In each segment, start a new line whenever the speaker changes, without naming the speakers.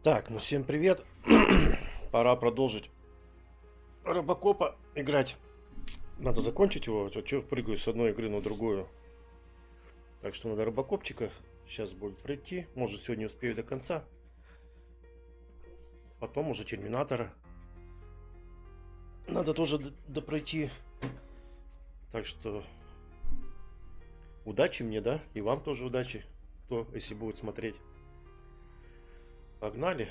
Так, ну всем привет. Пора продолжить Робокопа играть. Надо закончить его, а что прыгаю с одной игры на другую. Так что надо Робокопчика сейчас будет пройти. Может, сегодня успею до конца. Потом уже Терминатора. Надо тоже допройти. Так что удачи мне, да? И вам тоже удачи, кто, если будет смотреть. Погнали.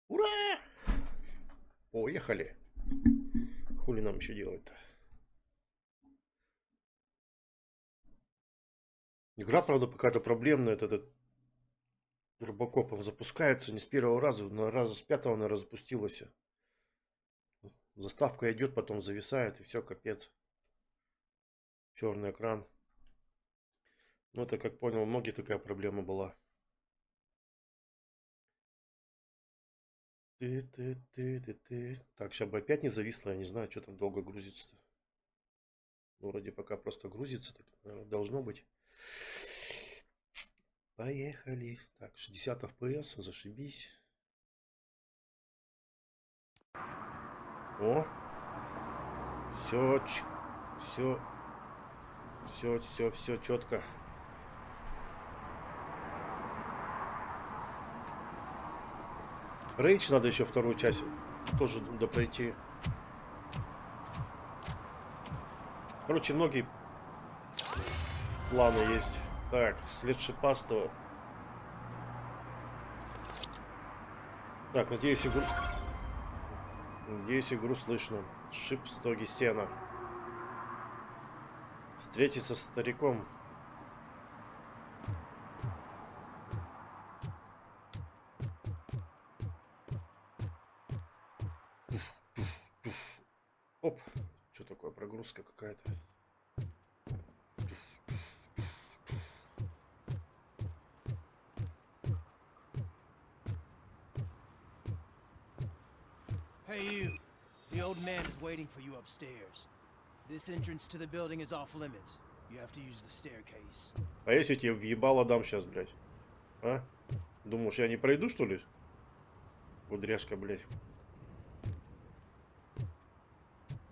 Ура! Поехали. Хули нам еще делать-то? Игра, правда, какая-то проблемная. Этот Робокопом запускается не с первого раза, на раза с пятого, наверное, запустилась. Заставка идет, потом зависает, и все, капец. Черный экран. Ну, это, как понял, у многих такая проблема была. Так, сейчас бы опять не зависло, я не знаю, что там долго грузится-то. Ну, вроде пока просто грузится, так, наверное, должно быть. Поехали. Так, 60 FPS, зашибись. О, все, все четко. Рейдж надо еще вторую часть тоже допройти. Короче, многие планы есть. Так, след шипастого. Так, надеюсь, игру слышно. Шип стоги сена. Встретиться с стариком. Оп, что такое, прогрузка какая-то.
Hey you, the old man is waiting for you upstairs. This entrance to the building is off limits. You have to use the staircase.
А если тебе въебало дам сейчас, блядь? А? Думаешь, я не пройду, что ли? Кудряшка, блядь.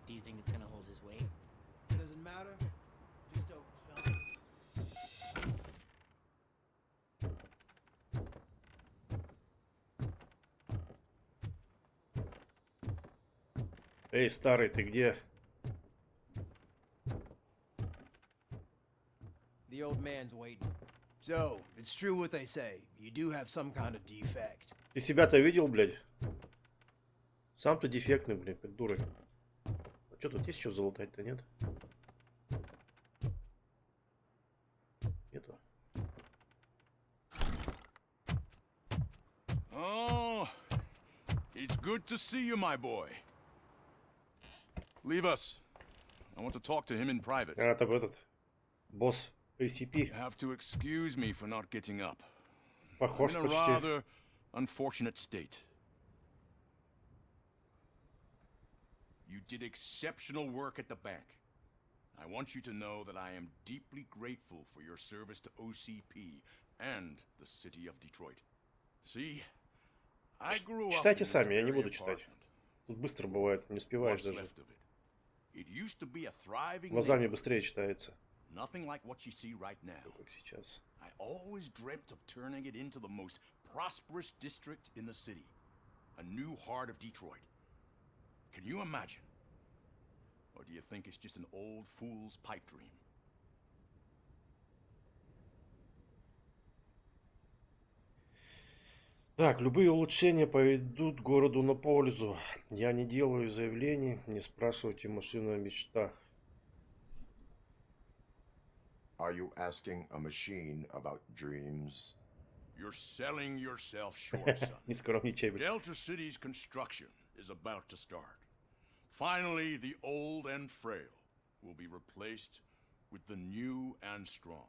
Do you think it's gonna hold his weight?
Doesn't matter. Just don't jump.
Эй, старый, ты где?
The old man's waiting. So, it's true what they say. You do have some kind of defect.
Ты себя-то видел, блядь? Сам-то дефектный, блядь, придурок. А что тут есть что залутать-то, нет? Нету.
Oh, it's good to see you, my boy. Leave us. I want to talk to him in private.
А, это этот босс ACP.
You have to excuse me for not getting up. I'm
Похож
in a
почти.
rather unfortunate state. You did exceptional work at the bank. I want you to know that I am deeply grateful for your service to OCP and the city of Detroit. See, I grew up in
Читайте
this
сами, я не
very
буду читать.
apartment.
Тут быстро бывает, не успеваешь
What's
даже.
left of it? It used to be a thriving
Глазами
neighborhood.
быстрее читается,
Nothing like what you see right now.
как сейчас.
I always dreamt of turning it into the most prosperous district in the city. A new heart of Detroit. Can you imagine? Or do you think it's just an old fool's pipe dream?
Так, любые улучшения пойдут городу на пользу. Я не делаю заявлений, не спрашивайте машину о мечтах.
Are you asking a machine about dreams?
You're selling yourself short, son.
Не скромничай, блядь.
Delta City's construction is about to start. Finally, the old and frail will be replaced with the new and strong.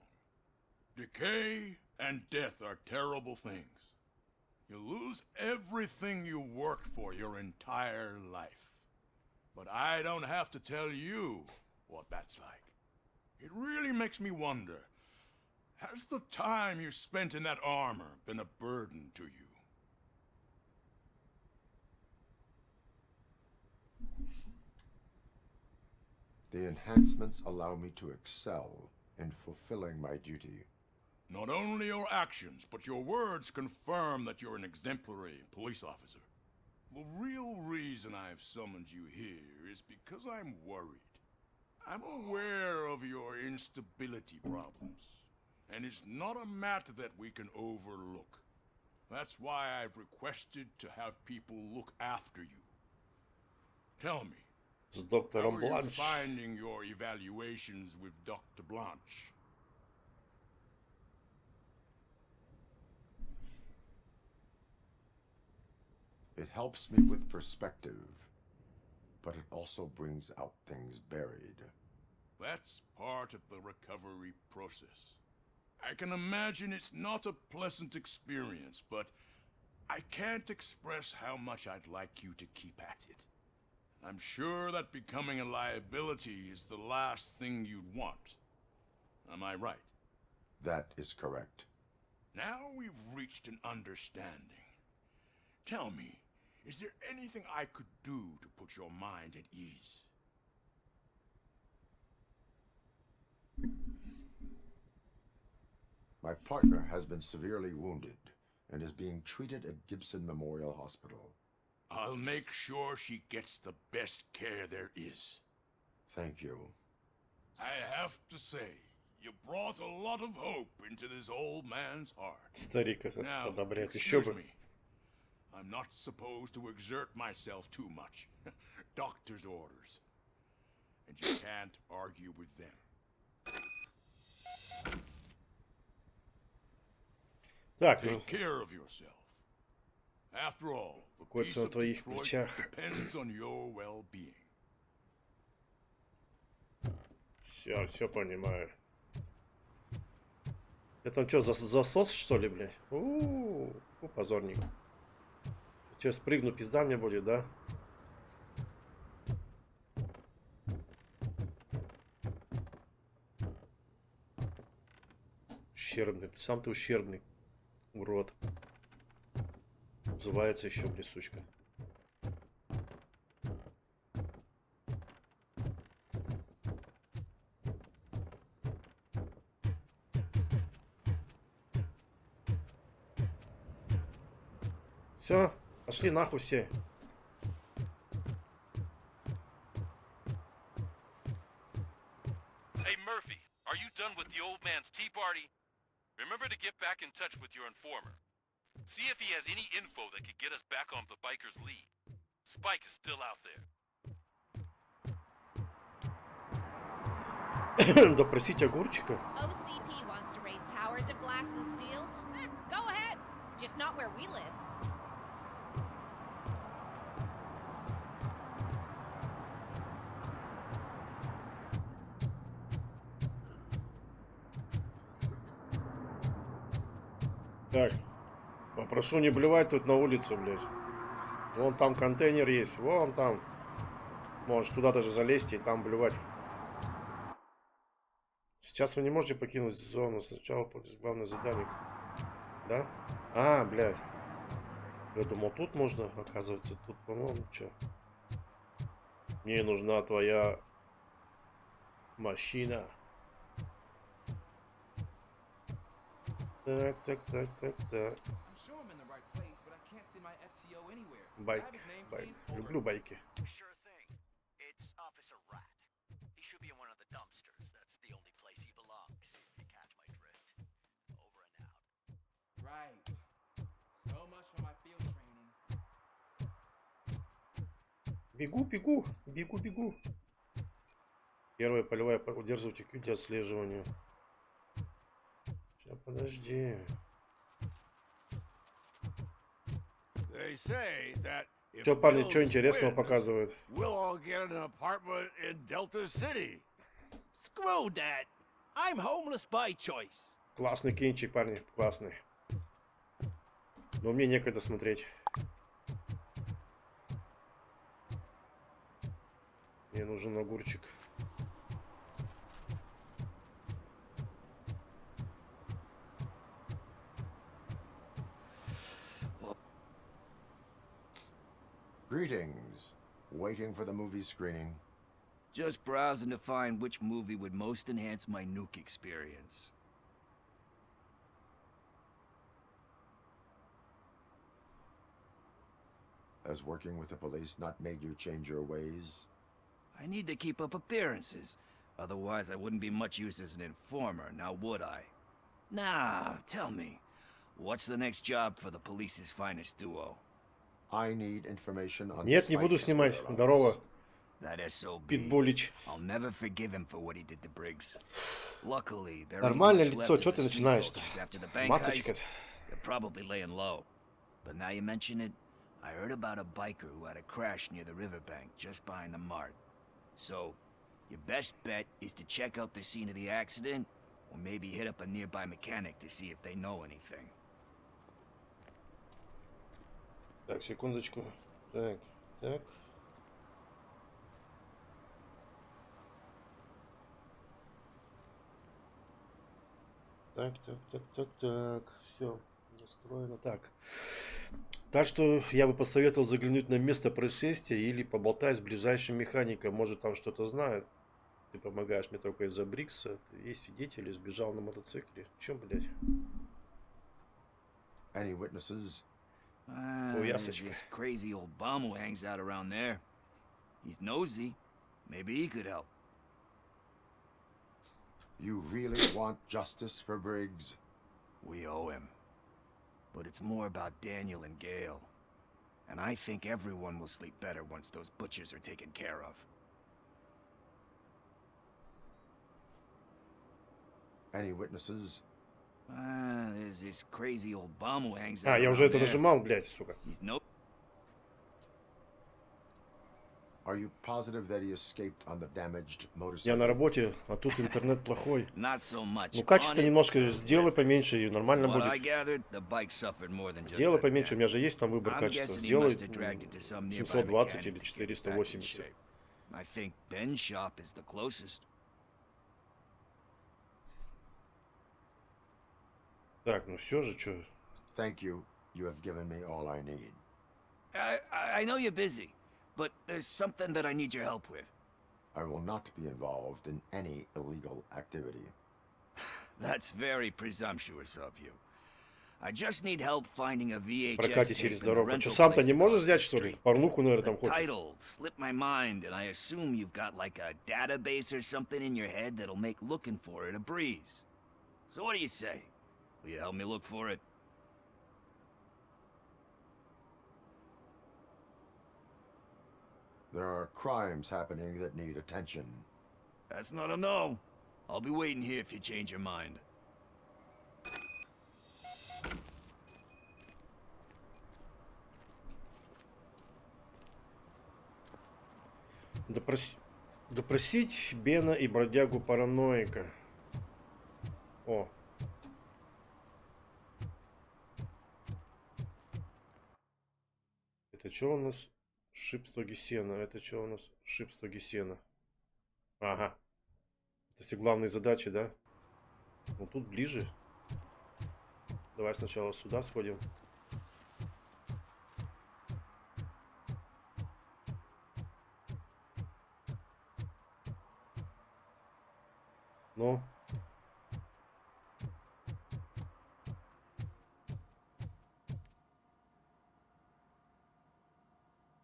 Decay and death are terrible things. You lose everything you worked for your entire life. But I don't have to tell you what that's like. It really makes me wonder, has the time you spent in that armor been a burden to you?
The enhancements allow me to excel in fulfilling my duty.
Not only your actions, but your words confirm that you're an exemplary police officer. The real reason I've summoned you here is because I'm worried. I'm aware of your instability problems, and it's not a matter that we can overlook. That's why I've requested to have people look after you. Tell me,
С
how
доктором
are you
Бланш.
finding your evaluations with Dr. Blanche?
It helps me with perspective, but it also brings out things buried.
That's part of the recovery process. I can imagine it's not a pleasant experience, but I can't express how much I'd like you to keep at it. I'm sure that becoming a liability is the last thing you'd want. Am I right?
That is correct.
Now we've reached an understanding. Tell me, is there anything I could do to put your mind at ease?
My partner has been severely wounded and is being treated at Gibson Memorial Hospital.
I'll make sure she gets the best care there is.
Thank you.
I have to say, you brought a lot of hope into this old man's heart.
Старик
Now,
одобряет. Еще
excuse
бы.
me. I'm not supposed to exert myself too much. Doctor's orders. And you can't argue with them.
Так, ну,
Take care of yourself. After all, the
Кот
peace
на
of
твоих
Detroit
плечах.
depends on your well-being.
все понимаю. Это что, засос, что ли, блядь? Фу, позорник. Че, спрыгну, пизда мне будет, да? Ущербный. Сам ты ущербный. Урод. Называется еще, блядь, сучка. Все, пошли нахуй все.
Hey Murphy, are you done with the old man's tea party? Remember to get back in touch with your informer. See if he has any info that could get us back on the biker's lead. Spike is still out there.
Допросить огурчика.
OCP wants to raise towers of glass and steel. Go ahead. Just not where we live.
Так, попрошу не блевать тут на улицу, блядь. Вон там контейнер есть, вон там. Можешь туда даже залезть и там блевать. Сейчас вы не можете покинуть зону. Сначала главное задание. Да? А, блядь. Я думал, тут можно, оказывается, тут, по-моему, что. Мне нужна твоя машина. Так. Байк. Люблю байки.
Sure thing. It's Officer Rat. He should be in one of the dumpsters. That's the only place he belongs. If you catch my drift. Over and out.
Right. So much for my field training.
Бегу. Первая полевая, удерживайте Q для отслеживания. Сейчас, подожди.
They say that if
Че, парни,
Bills
что интересного
wins,
показывают?
we'll all get an apartment in Delta City.
Screw that. I'm homeless by choice.
Классный кинчик, парни, классный. Но мне некогда смотреть. Мне нужен огурчик.
Greetings. Waiting for the movie screening.
Just browsing to find which movie would most enhance my nuke experience.
Has working with the police not made you change your ways?
I need to keep up appearances. Otherwise, I wouldn't be much use as an informer, now would I? Nah, tell me. What's the next job for the police's finest duo?
I need information on
Нет, не буду снимать. Здорово,
That SOB.
Питбулич.
I'll never forgive him for what he did to Briggs. Luckily, there
Нормальное
ain't much
лицо,
left
чё
of
ты
the street
начинаешь-то?
vultures after the bank
Масочка.
heist. They're probably laying low. But now you mention it, I heard about a biker who had a crash near the riverbank just behind the mart. So, your best bet is to check out the scene of the accident, or maybe hit up a nearby mechanic to see if they know anything.
Так, секундочку. Так, так. Так. Все, настроено. Так что я бы посоветовал заглянуть на место происшествия или поболтать с ближайшим механиком. Может, там что-то знает. Ты помогаешь мне только из-за Брикса. Есть свидетели, сбежал на мотоцикле. Чё, блядь?
Any witnesses?
There's this crazy old bum who hangs out around there. He's nosy. Maybe he could help.
You really want justice for Briggs?
We owe him. But it's more about Daniel and Gale. And I think everyone will sleep better once those butchers are taken care of.
Any witnesses?
There's this crazy old bum who hangs out
Я уже
around
это
there.
нажимал, блядь, сука.
He's no...
Are you positive that he escaped on the damaged motorcycle?
Я на работе, а тут интернет плохой.
Not so much.
Ну, качество
On it,
немножко сделай поменьше, и нормально
what I
будет.
gathered, the bike suffered more than just
Сделай
a
поменьше, у
dent.
меня же есть там выбор
I'm
качества.
guessing he
Сделай
must have dragged it to some nearby
720
mechanic
или
to get it back in
480.
shape. I think Ben's shop is the closest.
Так, ну все же, что?
Thank you. You have given me all I need.
I know you're busy, but there's something that I need your help with.
I will not be involved in any illegal activity.
That's very presumptuous of you. I just need help finding a VHS
Прокате
tape
через
in the
дорогу.
rental
Что, сам-то
place
не можешь
across
взять,
the
что ли?
street.
Порнуху, наверное, там
The
хочет.
title slipped my mind, and I assume you've got like a database or something in your head that'll make looking for it a breeze. So what do you say? Will you help me look for it?
There are crimes happening that need attention.
That's not a no. I'll be waiting here if you change your mind.
Допросить Бена и бродягу параноика. О. Это что у нас? Шип стоги сена. Это что у нас? Шип стоги сена. Ага. Это все главные задачи, да? Ну тут ближе. Давай сначала сюда сходим. Ну.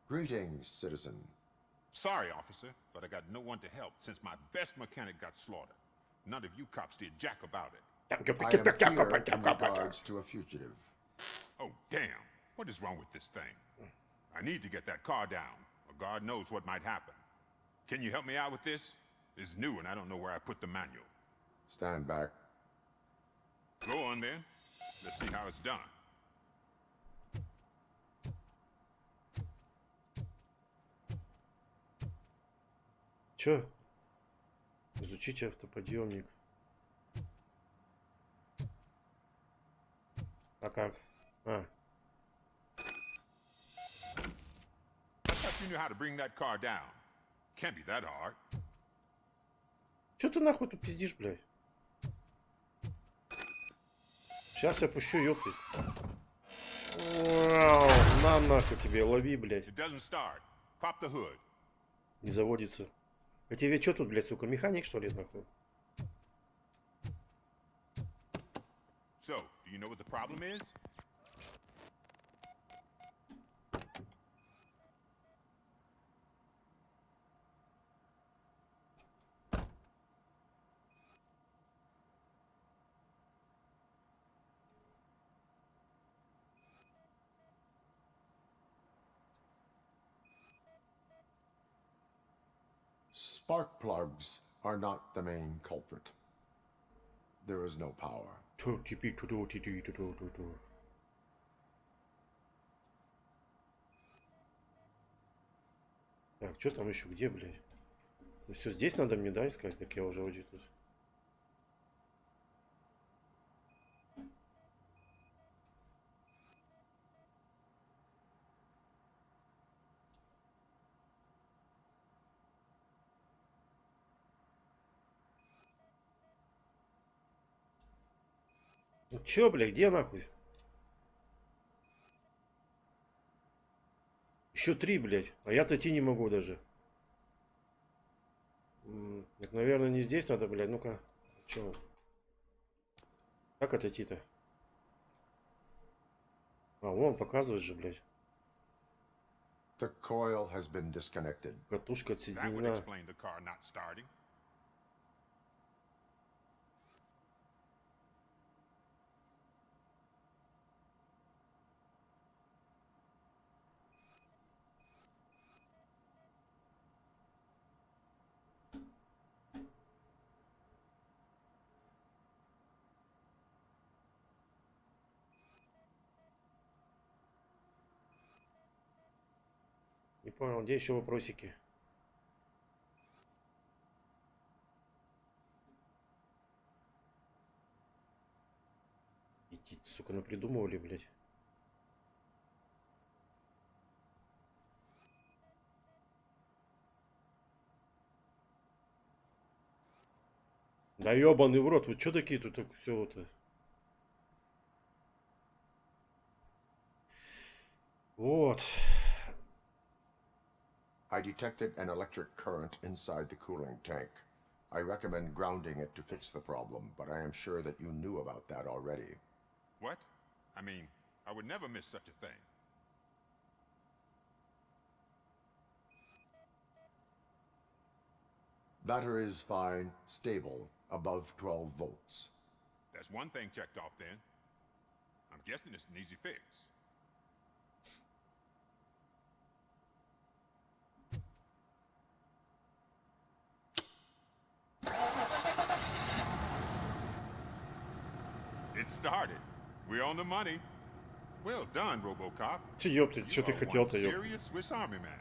Greetings, citizen.
Sorry, officer, but I got no one to help since my best mechanic got slaughtered. None of you cops did jack about it.
I am here in regards to a fugitive.
Oh, damn. What is wrong with this thing? I need to get that car down, or God knows what might happen. Can you help me out with this? It's new and I don't know where I put the manual.
Stand back.
Go on then. Let's see how it's done.
Чё? Изучите автоподъемник. А как? А.
I thought you knew how to bring that car down. Can't be that hard.
Чё ты нахуй тут пиздишь, блядь? Сейчас я пущу, ёпты. Вау, на нахуй тебе, лови, блядь.
It doesn't start. Pop the hood.
Не заводится. А тебе что тут, блядь, сука, механик, что ли, нахуй?
So, do you know what the problem is?
Spark plugs are not the main culprit. There is no power.
Так, что там еще? Где, блядь? Все здесь надо мне, да, искать? Так я уже вроде тут. Ну чё, блядь, где нахуй? Еще 3, блядь. А я отойти не могу даже. Так, наверное, не здесь надо, блядь. Ну-ка. Чё? Как отойти-то? А, вон, показывает же, блядь.
The coil has been disconnected.
Катушка
That would
отсоединена.
explain the car not starting.
Не понял, где еще вопросики? Идти, сука, напридумывали, блядь. Да ебаный в рот, вы что такие тут все вот? Вот.
I detected an electric current inside the cooling tank. I recommend grounding it to fix the problem, but I am sure that you knew about that already.
What? I mean, I would never miss such a thing.
Battery is fine, stable, above 12 volts.
That's one thing checked off then. I'm guessing it's an easy fix. It started. We're on the money. Well done, RoboCop.
Ёпта, что ты
You are
хотел-то,
one
ёп?
serious Swiss Army man.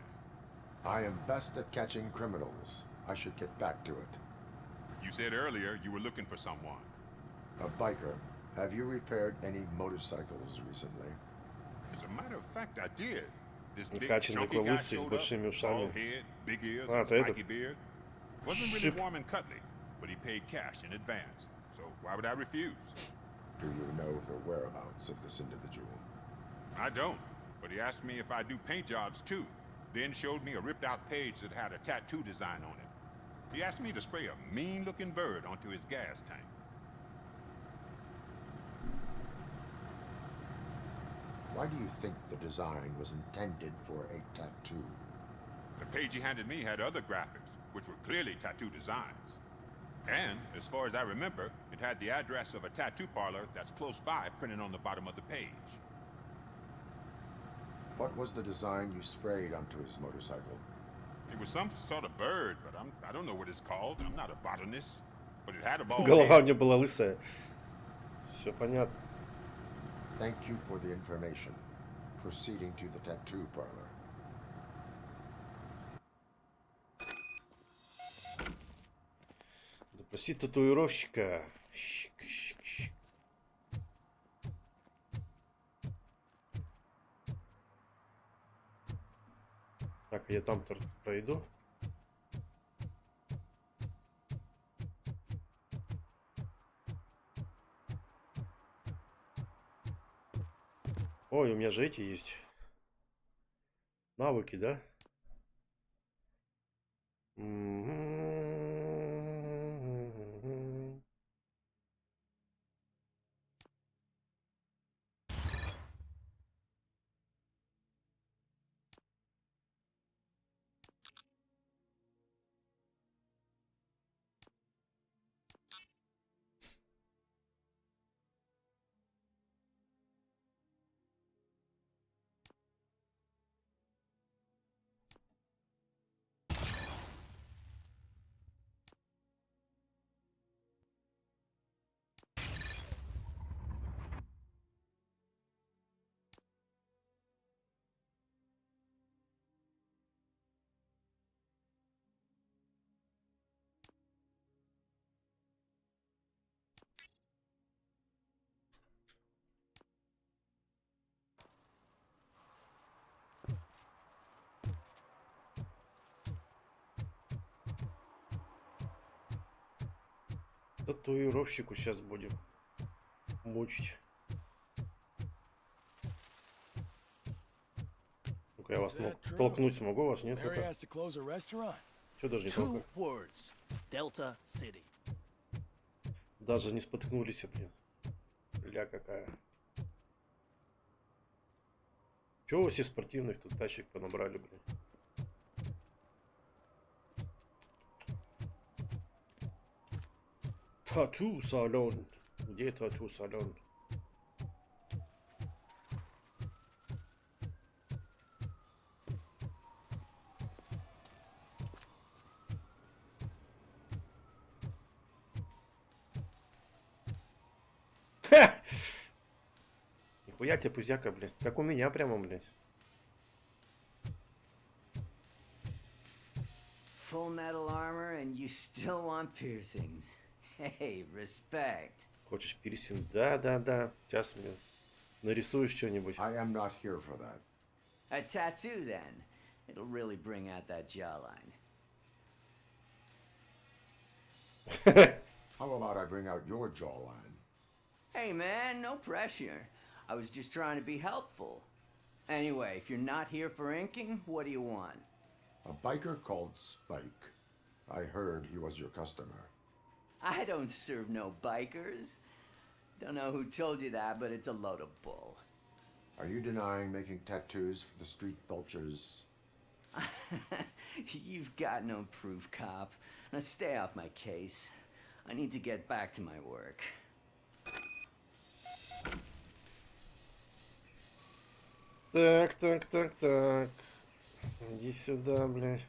I am best at catching criminals. I should get back to it.
You said earlier you were looking for someone.
A biker. Have you repaired any motorcycles recently?
As a matter of fact, I did. This big
Накачанный
chunky
такой
guy
лысый с
showed up,
большими ушами.
bald head, big ears,
А,
and
это этот.
spiky beard. Wasn't really
Шип.
warm and cuddly, but he paid cash in advance. So why would I refuse?
Do you know the whereabouts of this individual?
I don't, but he asked me if I do paint jobs too. Then showed me a ripped out page that had a tattoo design on it. He asked me to spray a mean looking bird onto his gas tank.
Why do you think the design was intended for a tattoo?
The page he handed me had other graphics, which were clearly tattoo designs. And, as far as I remember, it had the address of a tattoo parlor that's close by printed on the bottom of the page.
What was the design you sprayed onto his motorcycle?
It was some sort of bird, but I don't know what it's called. I'm not a botanist. But it had a bald
Голова у
head.
меня была лысая. Все понятно.
Thank you for the information. Proceeding to the tattoo parlor.
Допроси татуировщика. Щик, щик, щик. Так, я там пройду. Ой, у меня же эти есть. Навыки, да? Татуировщику сейчас будем мучить. Ну-ка, я вас толкнуть смогу, вас нет? Ну-ка. Что даже не толкаю?
Delta City.
Даже не споткнулись, блин. Ля какая. Чего вы все спортивных тут тачек понабрали, блин? Тату-салон. Где тату-салон? Ха! Нихуя тебе пузяка, блядь. Как у меня прямо, блядь.
Full metal armor and you still want piercings. Hey, respect.
Хочешь пирсинг? Да. Сейчас мне нарисуешь что-нибудь.
I am not here for that.
A tattoo, then. It'll really bring out that jawline.
How about I bring out your jawline?
Hey, man, no pressure. I was just trying to be helpful. Anyway, if you're not here for inking, what do you want?
A biker called Spike. I heard he was your customer.
I don't serve no bikers. Don't know who told you that, but it's a load of bull.
Are you denying making tattoos for the street vultures?
You've got no proof, cop. Now stay off my case. I need to get back to my work.
Так. Иди сюда, блядь.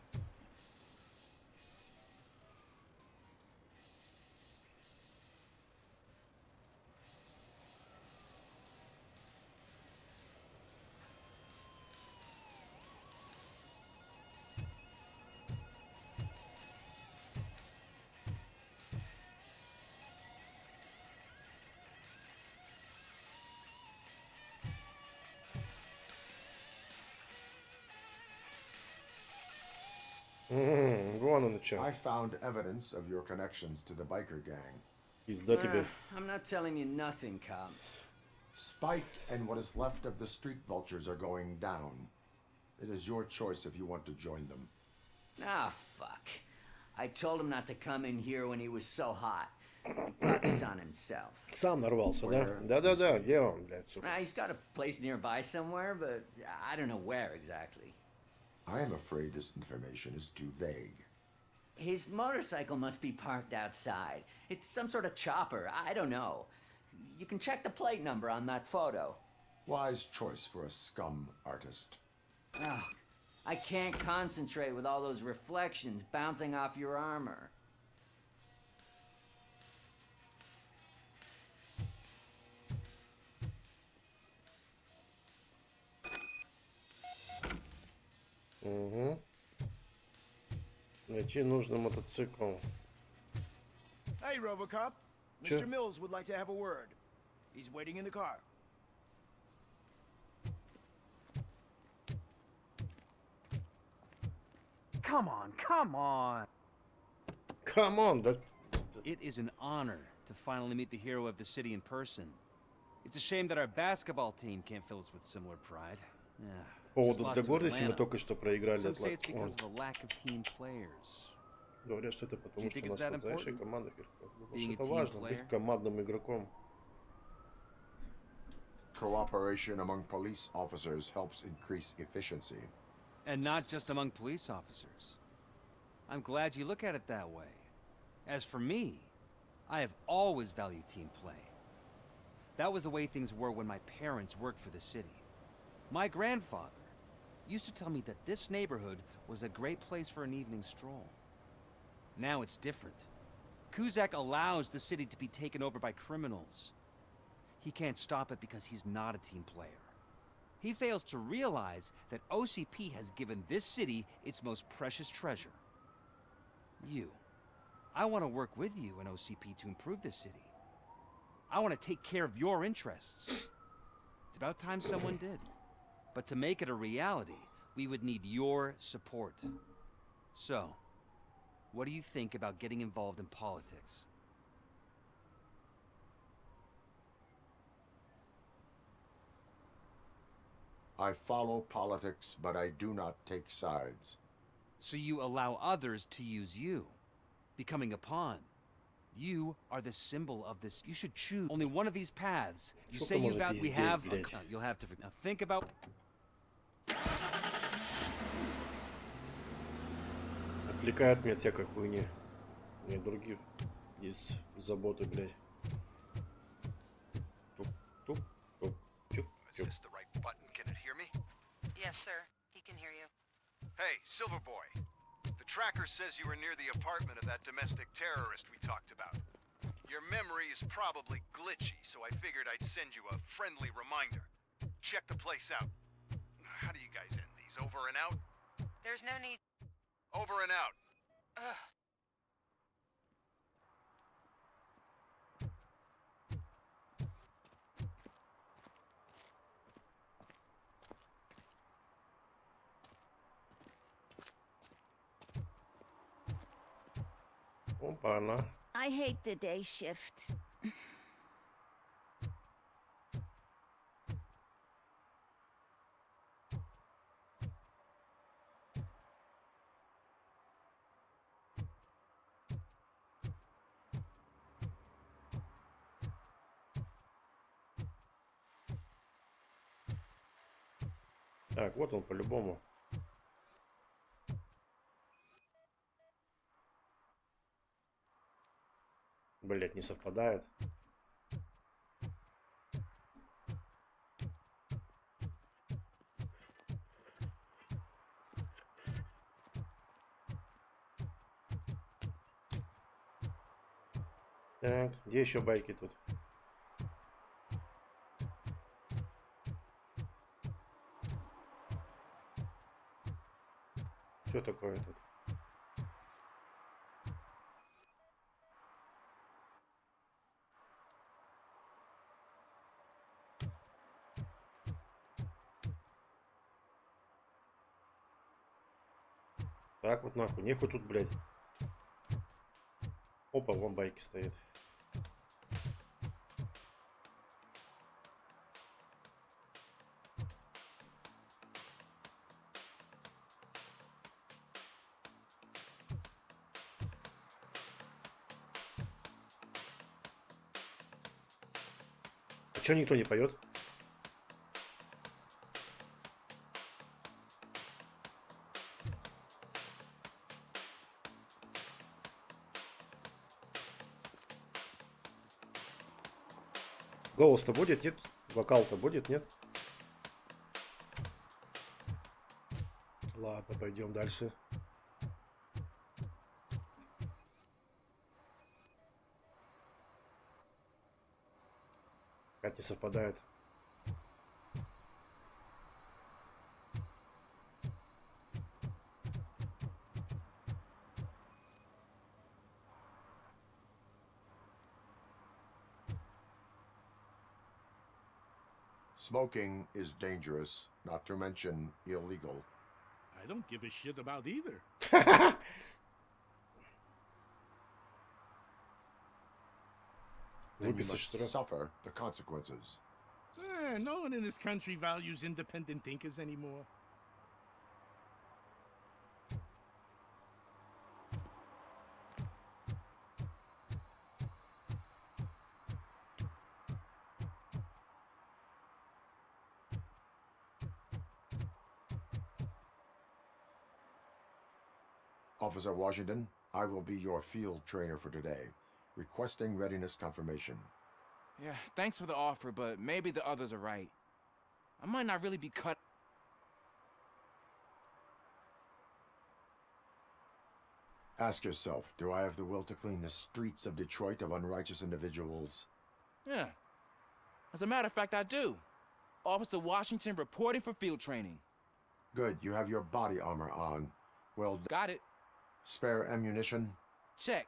Вон он
I
час.
found evidence of your connections to the biker gang.
Пизда тебе.
I'm not telling you nothing, cop.
Spike and what is left of the street vultures are going down. It is your choice if you want to join them.
Ah, fuck. I told him not to come in here when he was so hot. He brought this on himself.
Сам нарвался, да? Да. Где он, блядь, сука?
He's got a place nearby somewhere, but I don't know where exactly.
I am afraid this information is too vague.
His motorcycle must be parked outside. It's some sort of chopper. I don't know. You can check the plate number on that photo.
Wise choice for a scum artist.
Ugh, I can't concentrate with all those reflections bouncing off your armor.
Угу. Найти нужный мотоцикл.
Hey, Robocop.
Sure.
Mr. Mills would like to have a word. He's waiting in the car.
Come on.
Come on, да.
It is an honor to finally meet the hero of the city in person. It's a shame that our basketball team can't fill us with similar pride. Yeah.
По
Just
поводу
lost
для
to
гордости мы
Atlanta.
только что проиграли
Some say it's
Атланте.
because of a lack of team players.
Говорят, что это
Do
потому,
you
что
think
у
it's
нас
that
потрясающая
important?
команда вверху. Думаю,
Being
что
a
это
team
важно,
player?
быть командным игроком.
Cooperation among police officers helps increase efficiency.
And not just among police officers. I'm glad you look at it that way. As for me, I have always valued team play. That was the way things were when my parents worked for the city. My grandfather used to tell me that this neighborhood was a great place for an evening stroll. Now it's different. Kuzak allows the city to be taken over by criminals. He can't stop it because he's not a team player. He fails to realize that OCP has given this city its most precious treasure. You. I want to work with you in OCP to improve this city. I want to take care of your interests. It's about time someone did. But to make it a reality, we would need your support. So, what do you think about getting involved in politics?
I follow politics, but I do not take sides.
So you allow others to use you, becoming a pawn. You are the symbol of this. You should choose only one of these paths. You say you we have. You'll have to. Now think about.
Отвлекает меня от всякой хуйни. Мне других из заботы, блядь. Тук-тук-тук. Чук-чук.
Is this the right button? Can it hear me?
Yes, sir. He can hear you.
Hey, Silverboy. The tracker says you were near the apartment of that domestic terrorist we talked about. Your memory is probably glitchy, so I figured I'd send you a friendly reminder. Check the place out. How do you guys end these? Over and out?
There's no need.
Over and out.
Ugh.
Опа-на.
I hate the day shift.
Так, вот он по-любому. Блять, не совпадает. Так, где еще байки тут? Что такое тут? Так вот нахуй, нехуй тут, блядь. Опа, вон байки стоит. А чё никто не поет? Голос-то будет, нет? Вокал-то будет, нет? Ладно, пойдем дальше. Опять не совпадает.
Smoking is dangerous, not to mention illegal.
I don't give a shit about either.
Then you must suffer the consequences.
No one in this country values independent thinkers anymore.
Officer Washington, I will be your field trainer for today. Requesting readiness confirmation.
Yeah, thanks for the offer, but maybe the others are right. I might not really be cut.
Ask yourself, do I have the will to clean the streets of Detroit of unrighteous individuals?
Yeah. As a matter of fact, I do. Officer Washington reporting for field training.
Good, you have your body armor on. Well done.
Got it.
Spare ammunition?
Check.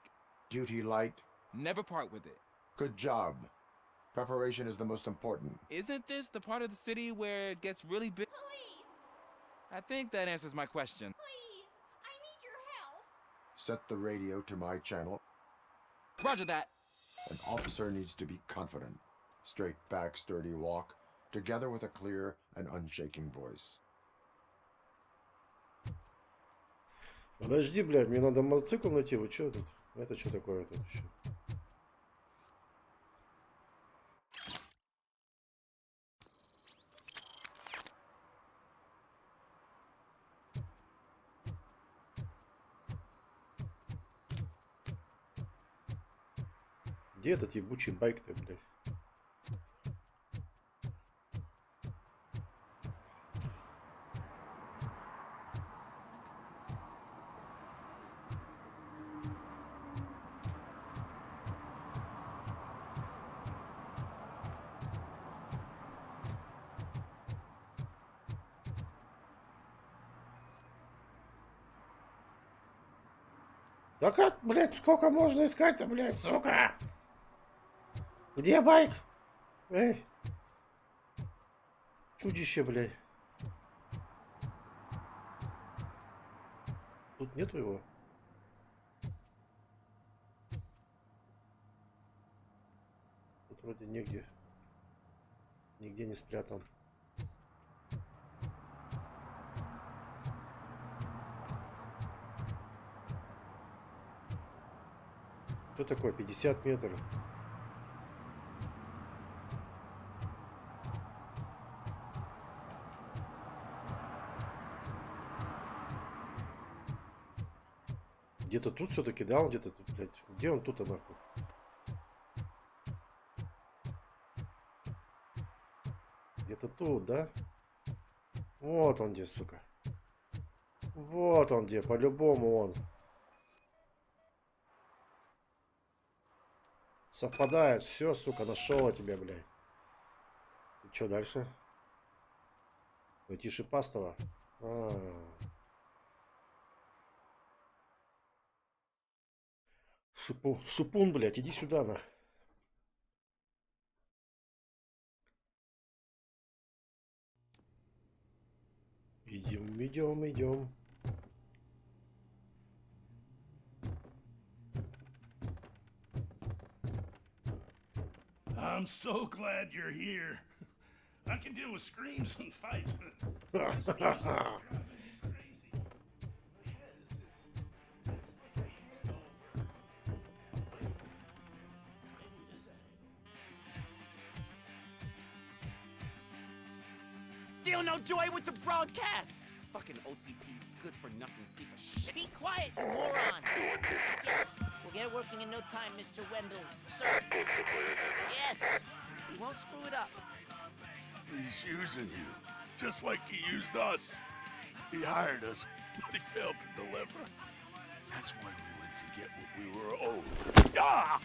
Duty light?
Never part with it.
Good job. Preparation is the most important.
Isn't this the part of the city where it gets really big?
Please!
I think that answers my question.
Please! I need your help!
Set the radio to my channel.
Roger that.
An officer needs to be confident. Straight back, sturdy walk, together with a clear and unshaking voice.
Подожди, блядь, мне надо мотоцикл найти. Вы чё тут? Это что такое тут еще? Где этот ебучий байк-то, блядь? Да как, блядь, сколько можно искать-то, блядь, сука? Где байк? Эй. Чудище, блядь. Тут нету его. Тут вроде нигде. Нигде не спрятан. Что такое? 50 метров. Где-то тут все-таки, да? Он где-то тут, блядь. Где он тут, нахуй? Где-то тут, да? Вот он где, сука. Вот он где, по-любому он. Совпадает. Все, сука, нашел я тебя, блядь. И что дальше? Найти шипастого. Шипун, блядь, иди сюда, на. Идем.
I'm so glad you're here. I can deal with screams and fights, but this music is driving me crazy. My head is it's like a hangover. Maybe it is a hangover.
Still no joy with the broadcast. Fucking OCP's good for nothing piece of shit. Be quiet, you moron. Yes, we'll get it working in no time, Mr. Wendell. Sir. Yes, we won't screw it up.
He's using you, just like he used us. He hired us, but he failed to deliver. That's why we went to get what we were owed. Ah!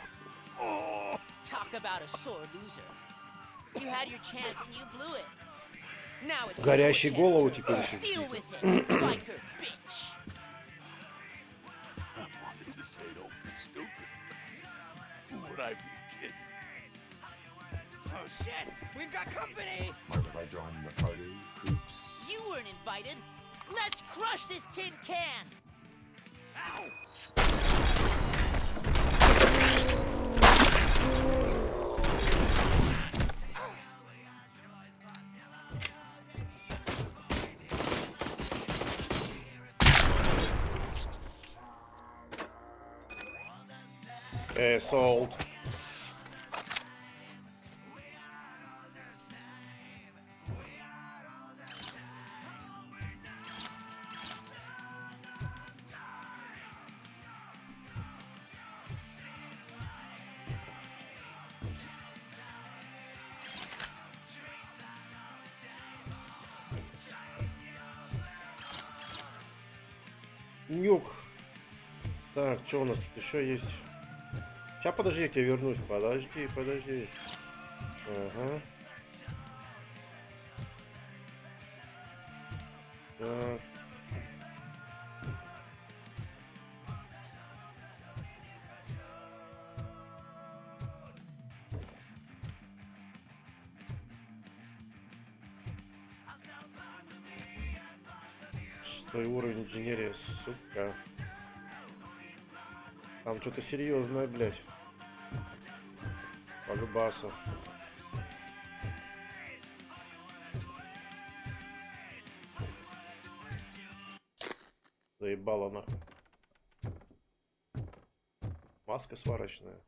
Oh!
Talk about a sore loser. You had your chance and you blew it. Now it's
Горящий голову теперь еще.
Deal with it, biker bitch.
I wanted to say don't be stupid. Who would I be kidding?
Oh shit, we've got company.
Mind if I join the party, creeps?
You weren't invited. Let's crush this tin can. Ow!
Sold. Нюк. Так, что у нас тут еще есть? Сейчас, подожди, я к тебе вернусь. Подожди. Ага. Так. Шестой уровень инженерии, сука. Там что-то серьезное, блядь. По любасу. Заебало нахуй. Маска сварочная.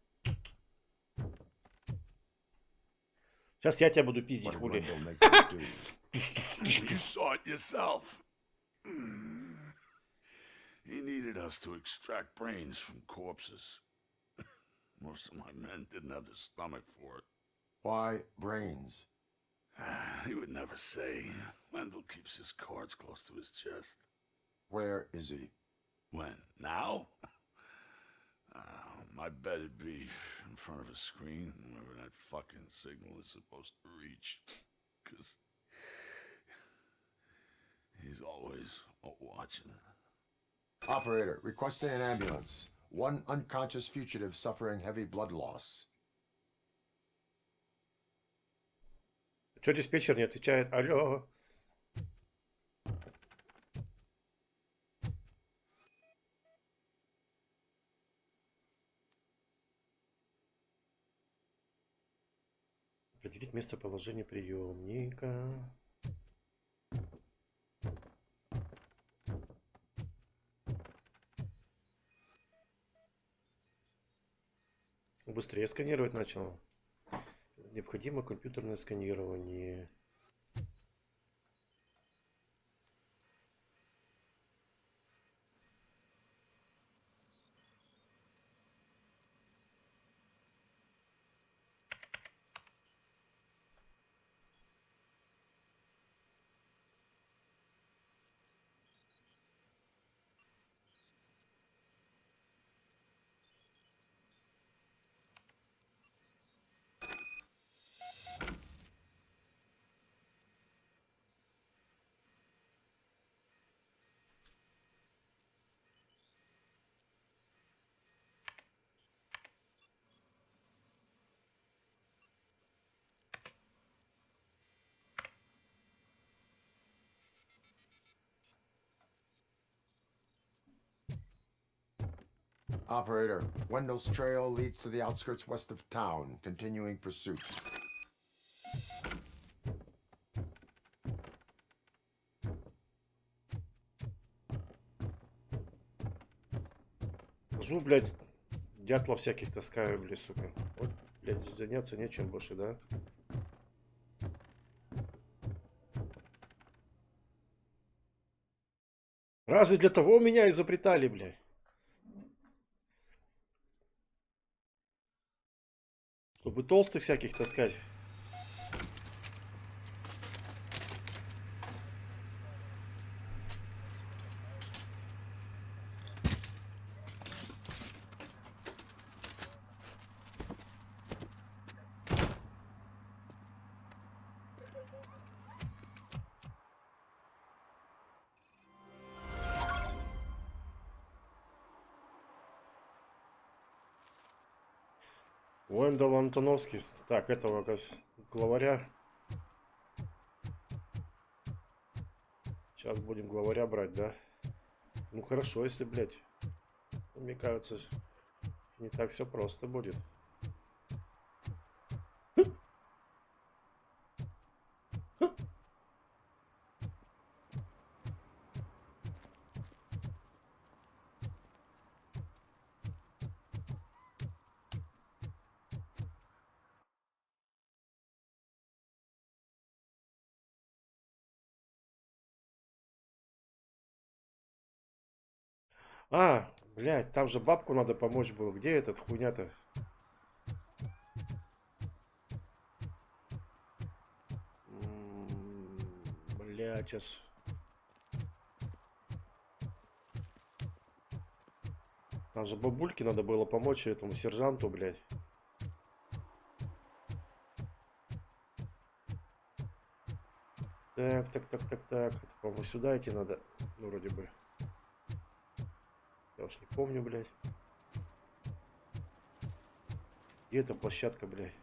Сейчас я тебя буду пиздить, хули.
You saw it yourself. He needed us to extract brains from corpses. Most of my men didn't have the stomach for it.
Why brains?
He would never say. Wendell keeps his cards close to his chest.
Where is he?
When? Now? I bet it'd be in front of a screen, wherever that fucking signal is supposed to reach. 'Cause he's always watching.
Operator, requesting an ambulance. One unconscious fugitive suffering heavy blood loss.
Что диспетчер не отвечает? Алло. Определить местоположение приемника. Быстрее сканировать начал. Необходимо компьютерное сканирование.
Operator, Wendell's trail leads to the outskirts west of town. Continuing pursuit.
Хожу, блядь, дятлов всяких таскаю, блядь, сука. Вот, блядь, заняться нечем больше, да? Разве для того меня изобретали, блядь? Чтобы толстых всяких таскать. Уэндел Антоновский. Так, этого главаря. Сейчас будем главаря брать, да? Ну хорошо, если, блядь. Мне кажется, не так все просто будет. А, блядь, там же бабку надо помочь было. Где этот хуйня-то? Блядь, сейчас... Там же бабульке надо было помочь этому сержанту, блядь. Так. Это, по-моему, сюда идти надо. Ну, вроде бы. Я уж не помню, блядь. Где эта площадка, блядь?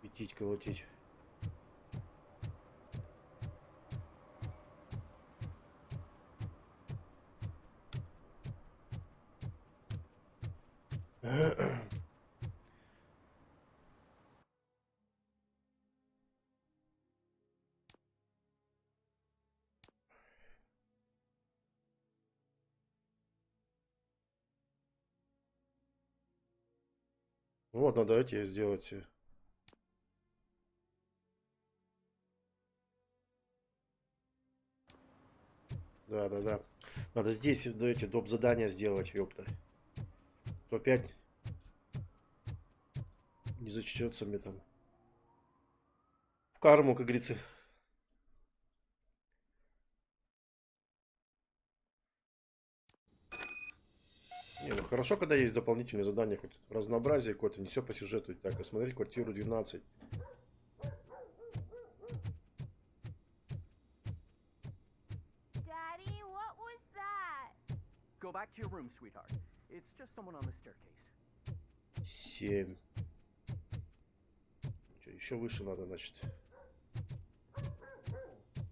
Пятить, колотить. Вот, надо эти сделать. Да. Надо здесь эти доп. Задания сделать, ёпта. То опять не зачтется мне там. В карму, как говорится. Не, ну хорошо, когда есть дополнительные задания, хоть разнообразие какое-то, не все по сюжету. Так, осмотреть квартиру 12.
Daddy, what was that?
Go back to your room, sweetheart. It's just someone on the staircase.
7. Что, еще выше надо, значит.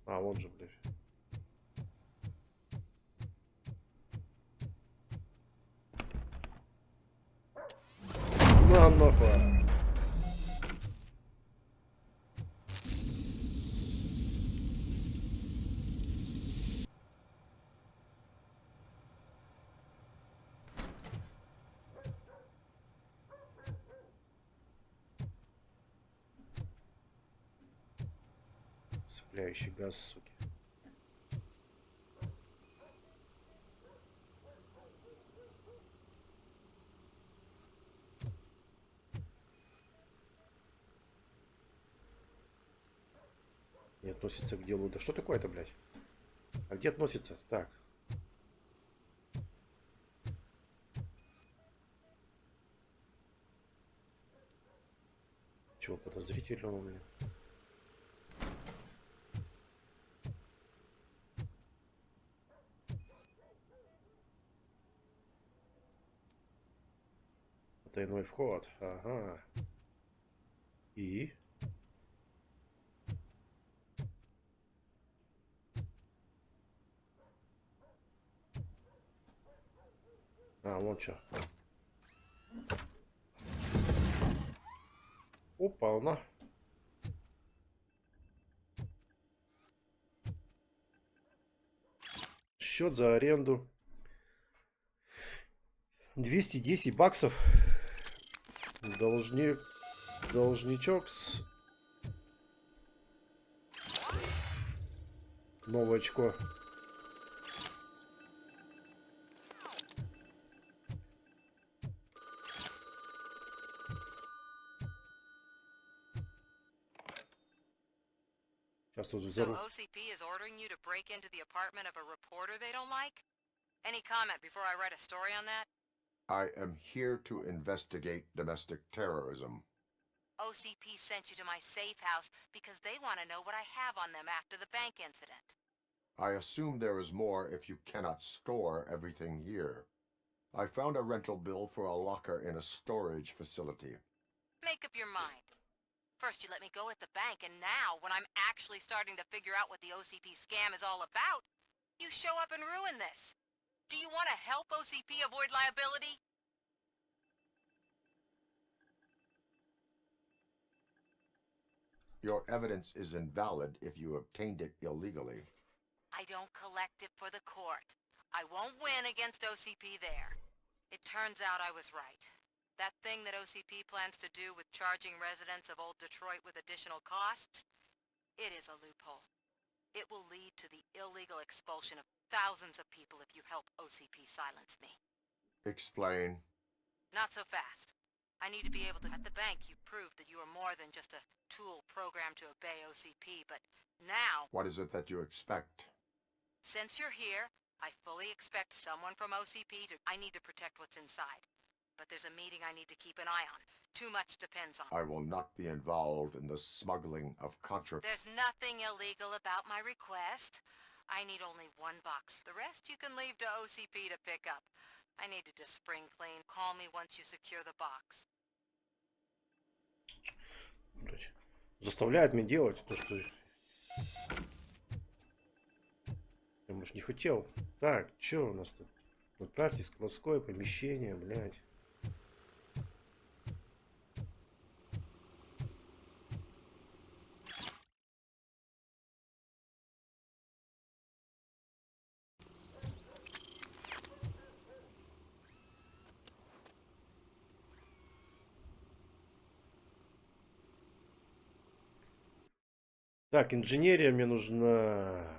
А, вон же, блядь. На нахуй. Цепляющий газ, суки. Не относится к делу. Да что такое-то, блядь? А где относится? Так. Чего подозрительного у меня? Потайной вход. Ага. И? А, вон что. Опа, на. Счет за аренду. 210 баксов. Должничок с... Новое очко. Сейчас тут взорву.
So OCP is ordering you to break into the apartment of a reporter they don't like? Any comment before I write a story on that?
I am here to investigate domestic terrorism.
OCP sent you to my safe house because they want to know what I have on them after the bank incident.
I assume there is more if you cannot store everything here. I found a rental bill for a locker in a storage facility.
Make up your mind. First you let me go at the bank, and now, when I'm actually starting to figure out what the OCP scam is all about, you show up and ruin this. Do you want to help OCP avoid liability?
Your evidence is invalid if you obtained it illegally.
I don't collect it for the court. I won't win against OCP there. It turns out I was right. That thing that OCP plans to do with charging residents of Old Detroit with additional costs? It is a loophole. It will lead to the illegal expulsion of thousands of people if you help OCP silence me.
Explain.
Not so fast. I need to be able to... At the bank, you proved that you are more than just a tool programmed to obey OCP, but now...
What is it that you expect?
Since you're here, I fully expect someone from OCP to... I need to protect what's inside. But there's a meeting I need to keep an eye on. Too much depends on...
I will not be involved in the smuggling of contraband.
There's nothing illegal about my request. I need only one box. The rest you can leave to OCP to pick up. I needed to spring clean. Call me once you secure the box.
Заставляет меня делать то, что я, может, не хотел. Так, что у нас тут? Направьте складское помещение, блядь. Так, инженерия мне нужна.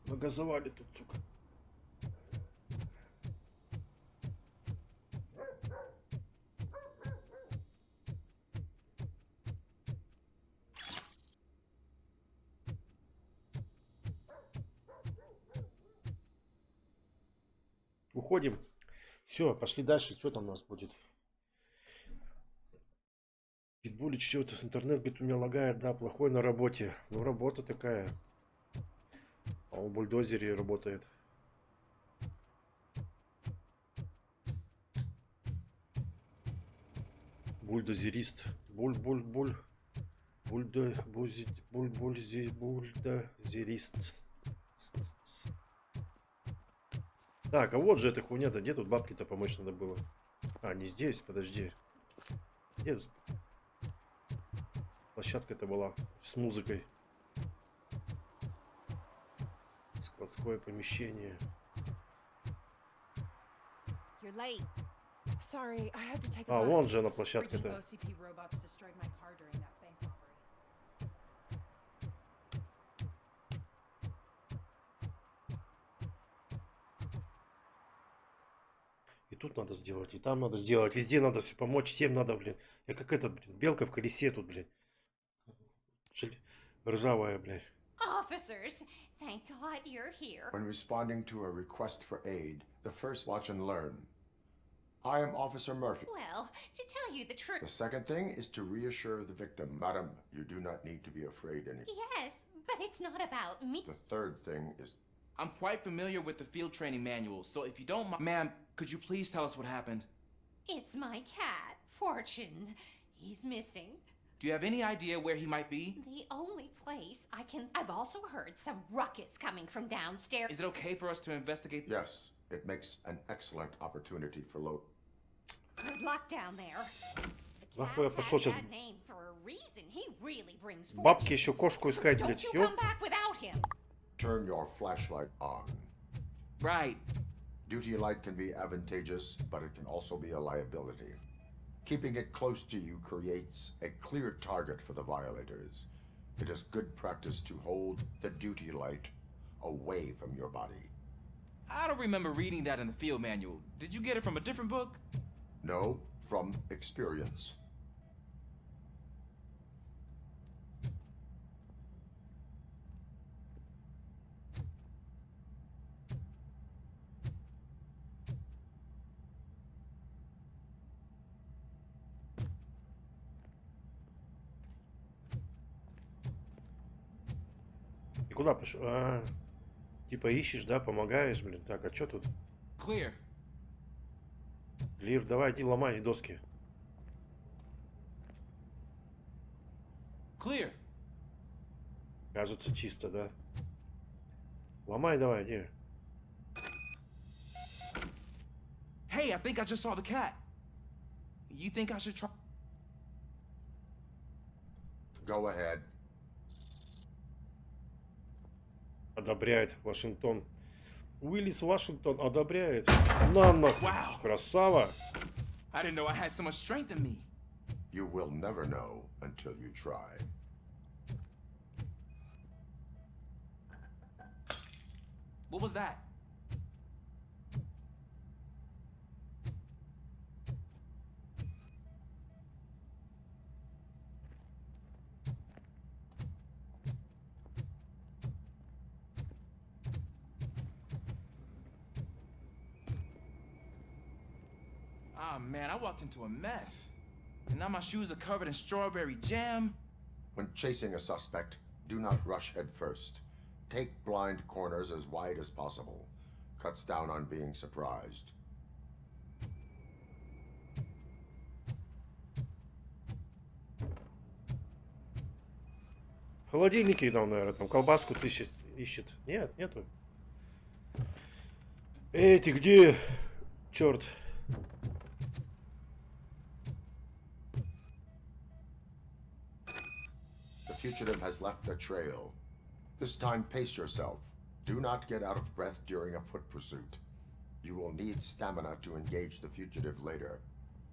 Нагазовали тут, сука. Уходим. Все, пошли дальше. Что там у нас будет? Питбулич что-то с интернет, говорит, у меня лагает. Да, плохой на работе. Ну, работа такая. А у бульдозере работает. Бульдозерист. Бульдозерист. Так, а вот же эта хуйня-то. Где тут бабки-то помочь надо было? А, не здесь, подожди. Где площадка-то была с музыкой? Складское помещение. А, вон же она площадка-то. И тут надо сделать, и там надо сделать, везде надо все помочь, всем надо, блин. Я как этот, блин, белка в колесе тут, блин. Ржавая, блядь.
Officers, thank God you're here.
When responding to a request for aid, the first watch and learn. I am Officer Murphy.
Well, to tell you the truth...
The second thing is to reassure the victim. Madam, you do not need to be afraid any...
Yes, but it's not about me.
The third thing is...
I'm quite familiar with the field training manual, so if you don't mind... Ma'am, could you please tell us what happened?
It's my cat, Fortune. He's missing.
Do you have any idea where he might be?
The only place I can... I've also heard some ruckus coming from downstairs.
Is it okay for us to investigate?
Yes, it makes an excellent opportunity for low...
Good luck down there.
Нахуй я пошел сейчас.
Really
бабки еще кошку искать, блядь.
Turn your flashlight on.
Right.
Duty light can be advantageous, but it can also be a liability. Keeping it close to you creates a clear target for the violators. It is good practice to hold the duty light away from your body.
I don't remember reading that in the field manual. Did you get it from a different book?
No, from experience.
И куда пошел? А, типа ищешь, да, помогаешь, блин. Так, а что тут?
Clear.
Клир, давай, иди ломай доски.
Clear.
Кажется, чисто, да. Ломай давай, иди.
Hey, I think I just saw the cat. You think I should try?
Go ahead.
Одобряет Вашингтон. Уиллис Вашингтон одобряет. На нахуй.
Wow.
Красава.
I didn't know I had so much strength in me.
You will never know until you try.
What was that? Oh man, I walked into a mess. And now my shoes are covered in strawberry jam.
When chasing a suspect, do not rush head first. Take blind corners as wide as possible. Cuts down on being surprised.
В холодильнике там, наверное, там колбаску ищет. Нет, нету. Эй, ты где? Черт.
The fugitive has left a trail. This time, pace yourself. Do not get out of breath during a foot pursuit. You will need stamina to engage the fugitive later.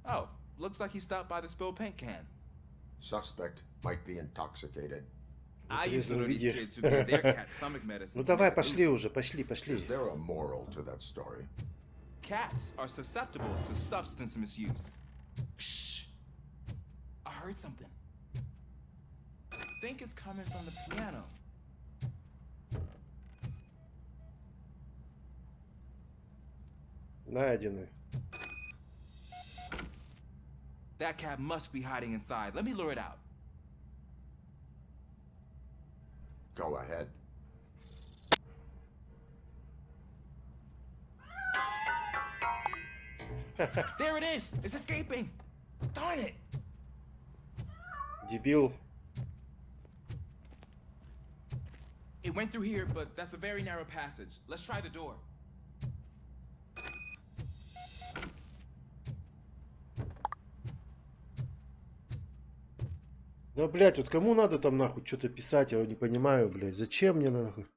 Oh, looks like he stopped by the spilled paint can.
Suspect might be intoxicated.
I used to know these kids who gave their cat stomach medicine.
Ну давай, пошли уже, пошли.
Is there a moral to that story?
Cats are susceptible to substance misuse. Shh. I heard something. I think it's coming from the piano.
Найдены.
That cat must be hiding inside. Let me lure it out.
Go ahead.
There it is! It's escaping! Darn it!
Дебил.
It went through here, but that's a very narrow passage. Let's try the door.
Да, блядь, вот кому надо там нахуй что-то писать, я не понимаю, блядь. Зачем мне нахуй?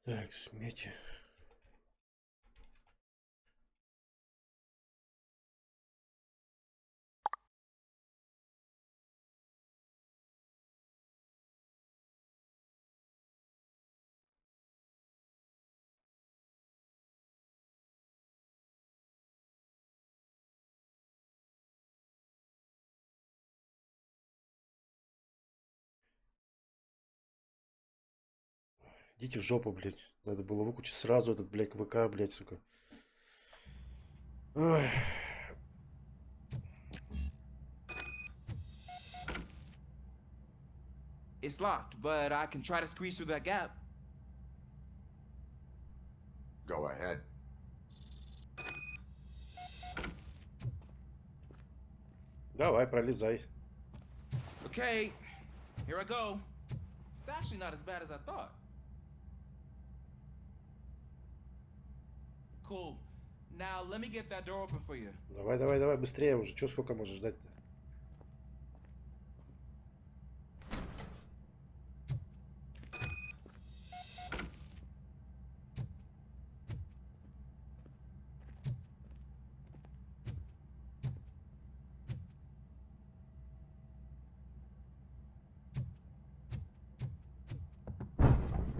Так, смети. Идите в жопу, блядь. Надо было выключить сразу этот, блядь, ВК, блядь, сука. Ой.
It's locked, but I can try to squeeze through that gap.
Go ahead.
Давай, пролезай.
Okay, here I go. It's actually not as bad as I thought. Cool. Now let me get that door open for you.
Давай, давай, давай, быстрее уже. Чё, сколько можешь ждать-то?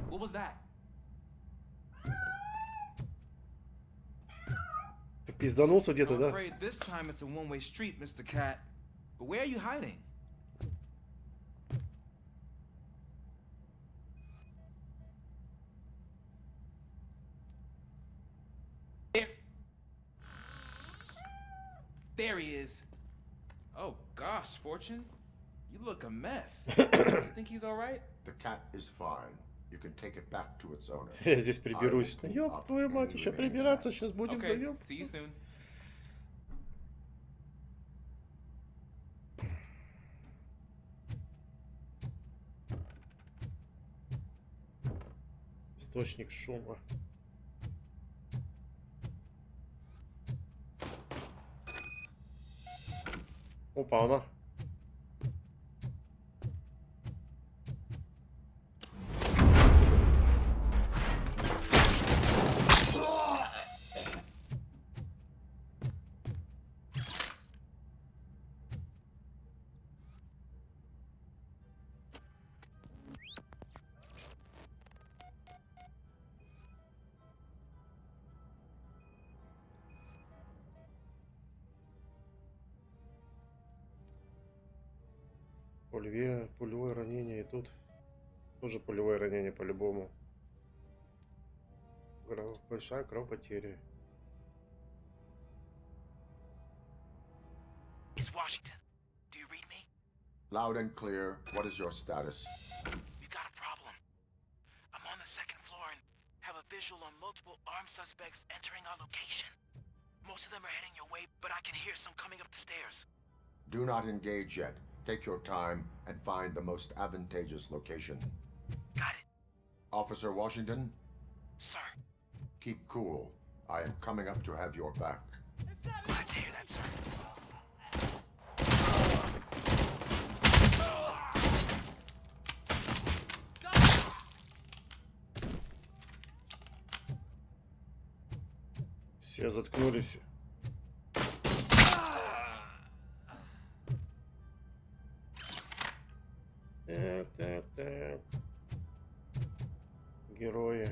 What was that?
Ты пизданулся где-то,
I'm
да?
afraid this time it's a one-way street, Mr. Cat. But where are you hiding? There he is. Oh gosh, Fortune. You look a mess. Think he's all right?
The cat is fine. you can take it back to its owner.
Я здесь
I will
приберусь.
clean
Ёб
up
твою мать,
any
еще
remaining
прибираться
mess.
сейчас будем,
Okay,
даём.
see you soon.
Источник шума. Опа, она. Пулевое ранение, и тут тоже пулевое ранение по-любому. Большая кровопотеря.
It's Washington. Do you read me?
Loud and clear. What is your status?
We got a problem. I'm on the second floor and have a visual on multiple armed suspects entering our location. Most of them are heading your way, but I can hear some coming up the stairs.
Do not engage yet. Take your time and find the most advantageous location.
Got it.
Officer Washington?
Sir.
Keep cool. I am coming up to have your back.
Glad to hear that, sir.
Все заткнулись. Так. Герои.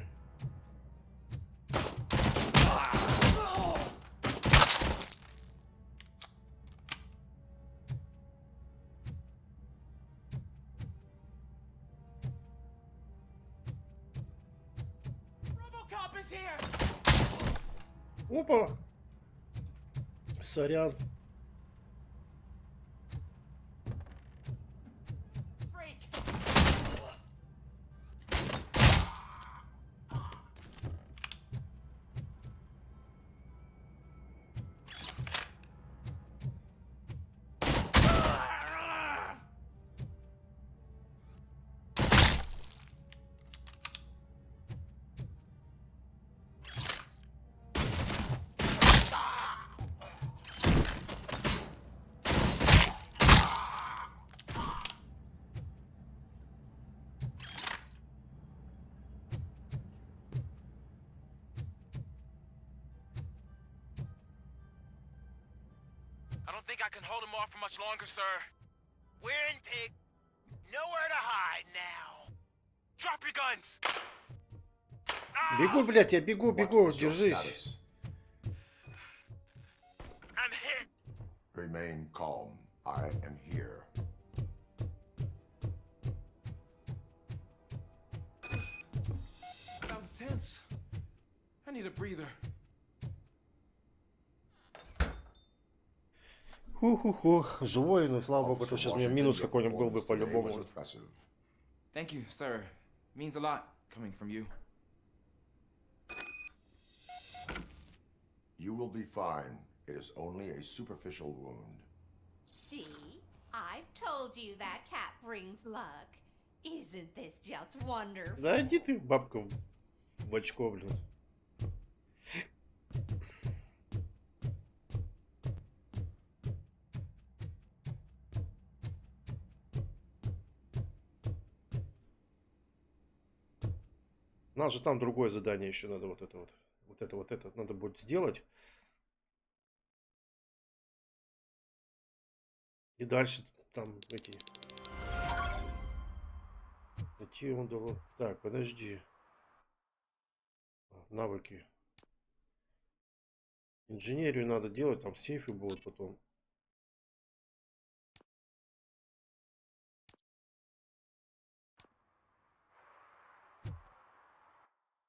RoboCop is here!
Опа! Сорян.
I don't think I can hold him off for much longer, sir. We're in, pig. Nowhere to hide now. Drop your guns.
Бегу, блядь, я бегу, держись.
I'm hit.
Remain calm. I am here.
That was tense. I need a breather.
Ху-ху-ху. Живой, но слава богу, то сейчас у меня минус какой-нибудь был бы по-любому.
Thank you, sir. Means a lot coming from you.
You will be fine. It is only a superficial wound.
See? I've told you that cat brings luck. Isn't this just wonderful?
Да иди ты, бабка, в очко, блин. У нас же там другое задание еще надо вот это надо будет сделать. И дальше там эти он дал. Так, подожди. Навыки. Инженерию надо делать, там сейфы будут потом.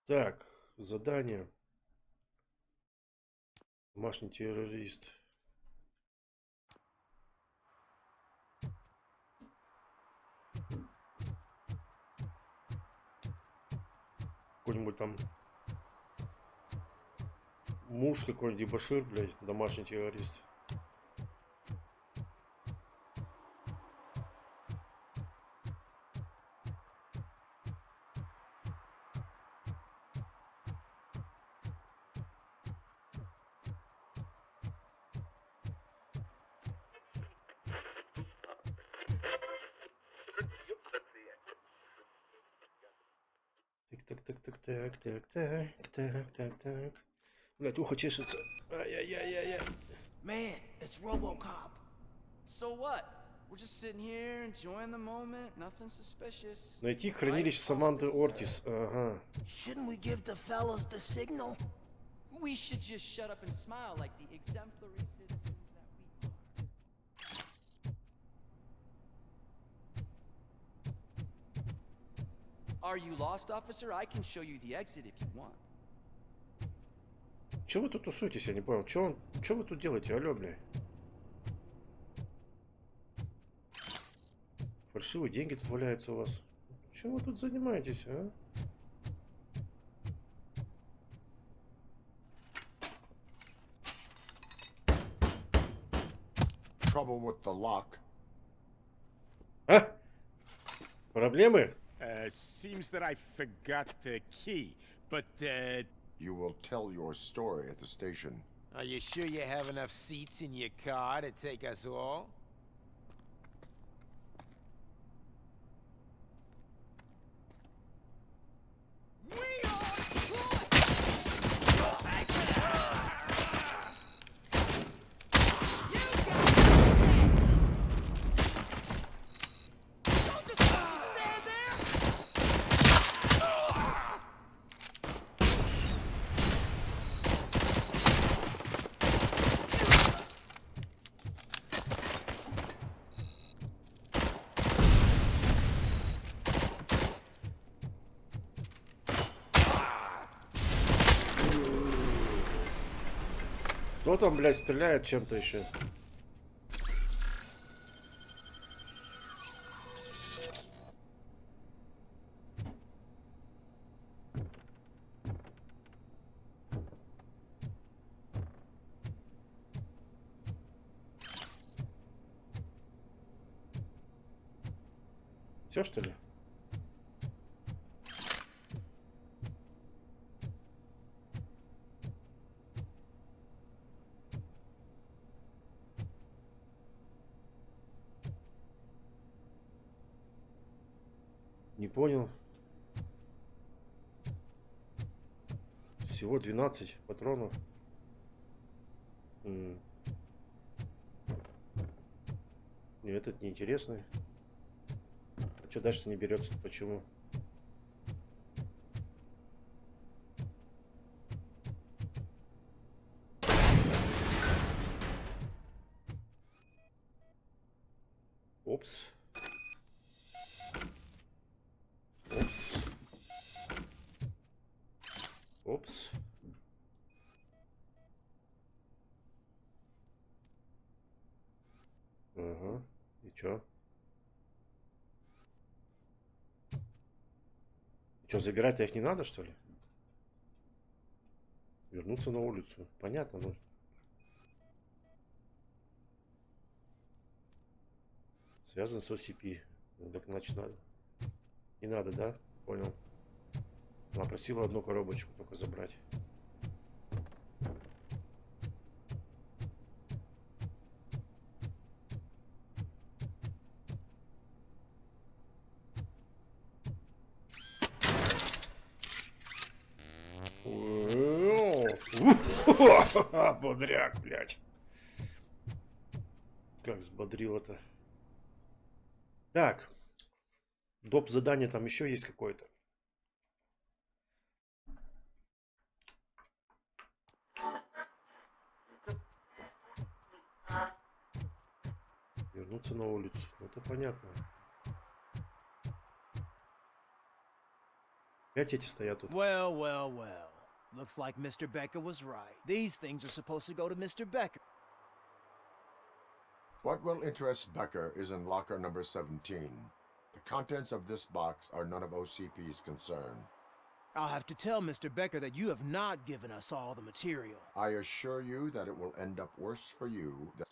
Так, задание. Домашний террорист. какой-нибудь там муж какой-нибудь дебошир, блядь, домашний террорист. Так. Блядь, ухо чешется. Ай-яй-яй-яй-яй.
Man, it's RoboCop. So what? We're just sitting here enjoying the moment. Nothing suspicious.
Найти хранилище Саманты Ортис. Ага.
Shouldn't we give the fellas the signal?
We should just shut up and smile like the exemplary citizens that we are. Are you lost, officer? I can show you the exit if you want.
Чего вы тут тусуетесь, я не понял. Чего вы тут делаете, алё, блядь? Фальшивые деньги тут валяются у вас. Чем вы тут занимаетесь, а?
Trouble with the lock.
А? Проблемы?
Seems that I forgot the key, but,
You will tell your story at the station.
Are you sure you have enough seats in your car to take us all?
Кто там, блядь, стреляет чем-то еще? Все, что ли? Не понял. Всего 12 патронов. Не, этот неинтересный. А что дальше не берется? Почему? Опс. Опс. Опс. Ага. И чё? Чё, забирать-то их не надо, что ли? Вернуться на улицу. Понятно, ну. Связан с OCP. Ну, так значит надо. Не надо, да? Понял. Она просила одну коробочку только забрать. Бодряк, блядь. Как взбодрило-то. Так. Доп. Задание там еще есть какое-то. Вернуться на улицу. Ну, это понятно. Опять эти стоят тут.
Well. Looks like Mr. Becker was right. These things are supposed to go to Mr. Becker.
What will interest Becker is in locker number 17. The contents of this box are none of OCP's concern.
I'll have to tell Mr. Becker that you have not given us all the material.
I assure you that it will end up worse for you than...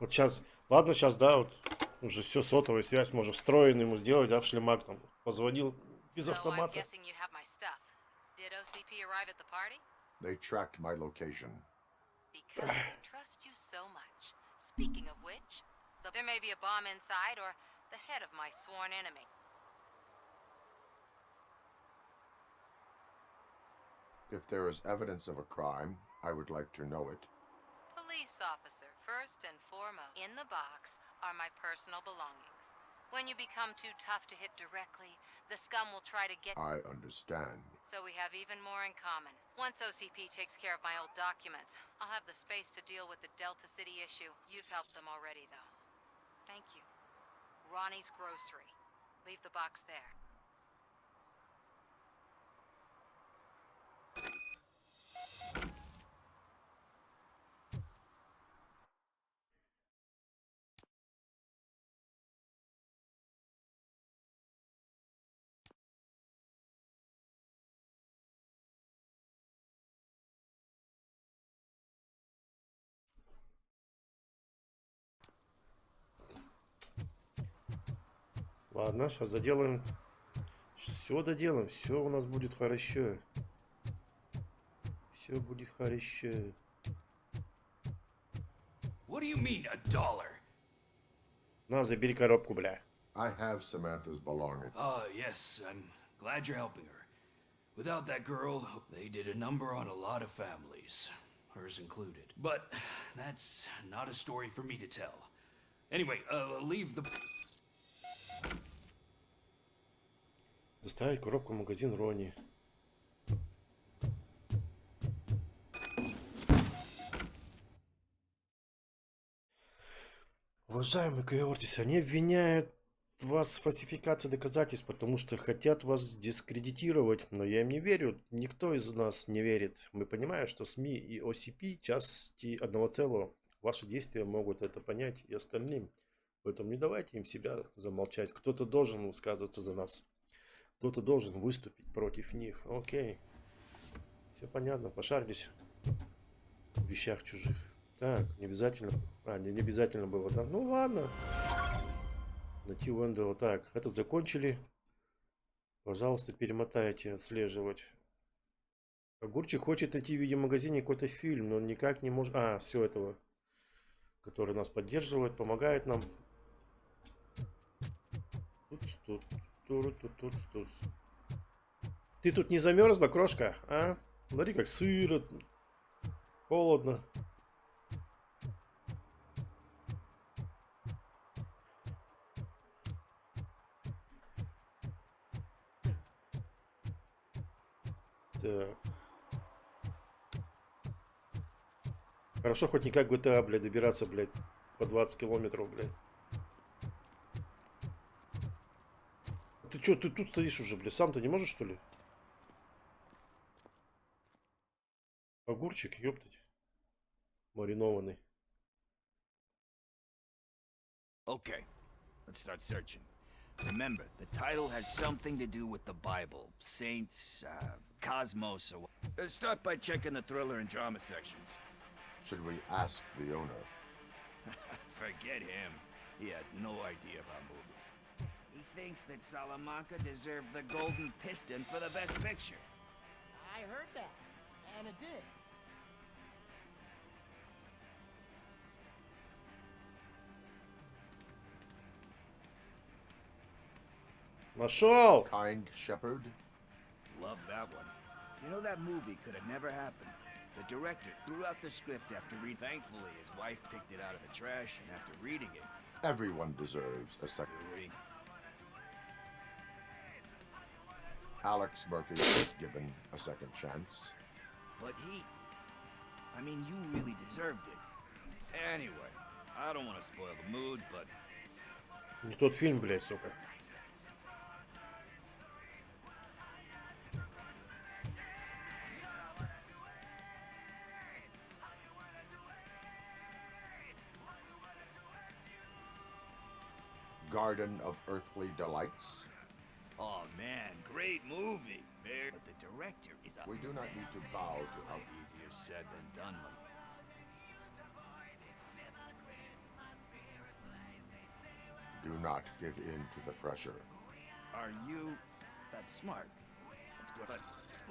Вот сейчас, ладно, сейчас, да, вот уже все, сотовая связь, можно встроенный ему сделать, да, в шлемак там. Позвонил без автомата.
Did OCP arrive at the party?
They tracked my location.
Because I trust you so much. Speaking of which, there may be a bomb inside or the head of my sworn enemy.
If there is evidence of a crime, I would like to know it.
Police officer, first and foremost. In the box are my personal belongings. When you become too tough to hit directly, the scum will try to get...
I understand.
So we have even more in common. Once OCP takes care of my old documents, I'll have the space to deal with the Delta City issue. You've helped them already, though. Thank you. Ronnie's Grocery. Leave the box there.
Ладно, сейчас доделаем. Все доделаем, все у нас будет хорошо. Все будет хорошо.
What do you mean, $1?
На, забери коробку, бля.
I have Samantha's belongings.
Oh, yes, I'm glad you're helping her. Without that girl, they did a number on a lot of families, hers included. But that's not a story for me to tell. Anyway, leave the...
Доставить коробку в магазин Ронни. Уважаемый Кортис, они обвиняют вас в фальсификации доказательств, потому что хотят вас дискредитировать, но я им не верю, никто из нас не верит. Мы понимаем, что СМИ и OCP части одного целого. Ваши действия могут это понять и остальным. Поэтому не давайте им себя замолчать. Кто-то должен высказываться за нас. Кто-то должен выступить против них. Окей. Все понятно. Пошарились в вещах чужих. Так, не обязательно... не обязательно было, да? Ну ладно. Найти Уэндела. Так, это закончили. Пожалуйста, перемотайте, отслеживать. Огурчик хочет найти в видеомагазине какой-то фильм, но никак не может... все этого. Который нас поддерживает, помогает нам. Ты тут не замерзла, крошка, а? Смотри, как сыро, холодно. Так. Хорошо, хоть не как GTA, блядь, добираться, блядь, по 20 километров, блядь. Ты чё, ты тут стоишь уже, блядь, сам-то не можешь, что ли? Огурчик, ёптать. Маринованный.
Okay, let's start searching. Remember, the title has something to do with the Bible, saints, cosmos, or... Let's start by checking the thriller and drama sections.
Should we ask the owner?
Forget him. He has no idea about movies. He thinks that Salamanca deserved the Golden Piston for the Best Picture.
I heard that, and it did.
Нашел!
Kind Shepherd?
Love that one. You know, that movie could have never happened. The director threw out the script after reading. Thankfully, his wife picked it out of the trash, and after reading it...
Everyone deserves a second.
Theory.
Alex Murphy was given a second chance.
But he... I mean, you really deserved it. Anyway, I don't want to spoil the mood, but...
Не тот фильм, блядь, сука.
Garden of Earthly Delights?
Oh man, great movie. But the director is a...
We do not need to bow to our...
Easier said than done.
Do not give in to the pressure.
Are you... That's smart. That's good. But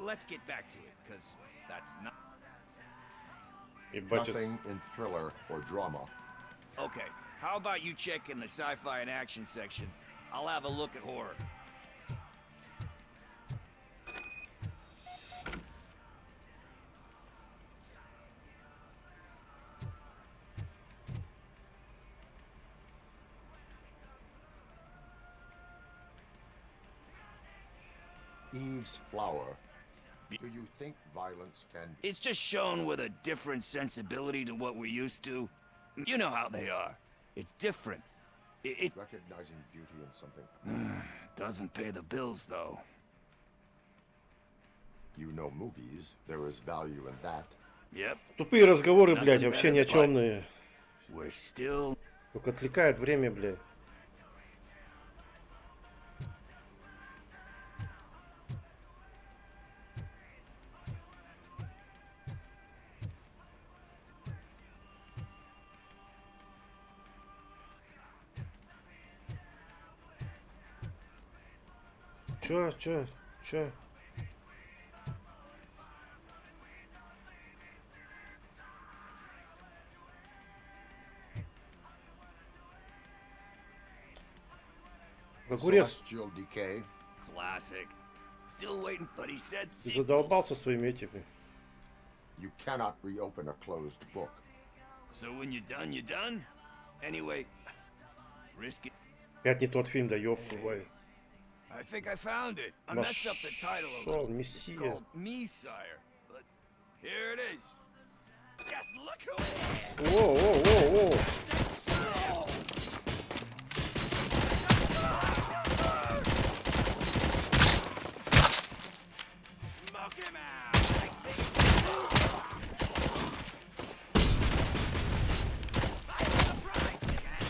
let's get back to it, because that's not...
Nothing in thriller or drama.
Okay, how about you check in the sci-fi and action section? I'll have a look at horror.
Eve's Flower. Do you think violence can...
It's just shown with a different sensibility to what we're used to. You know how they are. It's different. It
Recognizing beauty in something...
doesn't pay the bills, though.
You know movies. There is value in that.
Yep.
Тупые разговоры, блядь, вообще ни о чёмные.
We're still...
Только отвлекает время, блядь. Чё? Огурец.
Celestial Decay.
Classic. Still waiting, but he said...
Задолбался своими этими.
You cannot reopen a closed book.
So when you're done, you're done? Anyway, risk it.
Опять не тот фильм, да ёбку, бай.
I think I found it. I messed up the title a little. It's called Me, Sire. But here it is. Just look who it is!
Whoa.
Smoke him out! I see. I have a prize, again.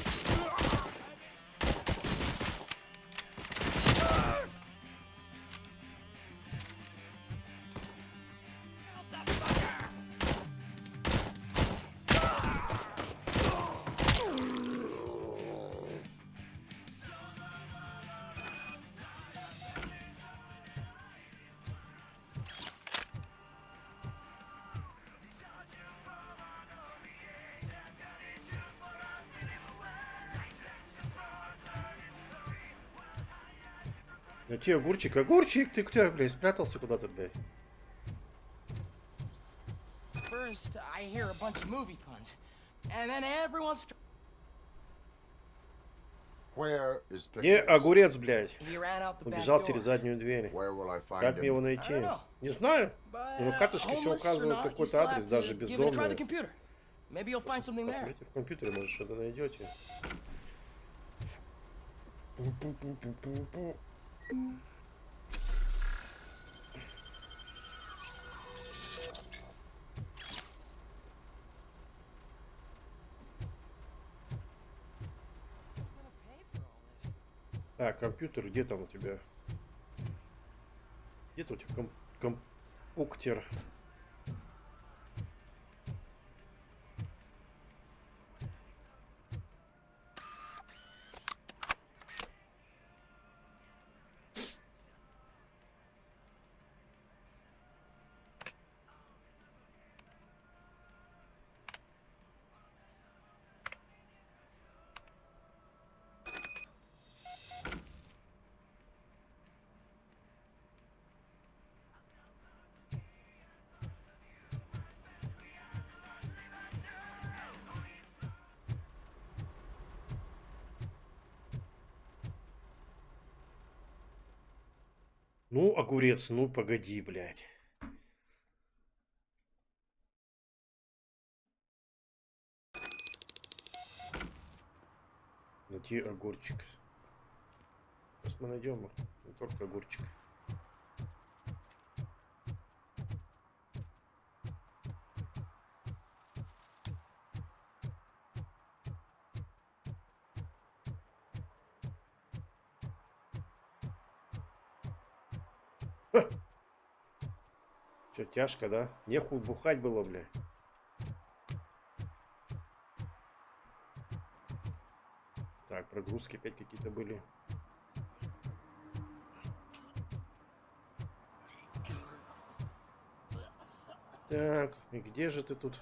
Найти огурчик. Огурчик, ты где, блядь, спрятался куда-то, блядь?
First, I hear a bunch of movie puns, and then everyone's...
Where is
Где
Pickles?
огурец, блядь?
He ran out the back
Убежал
door.
через заднюю дверь.
Where will I find
Как мне его
him?
найти?
I don't know.
Не знаю.
But,
Но на карточке все
homeless or
указывает
not, you
какой-то
still
адрес,
have
даже
to give it a try
бездомный.
the computer. Maybe you'll find something there.
Посмотрите в компьютере, может, что-то найдете. А, компьютер, где там у тебя? Где-то у тебя компьютер. Ну, огурец, ну погоди, блядь. Найти огурчик. Сейчас мы найдем не только огурчик. Че, тяжко, да? Нехуй бухать было, бля. Так, прогрузки опять какие-то были. Так, и где же ты тут?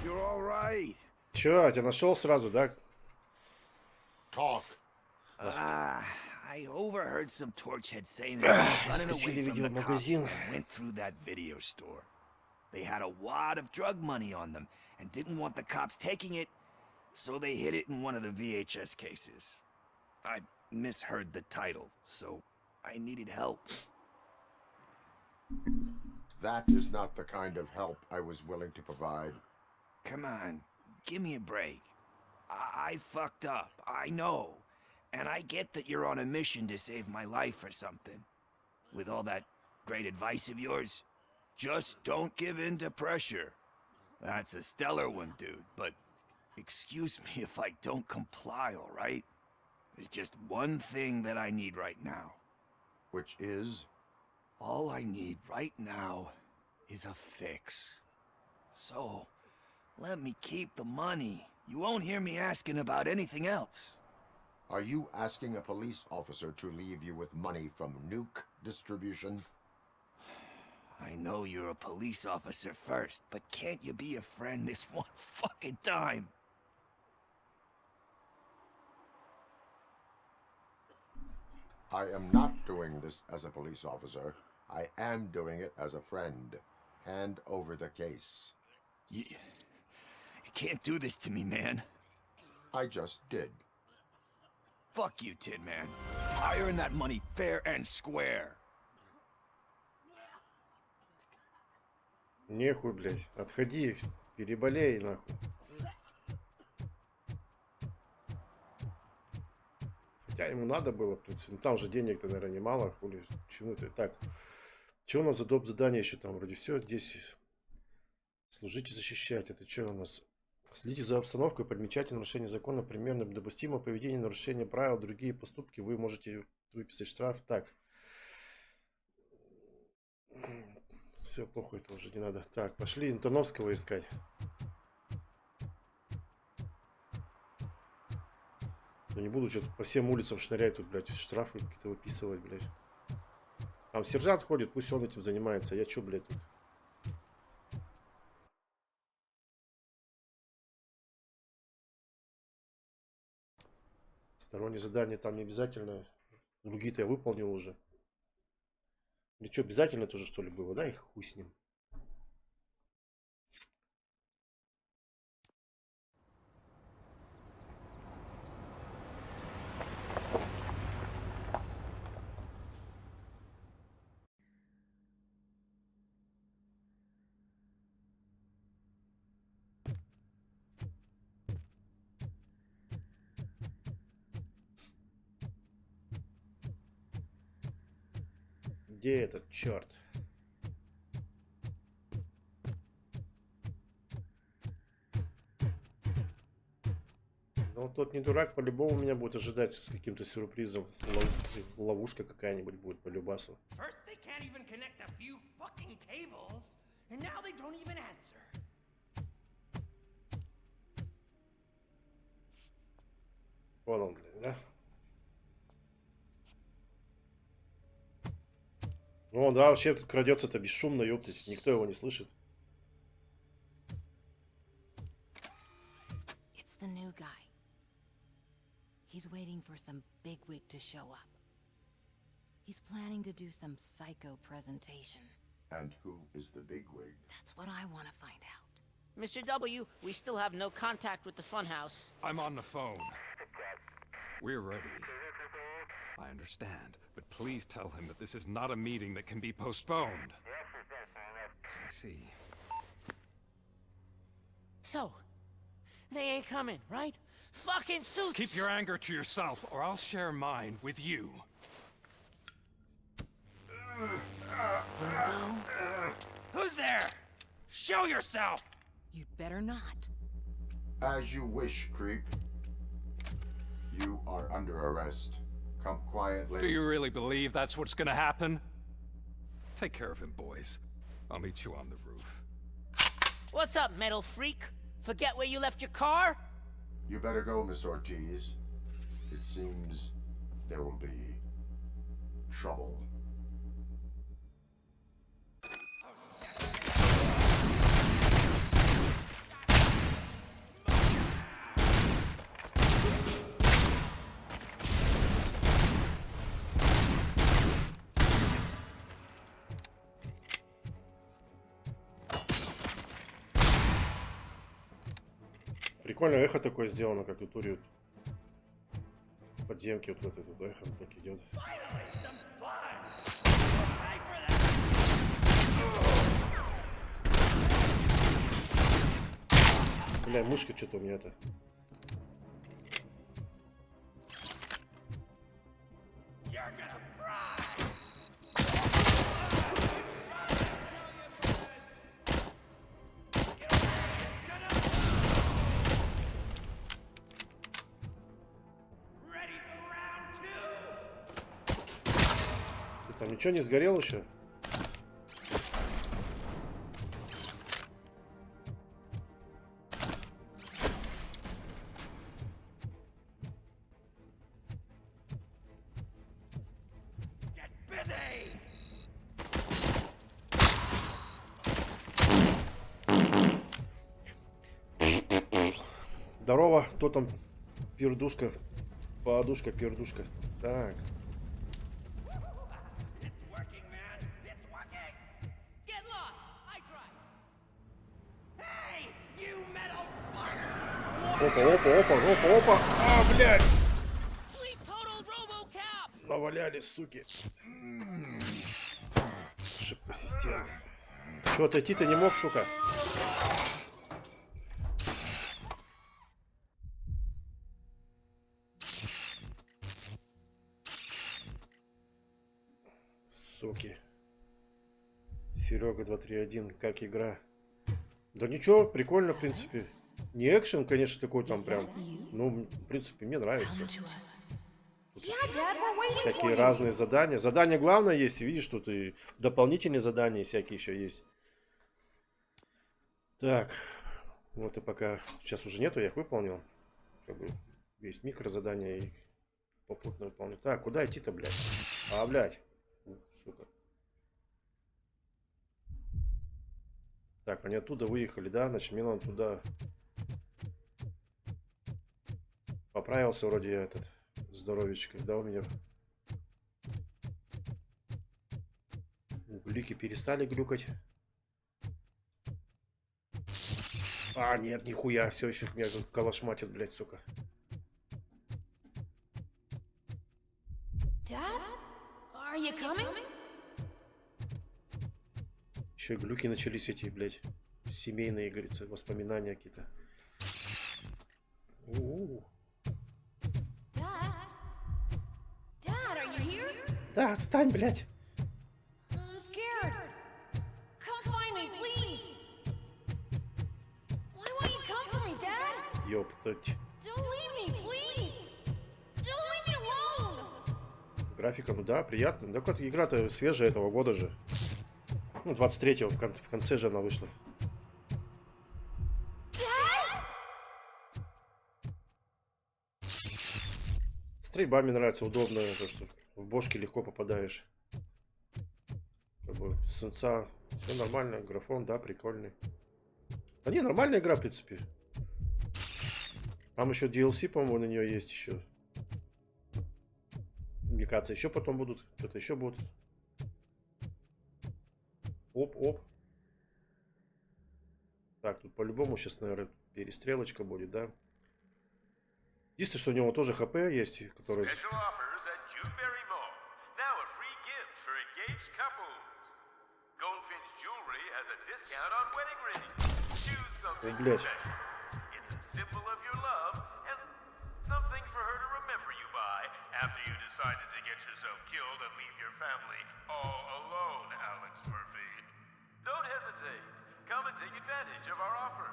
You're all right.
Чё, я тебя нашел сразу, да?
Talk.
I overheard some torchheads saying that they were running
Скачали
away from the cops
видеомагазин.
and went through that video store. They had a wad of drug money on them and didn't want the cops taking it, so they hid it in one of the VHS cases. I misheard the title, so I needed help.
That is not the kind of help I was willing to provide.
Come on, give me a break. I fucked up, I know. And I get that you're on a mission to save my life or something. With all that great advice of yours, just don't give in to pressure. That's a stellar one, dude, but excuse me if I don't comply, all right? There's just one thing that I need right now.
Which is?
All I need right now is a fix. So, let me keep the money. You won't hear me asking about anything else.
Are you asking a police officer to leave you with money from nuke distribution?
I know you're a police officer first, but can't you be a friend this one fucking time?
I am not doing this as a police officer. I am doing it as a friend. Hand over the case.
You can't do this to me, man.
I just did.
Fuck you, Tin Man. I earn that money fair and square.
Нехуй, блядь. Отходи, переболей, нахуй. Хотя ему надо было, в принципе. Ну, там же денег-то, наверное, немало. Хули, чему ты? Так. Что у нас за доп. Задание еще там? Вроде все. Здесь служить и защищать. Это что у нас? Следите за обстановкой, подмечайте нарушение закона, примерно допустимое поведение, нарушение правил, другие поступки. Вы можете выписать штраф. Так. Все, плохо, это уже не надо. Так, пошли Антоновского искать. Я не буду что-то по всем улицам шнырять тут, блядь, штрафы какие-то выписывать, блядь. Там сержант ходит, пусть он этим занимается. Я чё, блядь, тут? Сторонние задания там не обязательно. Другие-то я выполнил уже. Или что, обязательно тоже, что ли, было? Да, и хуй с ним. Где этот черт? Ну, тот не дурак, по-любому меня будет ожидать с каким-то сюрпризом. Ловушка какая-нибудь будет по любасу. Вот он, блин, да? Ну да, вообще тут крадется-то бесшумно, ёптать. Никто его не слышит.
It's the new guy. He's waiting for some bigwig to show up. He's planning to do some psycho presentation.
And who is the bigwig?
That's what I want to find out.
Mr. W, we still have no contact with the funhouse.
I'm on the phone. We're ready. I understand, but please tell him that this is not a meeting that can be postponed. I see.
So, they ain't coming, right? Fucking suits!
Keep your anger to yourself, or I'll share mine with you.
Робо?
Show yourself!
You'd better not.
As you wish, creep. You are under arrest. Come quietly.
Do you really believe that's what's gonna happen? Take care of him, boys. I'll meet you on the roof.
What's up, metal freak? Forget where you left your car?
You better go, Miss Ortiz. It seems there will be trouble.
Прикольно эхо такое сделано, как в туре. Подземки вот в этой тут эхо так идет. Бля, мышка что-то у меня-то. Там ничего не сгорел еще? Здорово, кто там? Пердушка, подушка, пердушка. Так. Опа. А, блядь! Наваляли, суки. Ошибка системы. Чё, отойти-то не мог, сука? Суки. Серега 231, как игра? Да ничего, прикольно, в принципе. Не экшен, конечно, такой там прям. Ну, в принципе, мне нравится. Тут всякие разные задания. Задания главное есть, видишь, тут и дополнительные задания всякие еще есть. Так, вот и пока сейчас уже нету, я их выполнил. Как бы есть микрозадания и попутно выполнил. Так, куда идти-то, блядь? А, блядь. Сука. Так, они оттуда выехали, да? Значит, мне надо туда. Поправился вроде я этот здоровечко, да, у меня. Глюки перестали глюкать. А, нет, нихуя, все еще меня калашматит, блядь, сука.
Dad? Are you coming?
Еще и глюки начались эти, блядь, семейные, говорится, воспоминания какие-то.
Dad, are you here?
Да, отстань, блядь.
I'm scared. Come find me, please. Why won't you come for me, Dad?
Ёптать.
Don't leave me, please. Don't leave me alone.
Графика, ну да, приятно. Да как игра-то свежая этого года же. Ну, 23-го, в конце же она вышла. Стрельба мне нравится, удобная, то что в бошки легко попадаешь. Как бы сенса, все нормально, графон, да, прикольный. Да не, нормальная игра, в принципе. Там еще DLC, по-моему, на нее есть еще. Мне кажется, еще потом будут, что-то еще будут. Оп. Так, тут по-любому сейчас, наверное, перестрелочка будет, да? Единственное, что у него тоже ХП есть, который... Ой, блядь.
After you decided to get yourself killed and leave your family all alone, Alex Murphy. Don't hesitate. Come and take it advantage of our offer.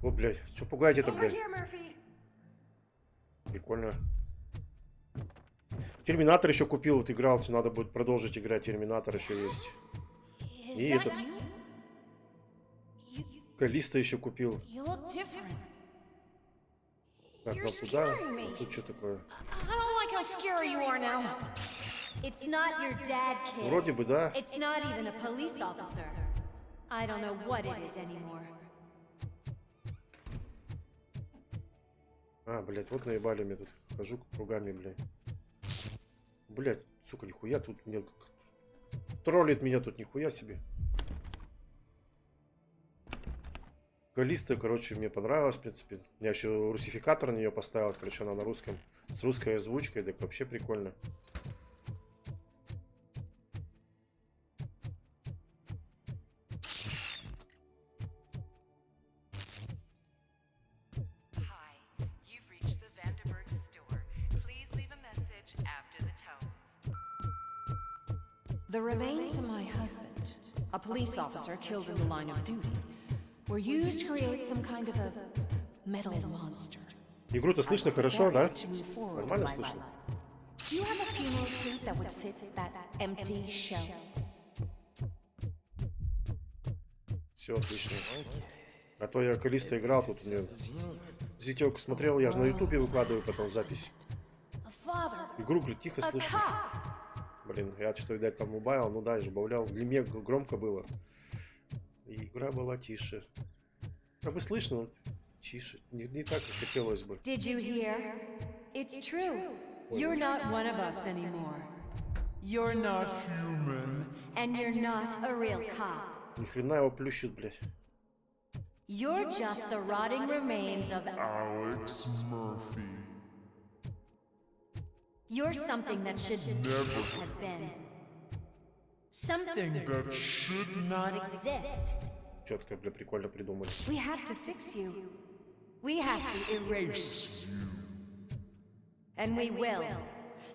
О, блядь, что пугаете-то,
Over
блядь?
here, Murphy.
Прикольно. Терминатор еще купил, вот играл, надо будет продолжить играть. Терминатор еще есть. И этот. Калиста еще купил.
You look different.
Так,
You're
нам туда.
scaring me.
А тут что такое?
I don't like how scary you are now.
It's not your dad, kid.
Вроде бы, да.
It's not even a police officer. I don't know what it is anymore.
А, блядь, вот наебали мне тут. Хожу кругами, блядь. Блядь, сука, нихуя тут мне... Троллит меня тут, нихуя себе. Калиста, короче, мне понравилось, в принципе. Я еще русификатор на нее поставил, короче, она на русском. С русской озвучкой, так вообще прикольно.
The remains of my husband, a police officer killed in the line of duty, were used to create some kind of a metal monster.
Игру-то слышно хорошо, да? Нормально слышно?
Do you have a funeral suit that would fit that empty shell?
Все отлично. А то я Калиста играл, тут мне зятёк смотрел, я же на ютубе выкладываю потом запись. Игру, говорит, тихо слышно. Блин, я что, видать, там убавил, ну да, я же убавлял. Для меня громко было. И игра была тише. Как бы слышно, но тише. Не так, как хотелось бы.
Did you hear? It's true. You're not one of us anymore. You're not human. And you're not a real cop.
Ни хрена его плющит, блядь.
You're just the rotting remains of
Alex Murphy.
You're something that should never have been. Something that should not exist.
Четко, бля, прикольно придумали.
We have to fix you. We have to erase you. And we will.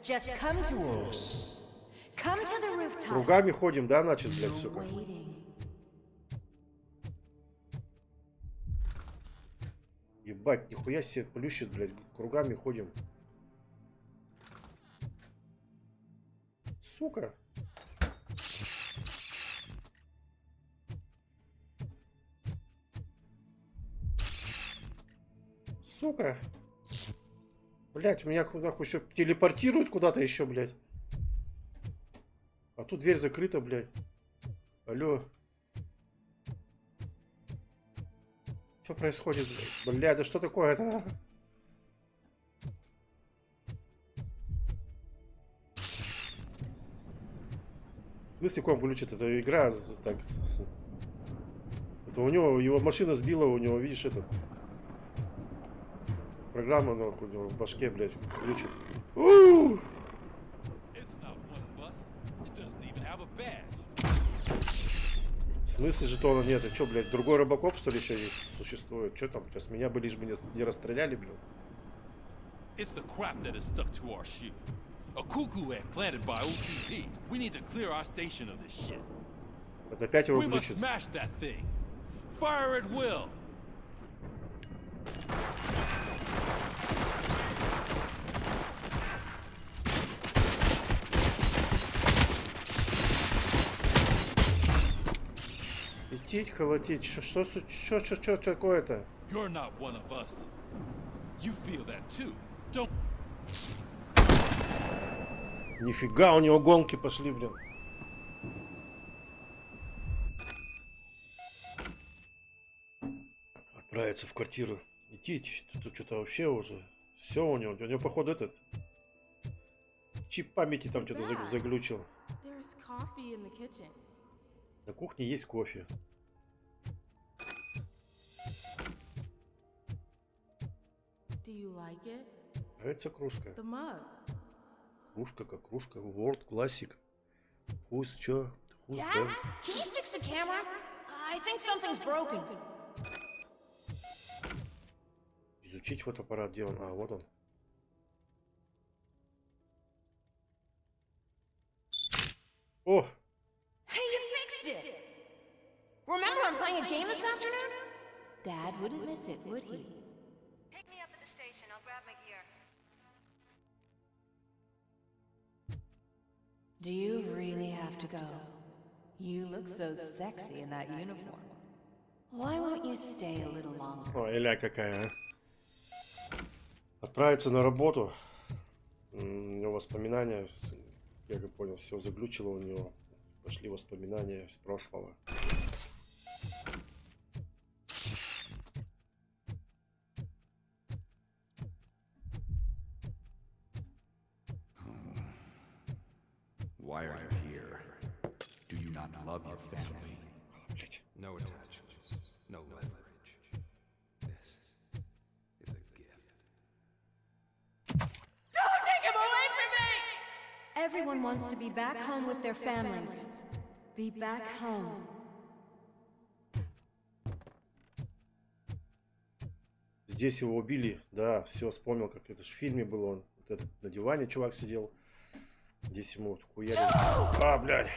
Just come to us. Come to the rooftop.
Кругами ходим, да, значит, блядь, сука? Ебать, нихуя себе плющит, блядь. Кругами ходим. Сука. Сука. Блять, меня куда-то еще телепортируют куда-то еще, блядь. А тут дверь закрыта, блядь. Алло. Что происходит? Блядь, да что такое это? В смысле, ком глючит? Это игра так... Это у него, его машина сбила, у него, видишь, этот... Программа, нахуй, у него в башке, блядь, глючит. В смысле жетона нет? А что, блядь, другой робокоп, что ли, еще есть, существует? Что там? Сейчас меня бы лишь бы не расстреляли, блядь.
It's the crap that is stuck to our shoe. A cuckoo egg planted by OCP. We need to clear our station of this shit.
Это опять его
We must
глючит.
smash that thing. Fire at will.
Идти, колотить. Что такое-то?
You're not one of us. You feel that too, don't?
Нифига, у него гонки пошли, блин. Отправиться в квартиру. Идти, тут что-то вообще уже. Все у него походу этот чип памяти там что-то заглючил. На кухне есть кофе. Нравится кружка. Кружка как кружка. World Classic. Who's чё? Who's
Dad,
them?
can you fix the camera? I think something's broken.
Из-за Включить фотоаппарат, где он? А, вот он. О!
Hey, you fixed it! Remember I'm playing a game this afternoon? Dad wouldn't miss it, would he?
Pick me up at the station. I'll grab my gear.
Do you really have to go? You look so sexy in that uniform. Why won't you stay a little longer?
О, Эля какая, а. Отправиться на работу. У него воспоминания, я как понял, все заглючило у него. Пошли воспоминания из прошлого.
Why are you here? Do you not love your family? No attachments, no leverage. This is a gift.
Don't take him away from me! Everyone wants to be back home with their families. Be back home.
Здесь его убили, да, все, вспомнил, как это в фильме было, он вот этот, на диване чувак сидел, здесь ему вот хуярили. А, блядь.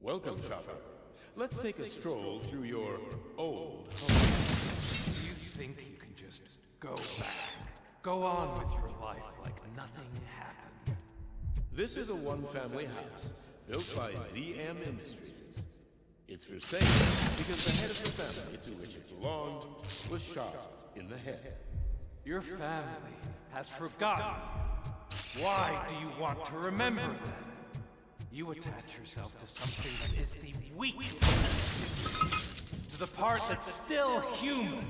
Welcome, shopper. Let's take a stroll through your old home.
Do you think you can just go back? Go on with your life like nothing happened?
This is a one-family house built by ZM Industries. It's for sale because the head of the family to which it belonged was shot in the head.
Your family has forgotten you. Why do you want to remember them? You attach yourself to something that is the weakest, to the part that's still human.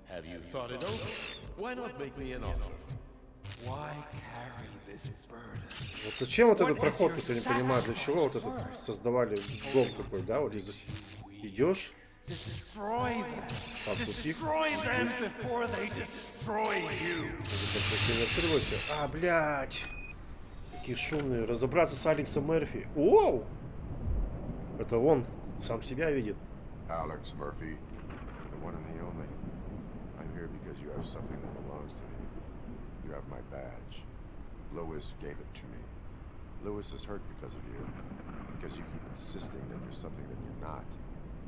Have you thought it over? Why not make me an offer?
Why carry this burden?
Вот зачем вот этот проход, тут я не понимаю, для чего вот этот создавали дом такой, да, вот здесь идешь, там тупик, а, блядь, какие шумные, разобраться с Алексом Мерфи, оу, это он сам себя видит.
Alex Murphy, the one and the only. I'm here because you have something that belongs to me. You have my badge. Lewis gave it to me. Lewis is hurt because of you. Because you keep insisting that you're something that you're not.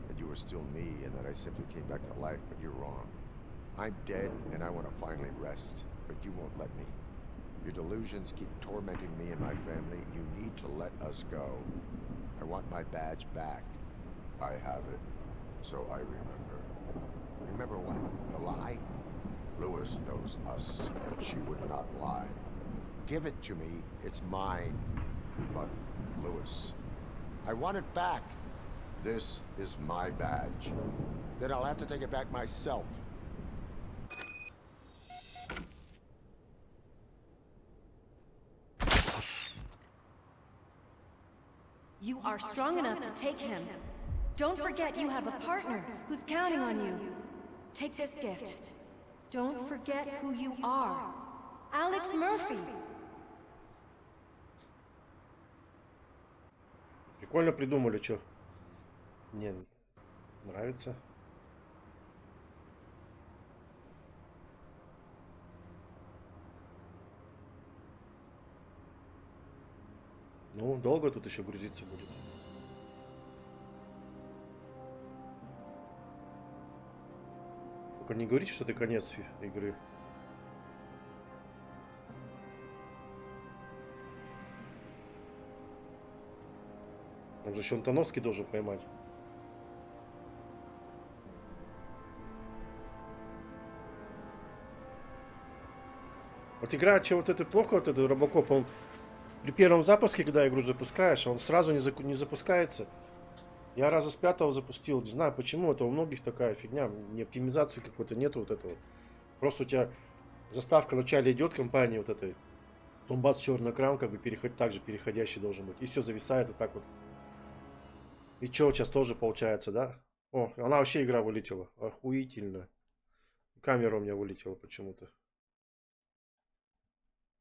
That you are still me and that I simply came back to life, but you're wrong. I'm dead and I want to finally rest, but you won't let me. Your delusions keep tormenting me and my family. You need to let us go. I want my badge back. I have it. So I remember. Remember what? The lie? Lewis knows us. She would not lie. Give it to me. It's mine. But, Lewis, I want it back. This is my badge. Then I'll have to take it back myself.
You are strong enough to take him. Don't forget you have a partner who's counting on you. Take this gift. Don't forget who you are. Alex Murphy.
Прикольно придумали, что? Мне нравится. Ну, долго тут еще грузиться будет. Только не говорите, что это конец игры. Он же еще Антоновский должен поймать. Вот игра, что вот это плохо, вот этот Робокоп, он при первом запуске, когда игру запускаешь, он сразу не запускается. Я раза с 5-го запустил, не знаю почему, это у многих такая фигня, не оптимизации какой-то нету вот этого. Просто у тебя заставка вначале идет компании вот этой, потом бац, черный экран, как бы также переходящий должен быть, и все зависает вот так вот. И что сейчас тоже получается, да? О, она вообще игра вылетела, охуительно. Камера у меня вылетела почему-то.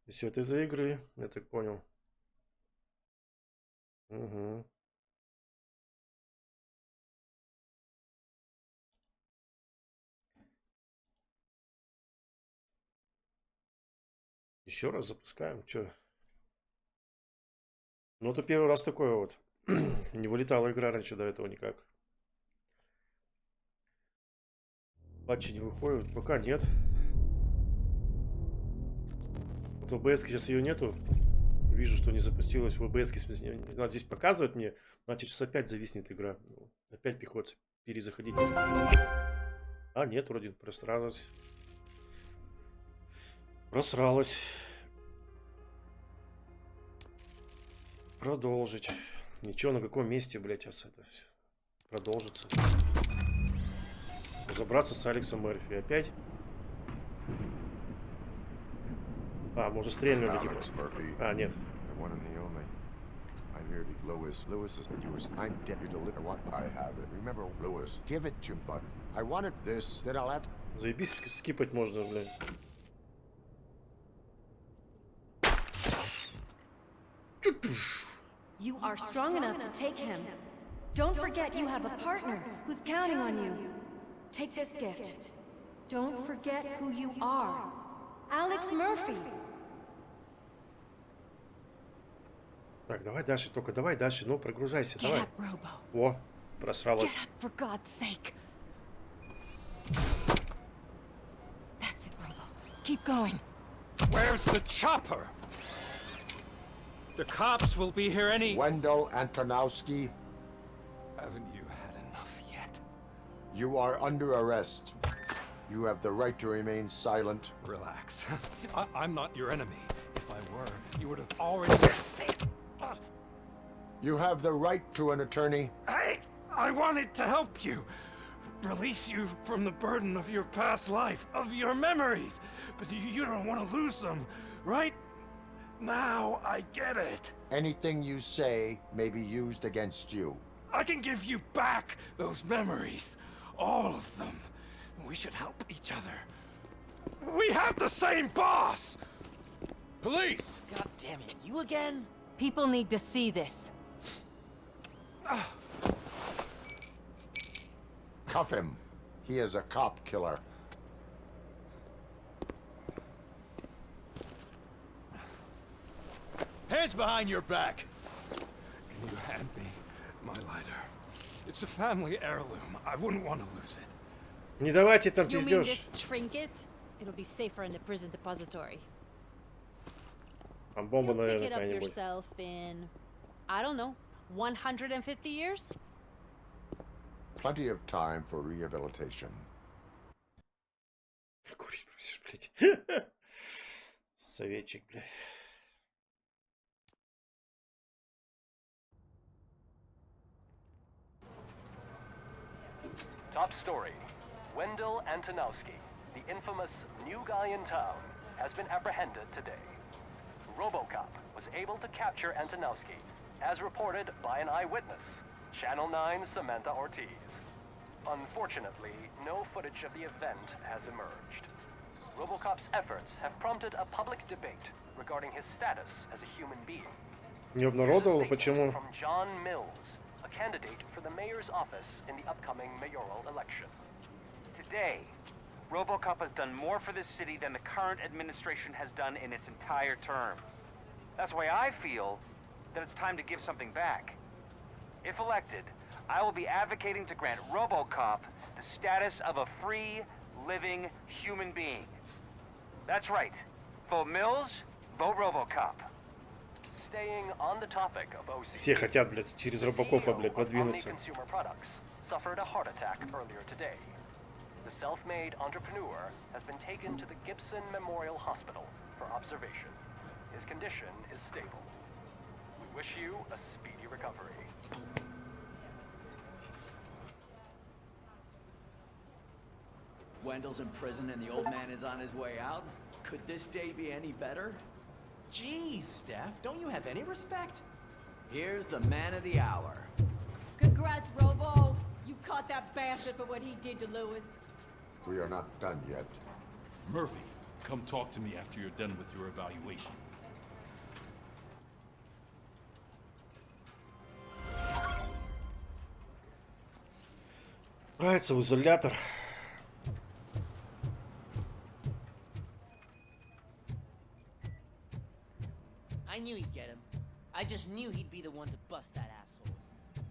И все это из-за игры, я так понял. Угу. Еще раз запускаем. Че? Ну, это первый раз такое вот. Не вылетала игра раньше до этого никак. Патчи не выходят. Пока нет. Вот в ОБС сейчас ее нету. Вижу, что не запустилась в ОБС. Она здесь показывает мне. Значит, сейчас опять зависнет игра. Опять приходится перезаходить. А, нет, вроде просралась. Просралась. Продолжить. Ничего, на каком месте, блядь, сейчас это все продолжится. Разобраться с Алексом Мерфи. Опять? А, может стрельнули, типа. А, нет.
I'm here to Lewis. Lewis is yours. I'm deputy to deliver what I have. Remember, Lewis, give it to Bud. I wanted this, then I'll have.
Заебись, скипать можно, блядь.
You are strong enough to take him. Don't forget you have a partner who's counting on you. Take this gift. Don't forget who you are. Alex Murphy.
Так, давай дальше, только давай дальше, ну прогружайся, давай. О, просралась.
For God's sake. That's it, Robo. Keep going.
Where's the chopper? The cops will be here any...
Wendell Antonowski.
Haven't you had enough yet?
You are under arrest. You have the right to remain silent.
Relax. I'm not your enemy. If I were, you would have already...
You have the right to an attorney.
I wanted to help you. Release you from the burden of your past life, of your memories. But you don't want to lose them, right? Now I get it.
Anything you say may be used against you.
I can give you back those memories. All of them. We should help each other. We have the same boss! Police!
God damn it, you again?
People need to see this.
Cuff him. He is a cop killer.
Hands behind your back! Can you hand me my lighter? It's a family heirloom. I wouldn't want to lose it.
Не давайте там
You mean
пиздёж.
this trinket? It'll be safer in the prison depository.
Там бомба,
You'll pick
наверное,
it up
какая-нибудь.
yourself in, I don't know, 150 years?
Plenty of time for rehabilitation.
Курить просишь, блядь. Советчик, блядь.
Top story. Wendell Antonowski, the infamous new guy in town, has been apprehended today. RoboCop was able to capture Antonowski, as reported by an eyewitness, Channel 9's Samantha Ortiz. Unfortunately, no footage of the event has emerged. RoboCop's efforts have prompted a public debate regarding his status as a human being.
Не обнародовал, почему?
From John Mills, a candidate for the mayor's office in the upcoming mayoral election.
Today, RoboCop has done more for this city than the current administration has done in its entire term. That's why I feel that it's time to give something back. If elected, I will be advocating to grant RoboCop the status of a free, living human being. That's right. Vote Mills, vote RoboCop.
Staying on the topic of OC,
Все хотят, блядь, через Робокопа, блядь, продвинуться.
Consumer Products suffered a heart attack earlier today. The self-made entrepreneur has been taken to the Gibson Memorial Hospital for observation. His condition is stable. We wish you a speedy recovery.
Wendell's in prison and the old man is on his way out? Could this day be any better? Jeez, Steph, don't you have any respect? Here's the man of the hour.
Congrats, Robo. You caught that bastard for what he did to Lewis.
We are not done yet.
Murphy,
Come talk to me after you're done with your evaluation.
Отправиться в изолятор.
I knew he'd get him. I just knew he'd be the one to bust that asshole.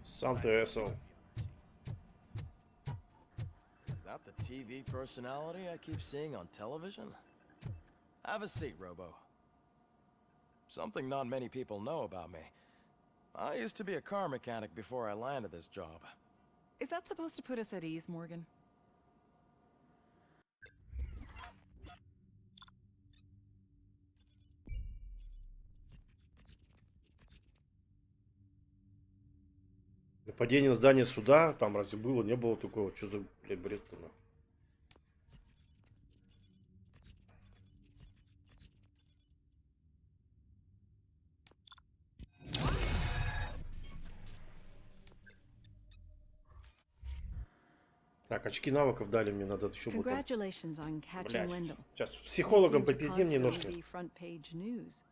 Сам ты asshole.
Is that the TV personality I keep seeing on television? Have a seat, Robo. Something not many people know about me. I used to be a car mechanic before I landed this job.
Is that supposed to put us at ease, Morgan?
Нападение на здание суда, там разве было? Не было такого. Что за, блядь, бред-то нахуй? Так, очки навыков дали, мне надо еще будет.
Congratulations on catching Wendell.
Сейчас с психологом попиздим немножко.
Front page news.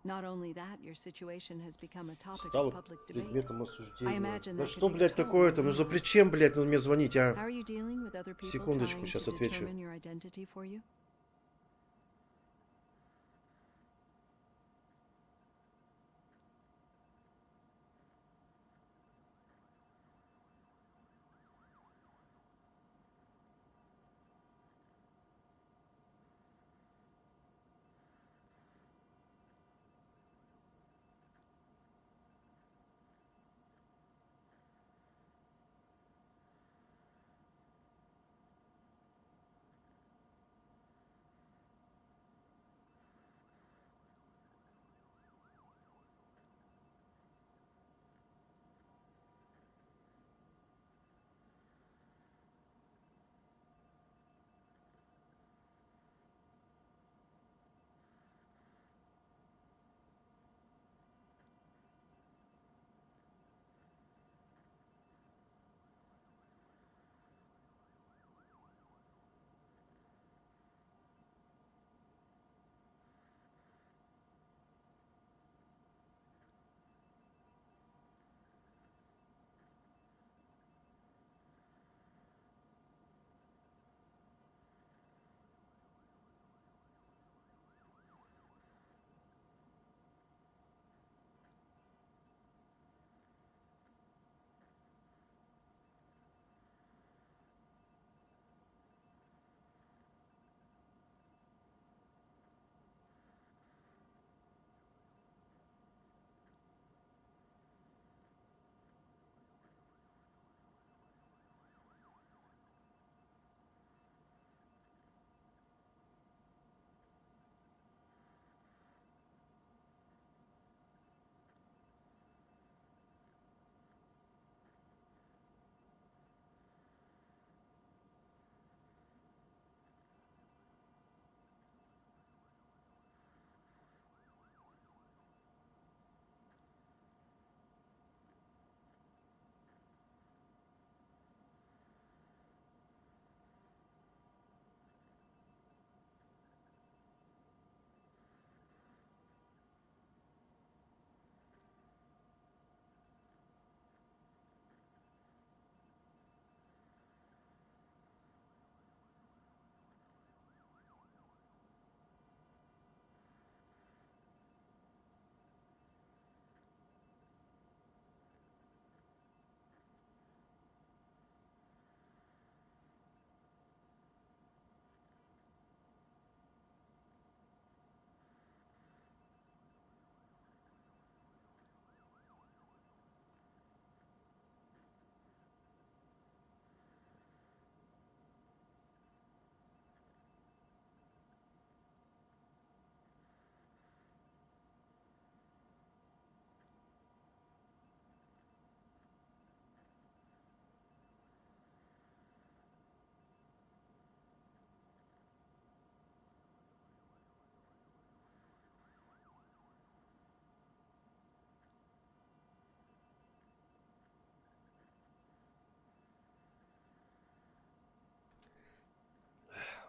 Not only that, your situation has become a topic
Стало
of public debate.
предметом
I
осуждения.
imagine
Да
that
что,
could take
блядь,
a toll
такое-то?
on
Ну
you.
за плечем, блядь, ну мне звонить,
How
а?
are you dealing with other people
Секундочку,
trying
сейчас
to
отвечу.
determine your identity for you?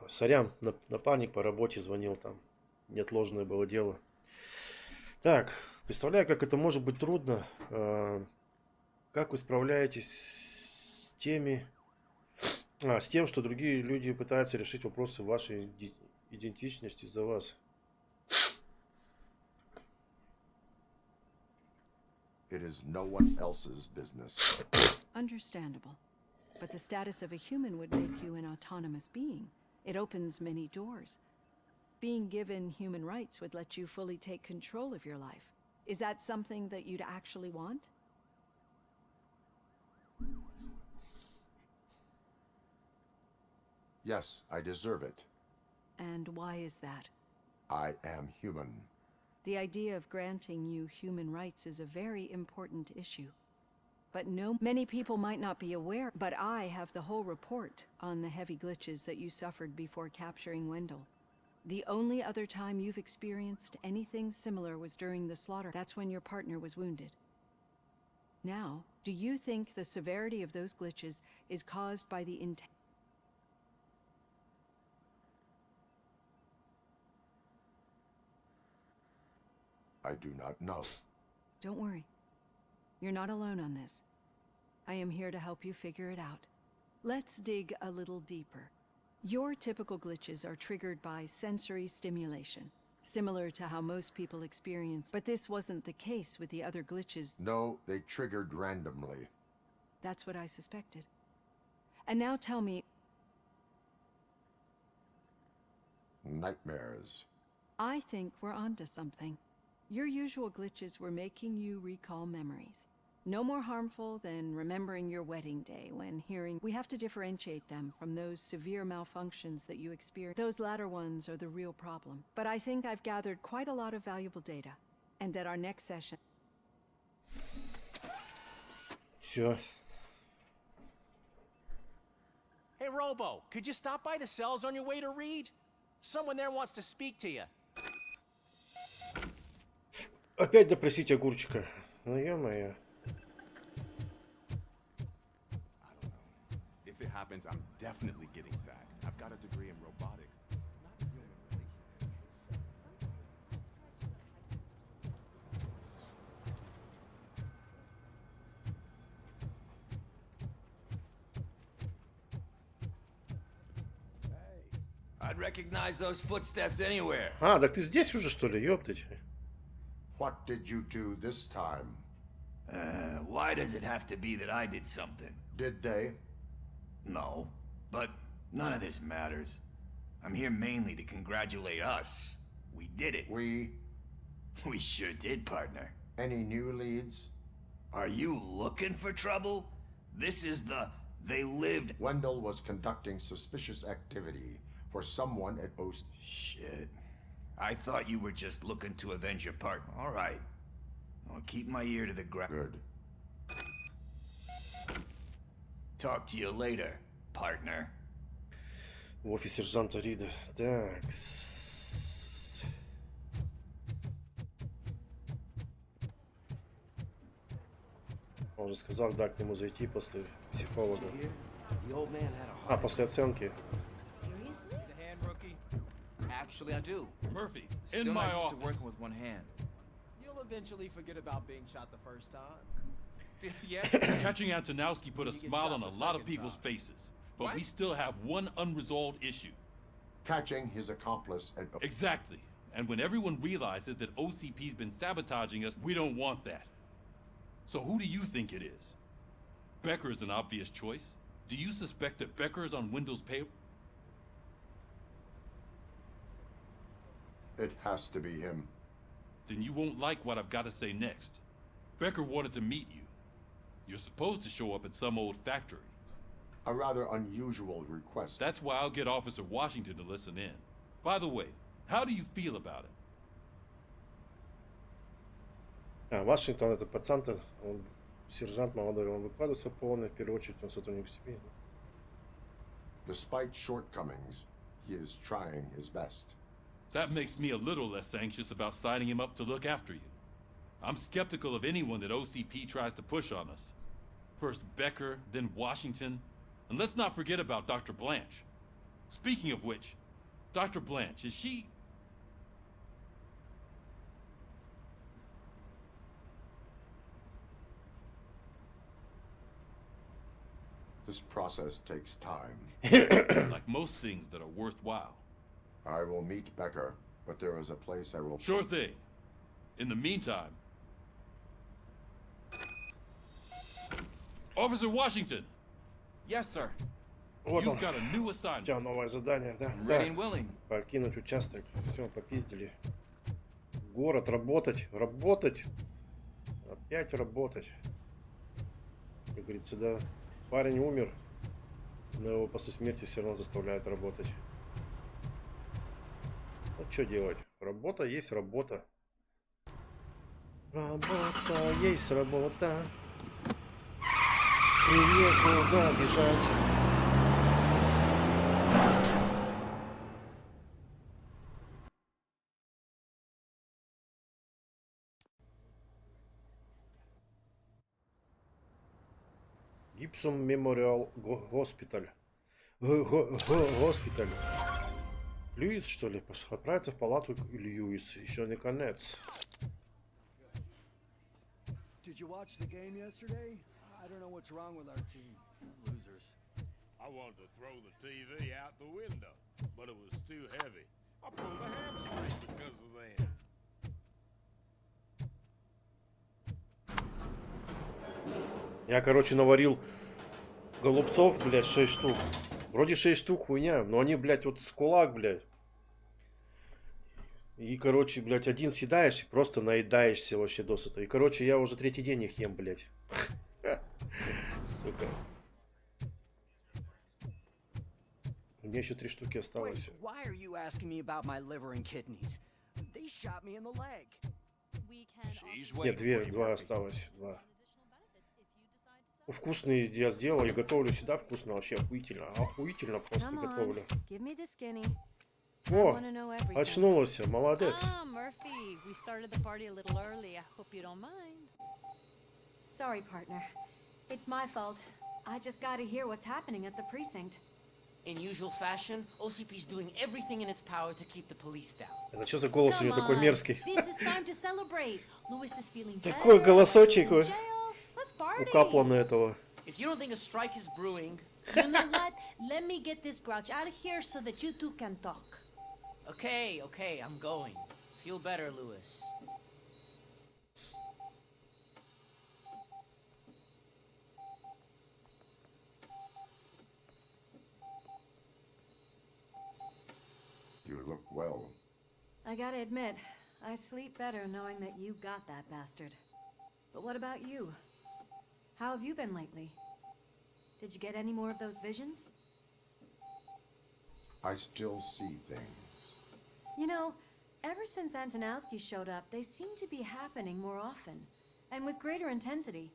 Сорян, напарник по работе звонил там. Неотложное было дело. Так, представляю, как это может быть трудно. Как вы справляетесь с с тем, что другие люди пытаются решить вопросы вашей идентичности за вас?
It is no one else's business.
Understandable. But the status of a human would make you an autonomous being. It opens many doors. Being given human rights would let you fully take control of your life. Is that something that you'd actually want?
Yes, I deserve it.
And why is that?
I am human.
The idea of granting you human rights is a very important issue. But many people might not be aware, but I have the whole report on the heavy glitches that you suffered before capturing Wendell. The only other time you've experienced anything similar was during the slaughter. That's when your partner was wounded. Now, do you think the severity of those glitches is caused by the intent?
I do not know.
Don't worry. You're not alone on this. I am here to help you figure it out. Let's dig a little deeper. Your typical glitches are triggered by sensory stimulation, similar to how most people experience, but this wasn't the case with the other glitches.
No, they triggered randomly.
That's what I suspected. And now tell me...
Nightmares.
I think we're onto something. Your usual glitches were making you recall memories. No more harmful than remembering your wedding day when hearing... We have to differentiate them from those severe malfunctions that you experience. Those latter ones are the real problem. But I think I've gathered quite a lot of valuable data. And at our next session...
Все.
Hey, Robo, could you stop by the cells on your way to Reed? Someone there wants to speak to you.
Опять допросить огурчика. Ну, ё-моё.
If it happens, I'm definitely getting SAG. I've got a degree in robotics. Not human relations.
I'd recognize those footsteps anywhere.
А, так ты здесь уже, что ли? Ёптать.
What did you do this time?
Why does it have to be that I did something?
Did they?
No, but none of this matters. I'm here mainly to congratulate us. We did it.
We
sure did, partner.
Any new leads?
Are you looking for trouble? This is they lived...
Wendell was conducting suspicious activity for someone at OC...
Shit. I thought you were just looking to avenge your partner. All right. I'll keep my ear to the ground.
Good.
Talk to you later, partner.
В офис сержанта Рида. Так. Он же сказал, да, к нему зайти после психолога. А, после оценки.
Actually, I do.
Murphy,
Still
in my
not used to
office.
working with one hand. You'll eventually forget about being shot the first time. Yeah.
Catching Antonowski put a
You get
smile
shot
on a
the
lot of
second
people's
time.
faces. But
What?
we still have one unresolved issue.
Catching his accomplice at...
Exactly. And when everyone realizes that OCP's been sabotaging us, we don't want that. So who do you think it is? Becker is an obvious choice. Do you suspect that Becker is on Wendell's payroll?
It has to be him.
Then you won't like what I've got to say next. Becker wanted to meet you. You're supposed to show up at some old factory.
A rather unusual request.
That's why I'll get Officer Washington to listen in. By the way, how do you feel about it?
А, Вашингтон это пацан-то, он сержант молодой, он выкладывается полный, в первую очередь он сотрудник семьи.
Despite shortcomings, he is trying his best.
That makes me a little less anxious about signing him up to look after you. I'm skeptical of anyone that OCP tries to push on us. First Becker, then Washington, and let's not forget about Dr. Blanche. Speaking of which, Dr. Blanche, is she...
This process takes time.
Like most things that are worthwhile.
I will meet Becker, but there is a place I will...
Sure thing. In the meantime... Officer Washington!
Yes, sir.
Вот он.
You've got a new
У
assignment.
тебя новое задание, да?
Ready and willing.
Покинуть участок. Все, попиздили. Город, работать, работать. Опять работать. Как говорится, да. Парень умер, но его после смерти все равно заставляют работать. Вот что делать? Работа есть работа. Работа есть работа. И некуда бежать. Гибсон Мемориал Госпиталь. Госпиталь. Льюис, что ли? Отправиться в палату Льюис. Еще не конец.
Did you watch the game yesterday? I don't know what's wrong with our team. Losers.
I wanted to throw the TV out the window, but it was too heavy. I pulled a hamstring because of that.
Я, короче, наварил голубцов, блядь, 6 штук. Вроде 6 штук хуйня, но они, блядь, вот с кулак, блядь. И, короче, блядь, один съедаешь и просто наедаешься вообще досыта. И, короче, я уже третий день их ем, блядь. Сука. У меня еще 3 штуки осталось.
Why are you asking me about my liver and kidneys? They shot me in the leg.
Нет, 2 осталось. 2. Ну, вкусные я сделал, я готовлю всегда вкусно, вообще охуительно. Охуительно просто готовлю. О, очнулась, молодец.
Murphy, we started the party a little early. I hope you don't mind.
Sorry, partner. It's my fault. I just gotta hear what's happening at the precinct.
In usual fashion, OCP's doing everything in its power to keep the police down.
Это что за голос у нее такой мерзкий?
This is time to celebrate. Lewis is feeling better.
Такой голосочек у
Let's party.
Каплана этого.
If you don't think a strike is brewing...
You know what? Let me get this grouch out of here so that you two can talk.
Okay, okay, I'm going. Feel better, Lewis.
You look well.
I gotta admit, I sleep better knowing that you got that bastard. But what about you? How have you been lately? Did you get any more of those visions?
I still see things.
You know, ever since Antonowski showed up, they seem to be happening more often. And with greater intensity.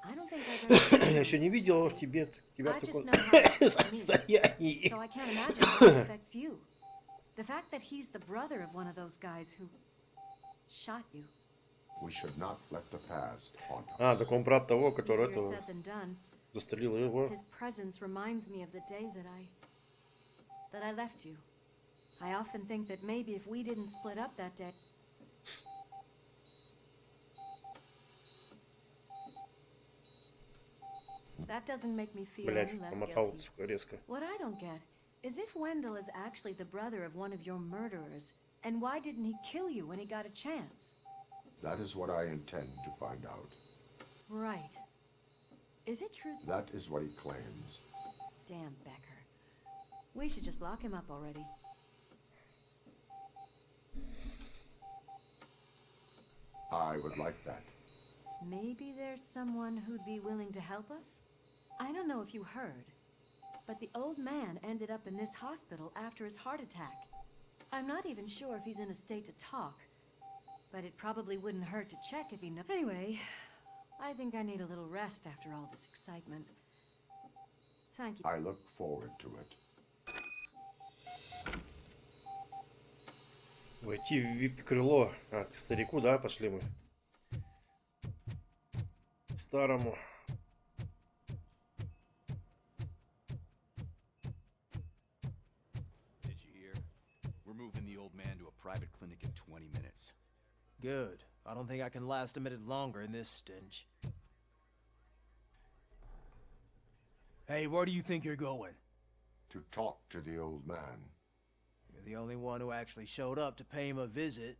I don't think I've ever...
Я еще не видел в тебя в таком состоянии.
So I can't imagine how it affects you. The fact that he's the brother of one of those guys who shot you.
We should not let the past haunt us.
А, так он брат того, который
Easier
этого
said than done.
застрелил его.
His presence reminds me of the day that I left you. I often think that maybe if we didn't split up that day. That doesn't make me feel
Блядь,
any less
помотал,
guilty.
сука, резко.
What I don't get is if Wendell is actually the brother of one of your murderers, and why didn't he kill you when he got a chance?
That is what I intend to find out.
Right. Is it true?
That is what he claims.
Damn Becker. We should just lock him up already.
I would like that.
Maybe there's someone who'd be willing to help us? I don't know if you heard, but the old man ended up in this hospital after his heart attack. I'm not even sure if he's in a state to talk, but it probably wouldn't hurt to check if he knows. Anyway, I think I need a little rest after all this excitement. Thank you.
I look forward to it.
Войти в вип-крыло. А, к старику, да, пошли мы. К старому.
private clinic in 20 minutes.
Good. I don't think I can last a minute longer in this stench. Hey, where do you think you're going?
To talk to the old man.
You're the only one who actually showed up to pay him a visit.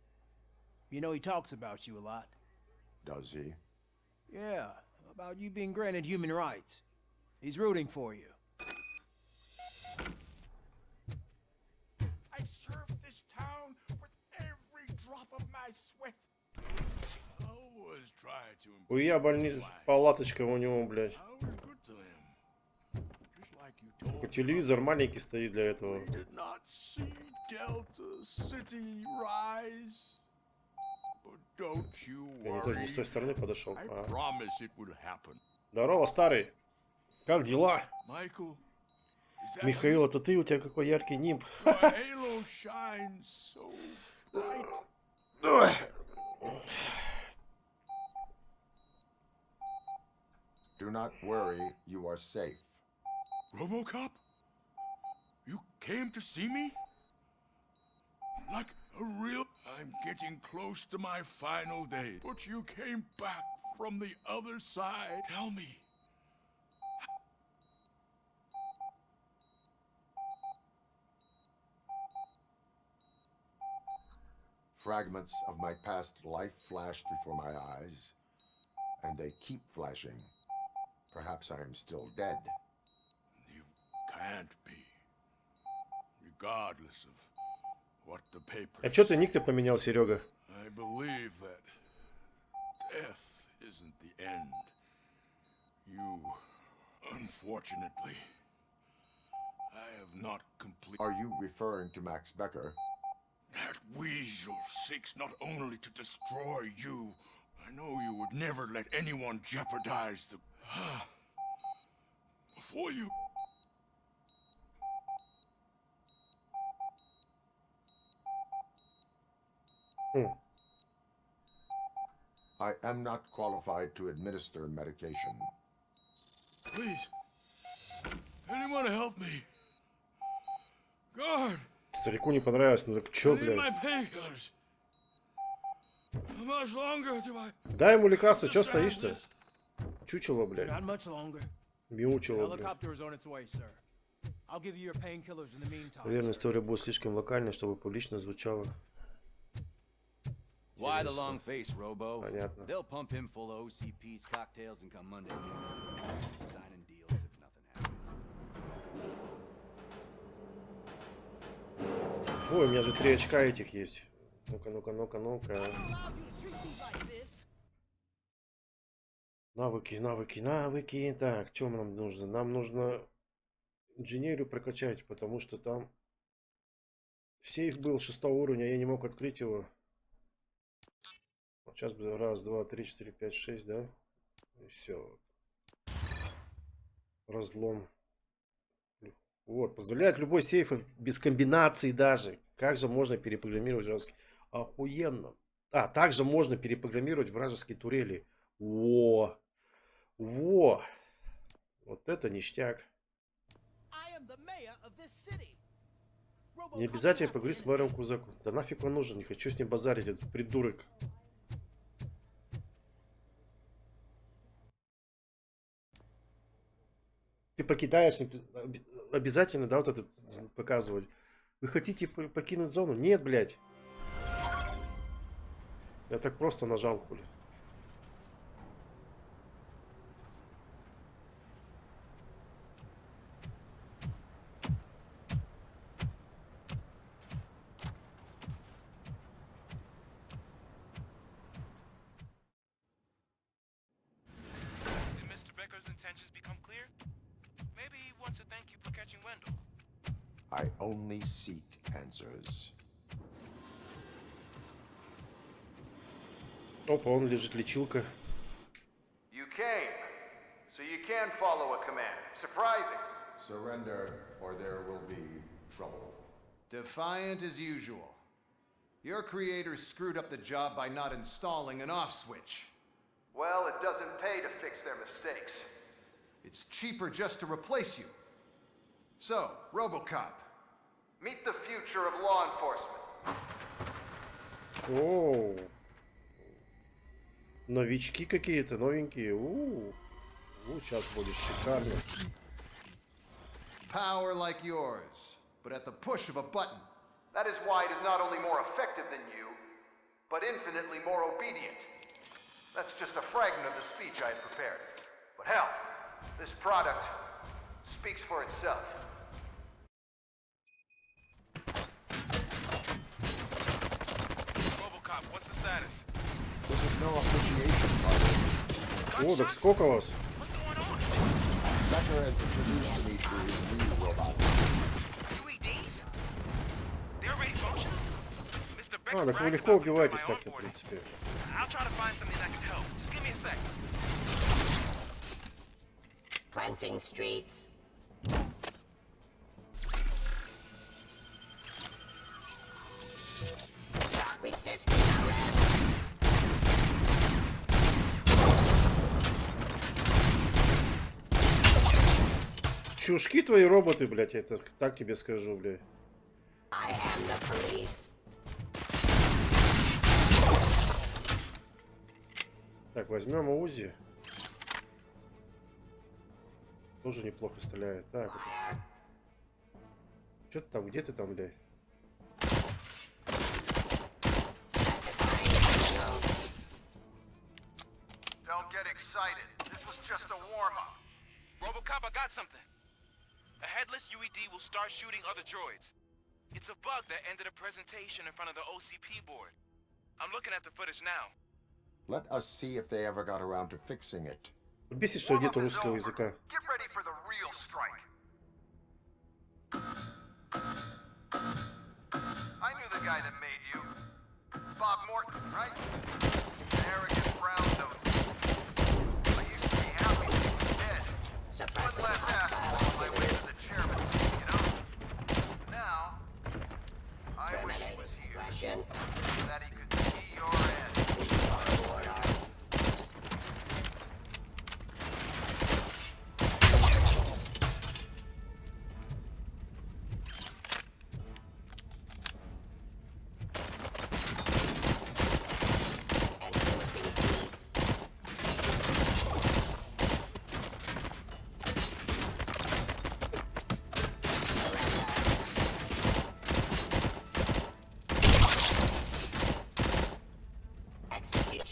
You know he talks about you a lot.
Does he?
Yeah, about you being granted human rights. He's rooting for you.
I served this town with every drop of my sweat. I always try to improve.
Хуя больница, палаточка у него, блядь.
I was good to him. Just like you told
Такой телевизор маленький стоит для этого.
We did not see Delta City rise. But don't you
Я не
worry.
с той стороны подошел.
I promise it will happen.
Здорово, старый. Как дела?
Michael, is that
Михаил, это ты? У тебя какой яркий нимб.
your halo shines so bright?
Do not worry, you are safe.
RoboCop? You came to see me? Like a real... I'm getting close to my final day, but you came back from the other side. Tell me.
Fragments of my past life flashed before my eyes, and they keep flashing. Perhaps I am still dead.
You can't be. Regardless of what the papers
А чё ты ник-то поменял, Серега?
I believe that death isn't the end. You, unfortunately, I have not completed.
Are you referring to Max Becker?
That weasel seeks not only to destroy you. I know you would never let anyone jeopardize the... Before you...
I am not qualified to administer medication.
Please. Anyone help me. God.
Старику не понравилось, ну так чё,
I need
блядь?
my painkillers. How much longer do I...
Дай ему лекарство, чё стоишь-то? Чучело, блядь.
Not much longer. The
Мяучело, блядь.
helicopter is on its way, sir. I'll give you your painkillers in the meantime.
Наверное, история будет слишком локальной, чтобы публично звучала.
Why the long face, Robo?
Понятно.
They'll pump him full of OCP's cocktails and come Monday morning, signing deals if nothing happens.
Ой, у меня же 3 очка этих есть. Ну-ка, ну-ка, ну-ка, ну-ка. Навыки, навыки, навыки. Так, что нам нужно? Нам нужно инженерию прокачать, потому что там сейф был 6 уровня, я не мог открыть его. Вот сейчас бы 1, 2, 3, 4, 5, 6, да? И все. Разлом. Вот, позволяет любой сейф без комбинаций даже. Как же можно перепрограммировать вражеские? Охуенно. А, также можно перепрограммировать вражеские турели. Во. Во. Вот это ништяк. Не обязательно поговорить с мэром Кузаку. Да нафиг он нужен, не хочу с ним базарить, этот придурок. Ты покидаешь, обязательно, да, вот это показывать. Вы хотите покинуть зону? Нет, блядь. Я так просто нажал, хули.
Did Mr. Becker's intentions become clear? Maybe he wants to thank you for catching Wendell.
I only seek answers.
Опа, он лежит, лечилка.
You came, so you can follow a command. Surprising.
Surrender, or there will be trouble.
Defiant as usual. Your creators screwed up the job by not installing an off switch. Well, it doesn't pay to fix their mistakes. It's cheaper just to replace you. So, RoboCop, meet the future of law enforcement.
О, новички какие-то, новенькие. Сейчас будет шикарно.
Power like yours, but at the push of a button. That is why it is not only more effective than you, but infinitely more obedient. That's just a fragment of the speech I had prepared. But hell, this product speaks for itself.
Robocop, what's the status?
This is no appreciation party.
О, так сколько вас?
Becker has introduced me to his new robot.
UEDs? They're already functional? Mr. Becker
А, так вы
bragged
легко
about them during
убиваетесь
my
так-то, в
onboarding.
принципе.
I'll try to find something that can help. Just give me a sec.
Cleansing streets. Shock resistant arrest.
Чушки твои роботы, блядь, я так тебе скажу, блядь.
I am the police.
Так, возьмем УЗИ. Тоже неплохо стреляет. Так, вот. Что ты там, где ты там, блядь?
Don't get excited. This was just a warm-up.
Robocop, I got something. A headless UED will start shooting other droids. It's a bug that ended a presentation in front of the OCP board. I'm looking at the footage now.
Let us see if they ever got around to fixing it.
Бесит, что нету русского языка.
Get ready for the real strike. I knew the guy that made you. Bob Morton, right? Arrogant brown nose. I used to be happy he was dead. One less asshole on my way to the chairman's seat, you know? Now, I wish he was here. That he could see your end.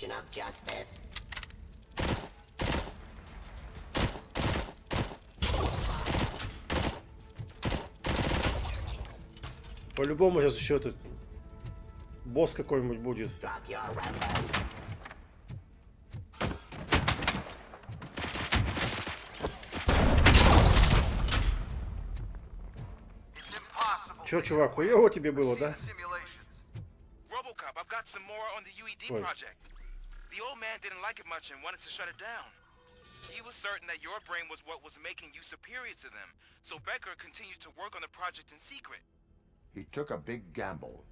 Of justice.
По-любому сейчас еще тут босс какой-нибудь будет.
Drop your weapon.
Че, чувак, хуево тебе было, да?
Robocop, I've got some more on the UED
Ой.
project. The old man didn't like it much and wanted to shut it down. He was certain that your brain was what was making you superior to them, so Becker continued to work on the project in secret.
He took a big gamble.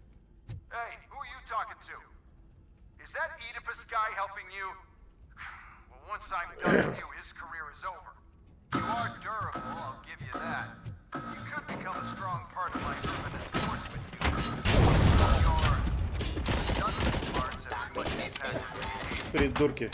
Hey, who are you talking to? Is that Oedipus guy helping you? Well, once I'm done with you, his career is over. You are durable, I'll give you that. You could become a strong part of my urban enforcement unit. Your redundant parts have too much impact.
Придурки.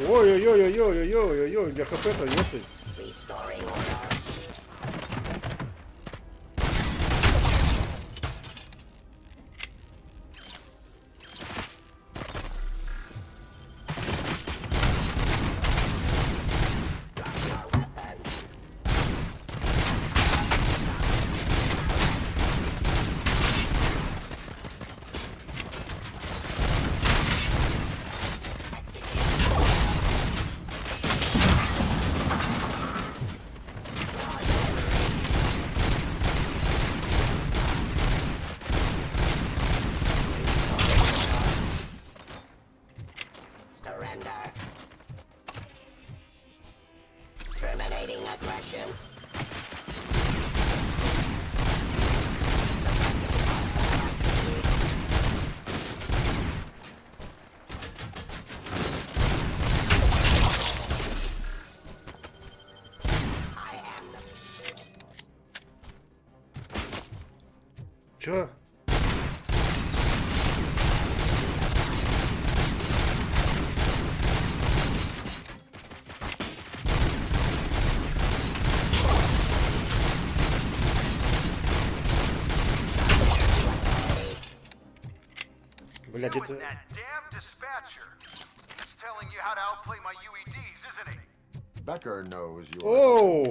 Ой-ой-ой-ой-ой-ой-ой-ой, у меня хп-то нету.
surrender. Terminating aggression.
Чё? Блять, это...
Damn dispatcher. He's telling you how to outplay my UEDs, isn't he?
Becker knows you.
Oh!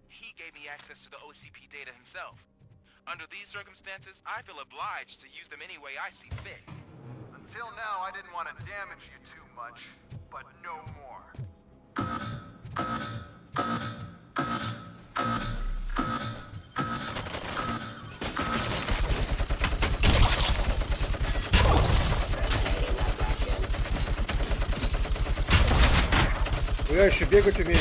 He gave me access to the OCP data himself. Under these circumstances, I feel obliged to use them any way I see fit.
Until now, I didn't want to damage you too much, but no more.
Я еще бегать умею.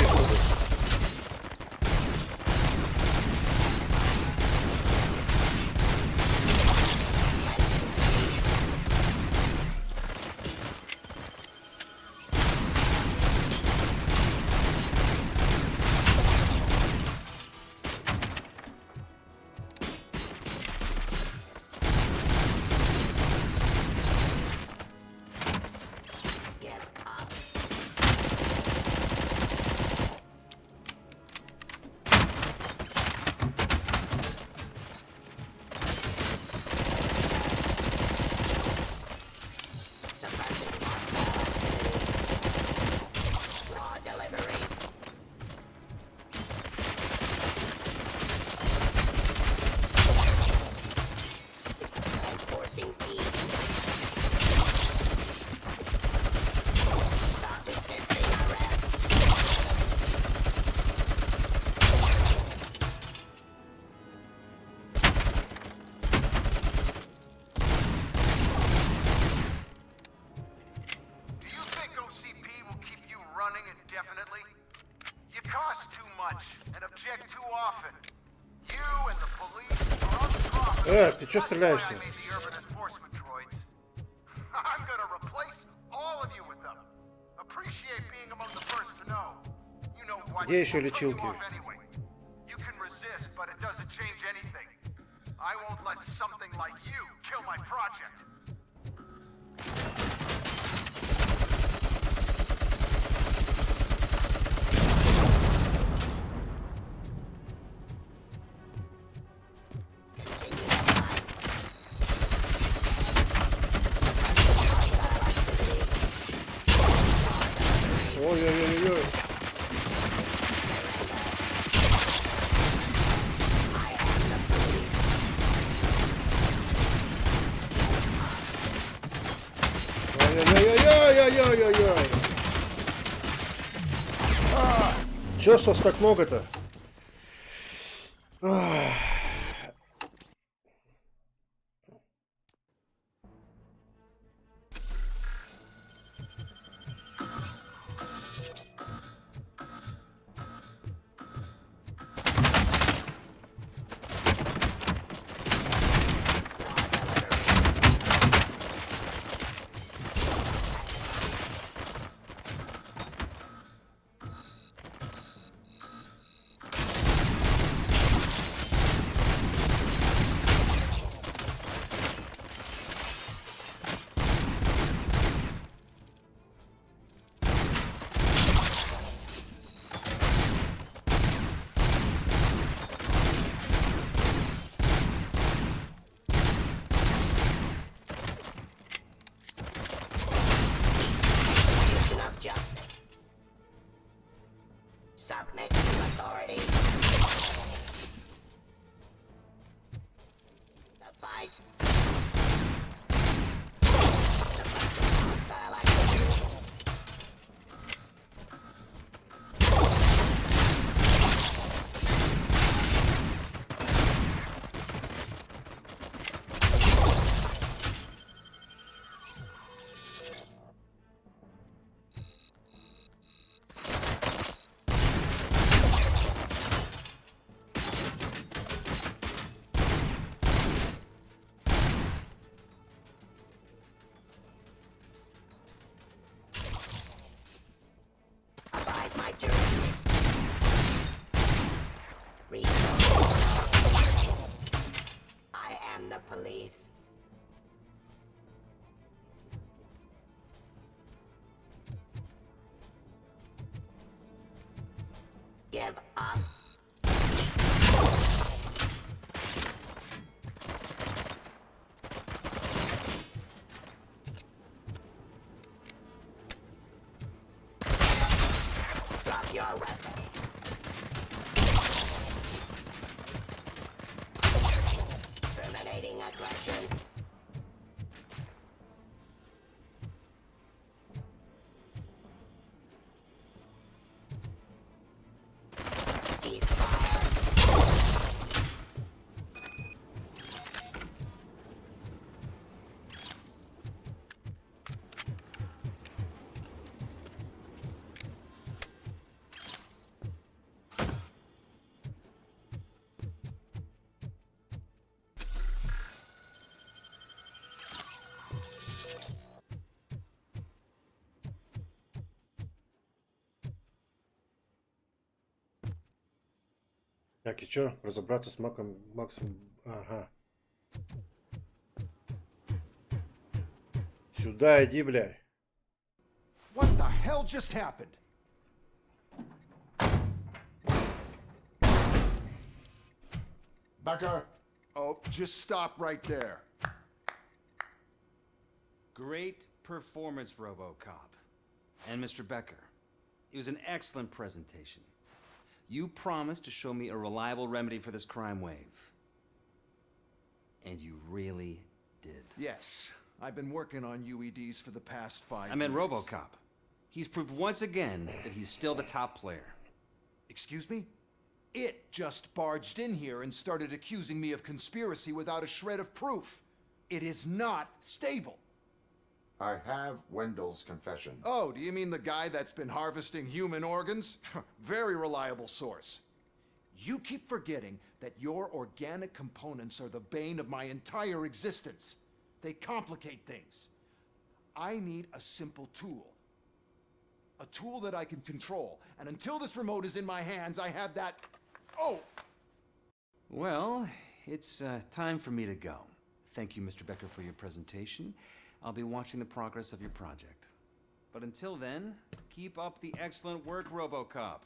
Ты чё стреляешь-то? Где еще лечилки? Ой-ой-ой-ой. Ой-ой-ой-ой-ой-ой-ой-ой. Чё ж вас так много-то?
my jurisdiction. I am the police. Give up. Drop your weapon. Terminating aggression.
Так, и чё? Разобраться с Максом... Ага. Сюда иди, бля.
What the hell just happened?
Becker!
Oh, just stop right there.
Great performance, RoboCop. And Mr. Becker, it was an excellent presentation. You promised to show me a reliable remedy for this crime wave. And you really did.
Yes, I've been working on UEDs for the past 5 years.
I meant RoboCop. He's proved once again that he's still the top player.
Excuse me? It just barged in here and started accusing me of conspiracy without a shred of proof. It is not stable.
I have Wendell's confession.
Oh, do you mean the guy that's been harvesting human organs? Very reliable source. You keep forgetting that your organic components are the bane of my entire existence. They complicate things. I need a simple tool. A tool that I can control. And until this remote is in my hands, I have that... Oh!
Well, it's time for me to go. Thank you, Mr. Becker, for your presentation. I'll be watching the progress of your project. But until then, keep up the excellent work, RoboCop.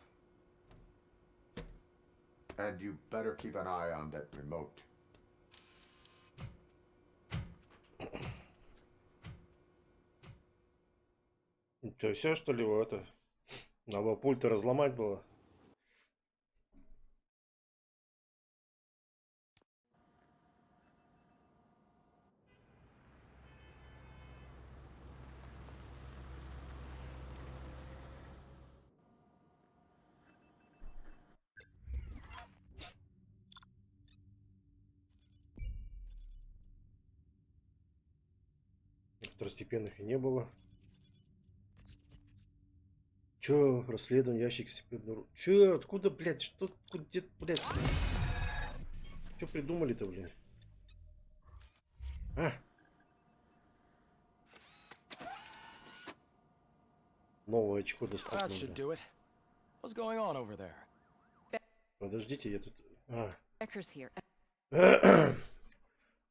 And you better keep an eye on that remote.
То все, что ли, его это... Надо пульты разломать было. Второстепенных и не было. Чё, расследование, ящик себе обнаружил. Чё, откуда, блядь, что, где, блядь? Чё придумали-то, блядь? А? Новое очко достать нужно. Подождите, я тут... А.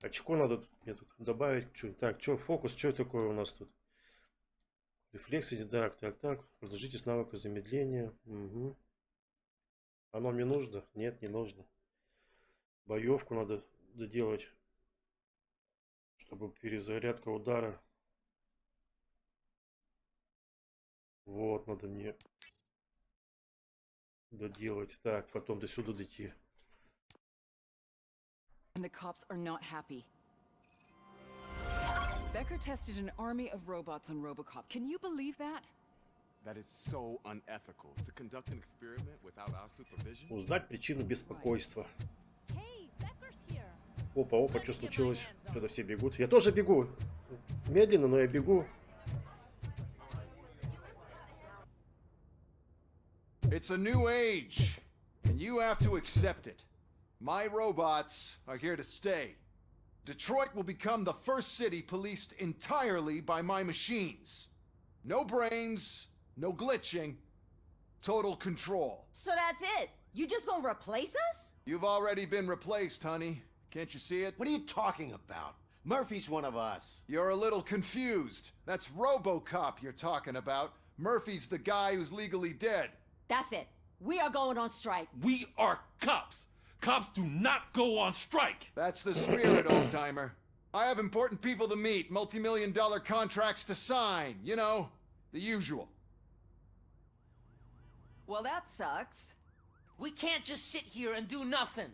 Очко надо мне тут добавить. Так, что, фокус, что такое у нас тут? Рефлекс, так. Продолжите с навыка замедления. Угу. Оно мне нужно? Нет, не нужно. Боевку надо доделать, чтобы перезарядка удара. Вот, надо мне доделать. Так, потом до сюда дойти.
And the cops are not happy. Becker tested an army of robots on RoboCop. Can you believe that?
That is so unethical to conduct an experiment without our supervision.
Узнать причину беспокойства. Опа, что случилось? Что-то все бегут. Я тоже бегу. Медленно, но я бегу.
It's a new age, and you have to accept it. My robots are here to stay. Detroit will become the first city policed entirely by my machines. No brains, no glitching, Total control.
So that's it? You just gonna replace us?
You've already been replaced, honey. Can't you see it?
What are you talking about? Murphy's one of us.
You're a little confused. That's RoboCop you're talking about. Murphy's the guy who's legally dead.
That's it. We are going on strike.
We are cops. Cops do not go on strike.
That's the spirit, old-timer. I have important people to meet, multi-million-dollar contracts to sign. You know, the usual.
Well, that sucks.
We can't just sit here and do nothing.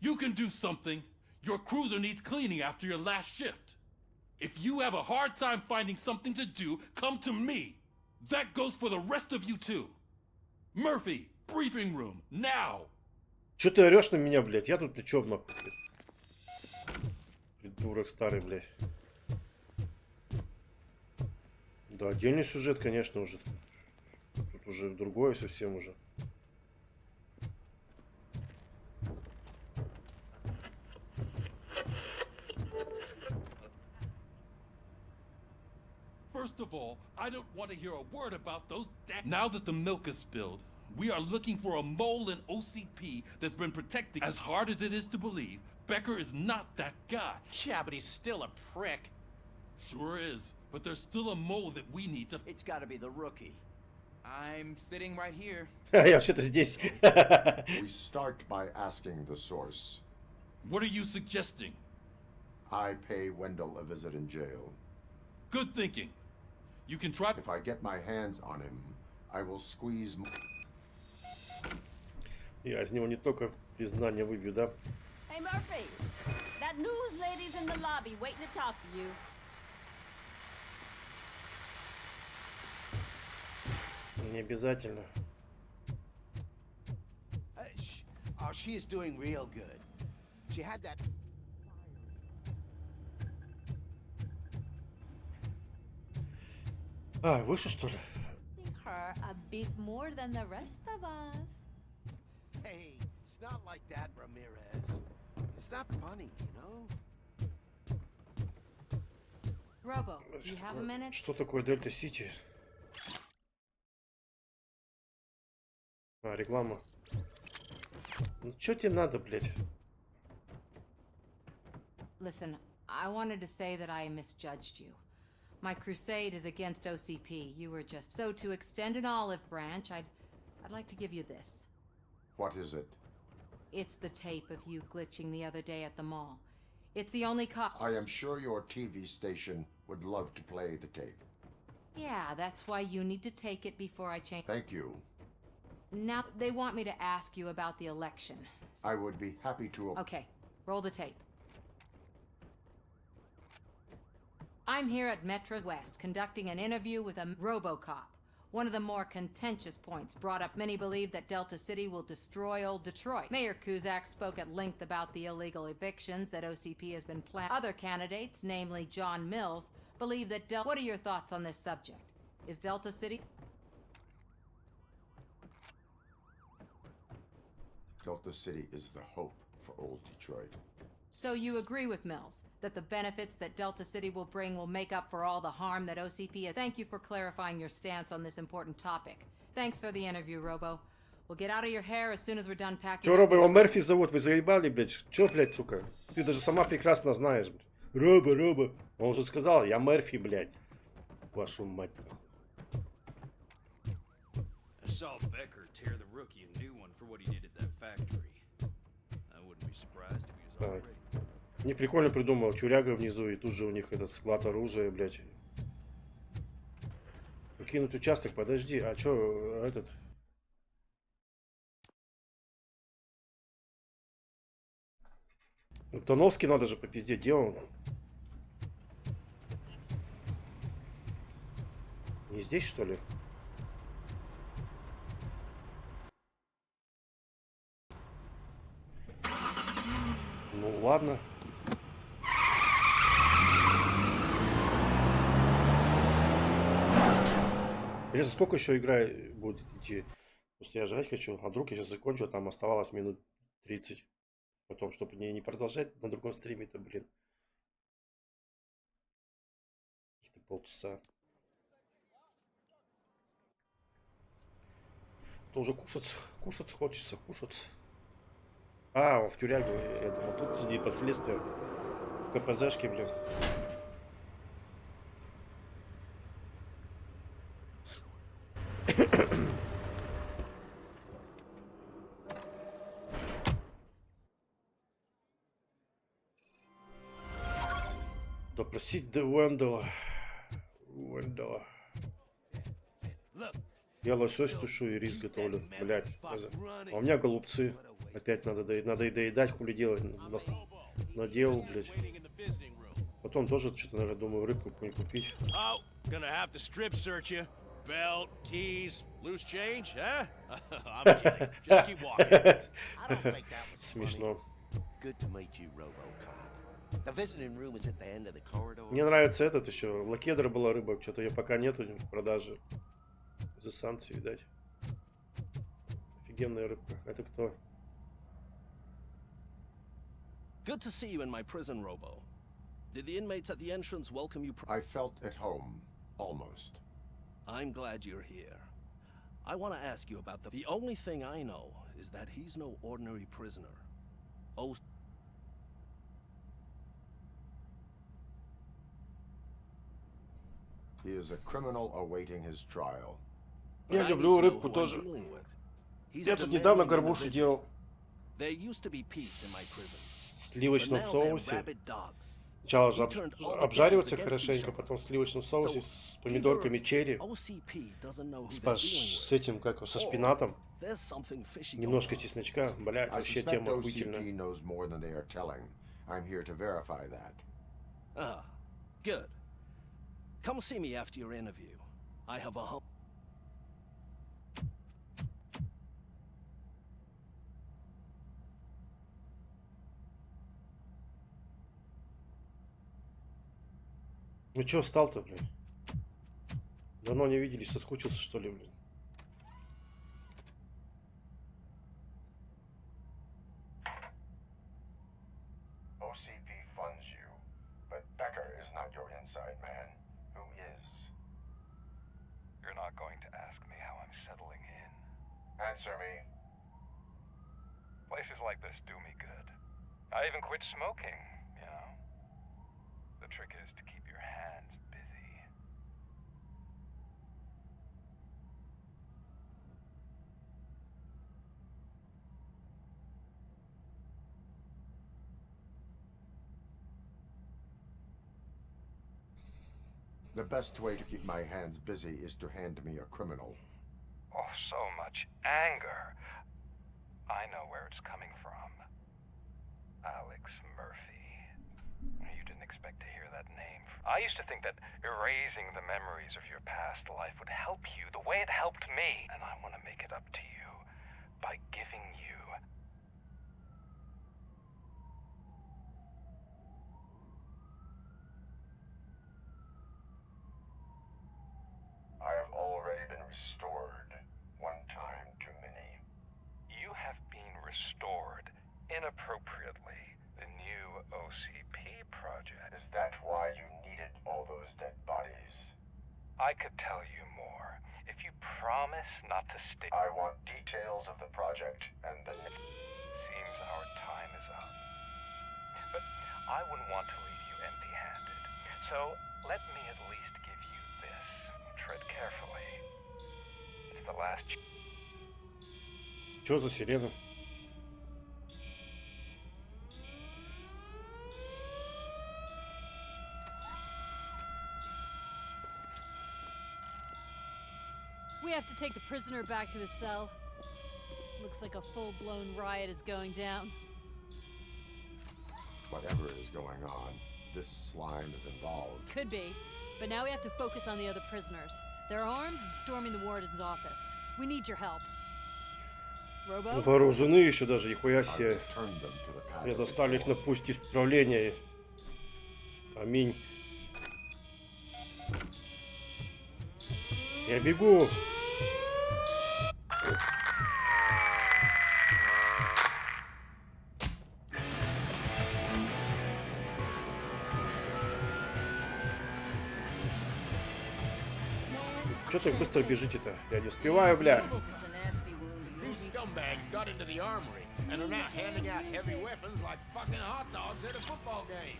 You can do something. Your cruiser needs cleaning after your last shift. If you have a hard time finding something to do, come to me. That goes for the rest of you too. Murphy, briefing room, now.
Чё ты орёшь на меня, блядь? Я тут при чём, нахуй? Придурок старый, блядь. Да, отдельный сюжет, конечно, уже. Тут уже другое совсем уже.
First of all, I don't want to hear a word about those Now that the milk is spilled, we are looking for a mole in OCP that's been protecting. As hard as it is to believe, Becker is not that guy.
Yeah, but he's still a prick.
Sure is, but there's still a mole that we need to...
It's gotta be the rookie. I'm sitting right here.
Я вообще-то здесь.
We start by asking the source.
What are you suggesting?
I pay Wendell a visit in jail.
Good thinking. You can try...
If I get my hands on him, I will squeeze...
Я из него не только признание выбью, да?
Hey, Murphy. That news lady's in the lobby waiting to talk to you.
Не обязательно.
Oh, she is doing real good. She had that...
А, выше, что ли?
Her a bit more than the rest of us.
Hey, it's not like that, Ramirez. It's not funny, you know?
Robo, you have a minute?
Что такое Дельта Сити? А, реклама. Ну, чё тебе надо, блядь?
Listen, I wanted to say that I misjudged you. My crusade is against OCP. You were just... So to extend an olive branch, I'd like to give you this.
What is it?
It's the tape of you glitching the other day at the mall. It's the only
I am sure your TV station would love to play the tape.
Yeah, that's why you need to take it before I change...
Thank you.
Now, they want me to ask you about the election.
I would be happy to...
Okay, roll the tape. I'm here at Metro West conducting an interview with a RoboCop. One of the more contentious points brought up, many believe that Delta City will destroy old Detroit. Mayor Cusack spoke at length about the illegal evictions that OCP has been planning. Other candidates, namely John Mills, believe that What are your thoughts on this subject? Is Delta City...
Delta City is the hope for old Detroit.
So you agree with Mills, that the benefits that Delta City will bring will make up for all the harm that OCP has? Thank you for clarifying your stance on this important topic. Thanks for the interview, Robo. We'll get out of your hair as soon as we're done packing.
Чё, Робо, его Мерфи зовут? Вы заебали, блядь? Чё, блядь, сука? Ты даже сама прекрасно знаешь, блядь. Робо, Робо. Он уже сказал, я Мерфи, блядь. Вашу мать.
I saw Becker tear the rookie a new one for what he did at that factory. I wouldn't be surprised if he was
Так.
already...
Не прикольно придумал. Тюряга внизу, и тут же у них этот склад оружия, блядь. Покинуть участок, подожди. А чё, этот... Тоновский надо же попиздеть. Где он? Не здесь, что ли? Ну, ладно. Интересно, сколько еще игра будет идти? Просто я жрать хочу, а вдруг я сейчас закончу, а там оставалось минут 30. Потом, чтобы не продолжать на другом стриме-то, блин. Каких-то полчаса. То уже кушать хочется, кушать. А, он в тюрягу, я думал, тут сидит последствия. В КПЗшке, блин. Допросить Уэндала. Я лосось тушу и рис готовлю. Блять. А у меня голубцы. Опять надо и доедать, хули делать. Наделал, блять. Потом тоже что-то, наверное, думаю, рыбку какую-нибудь купить.
Belt, keys, loose change, huh? I'm kidding. Just keep walking.
I don't think that was
Смешно.
Good to meet you, RoboCop. The visiting room is at the end of the corridor.
Мне нравится этот еще. Лакедра была рыба. Что-то ее пока нету в продаже. За санкции, видать. Офигенная рыбка. Это кто?
Good to see you in my prison, Robo. Did the inmates at the entrance welcome you?
I felt at home, almost.
I'm glad you're here. I want to ask you about the only thing I know is that he's no ordinary prisoner. Oh.
He is a criminal awaiting his trial.
Я люблю рыбку тоже. Я тут недавно горбушу делал.
There used to be peace in my prison.
В сливочном соусе. Сначала же обжариваться хорошенько, потом в сливочном соусе с помидорками черри, с этим, как со шпинатом, немножко чесночка, блядь, вообще тема охуительная.
Good. Come see me after your interview. I have a home.
Ну чё встал-то, блин? Давно не виделись, соскучился, что ли, блин?
OCP funds you, but Becker is not your inside man. Who is?
You're not going to ask me how I'm settling in.
Answer me.
Places like this do me good. I even quit smoking, you know. The trick is to keep your hands busy.
The best way to keep my hands busy is to hand me a criminal.
Oh, so much anger. I know where it's coming from. Alex Murphy. You didn't expect to hear that name. I used to think that erasing the memories of your past life would help you the way it helped me. And I want to make it up to you by giving you...
I have already been restored. One time too many.
You have been restored inappropriately. The new OCP project.
Is that why you needed all those dead bodies?
I could tell you more. If you promise not to stay...
I want details of the project and the...
Seems our time is up. But I wouldn't want to leave you empty-handed. So let me at least give you this. Tread carefully. It's the last...
Чё за сирена?
We have to take the prisoner back to his cell. Looks like a full-blown riot is going down.
Whatever is going on, this slime is involved.
Could be, but now we have to focus on the other prisoners. They're armed and storming the warden's office. We need your help. Robo?
Вооружены еще даже, нихуя себе. Я доставлю их на путь исправления. Аминь. Я бегу. Чё так быстро бежите-то? Я не успеваю, бля.
It's a nasty wound.
scumbags got into the armory and are now handing out heavy weapons like fucking hot dogs at a football game.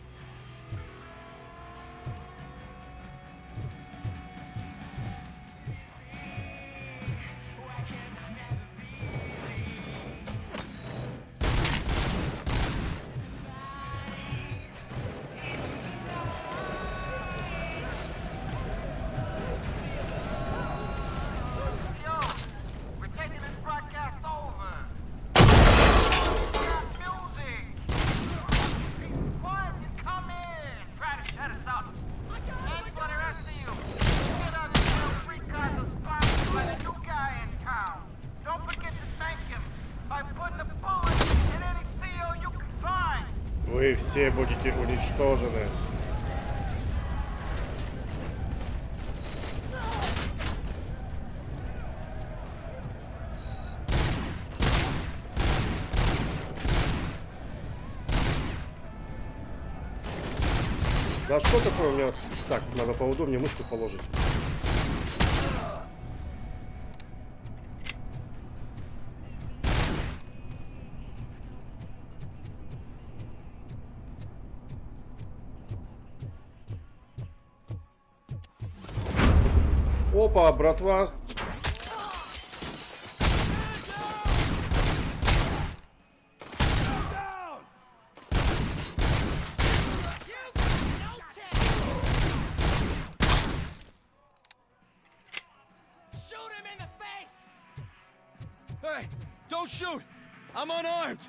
Вы все будете уничтожены. Да что такое у меня? Так, надо поудобнее мышку положить. Опа, братва.
Hey, don't shoot! I'm unarmed!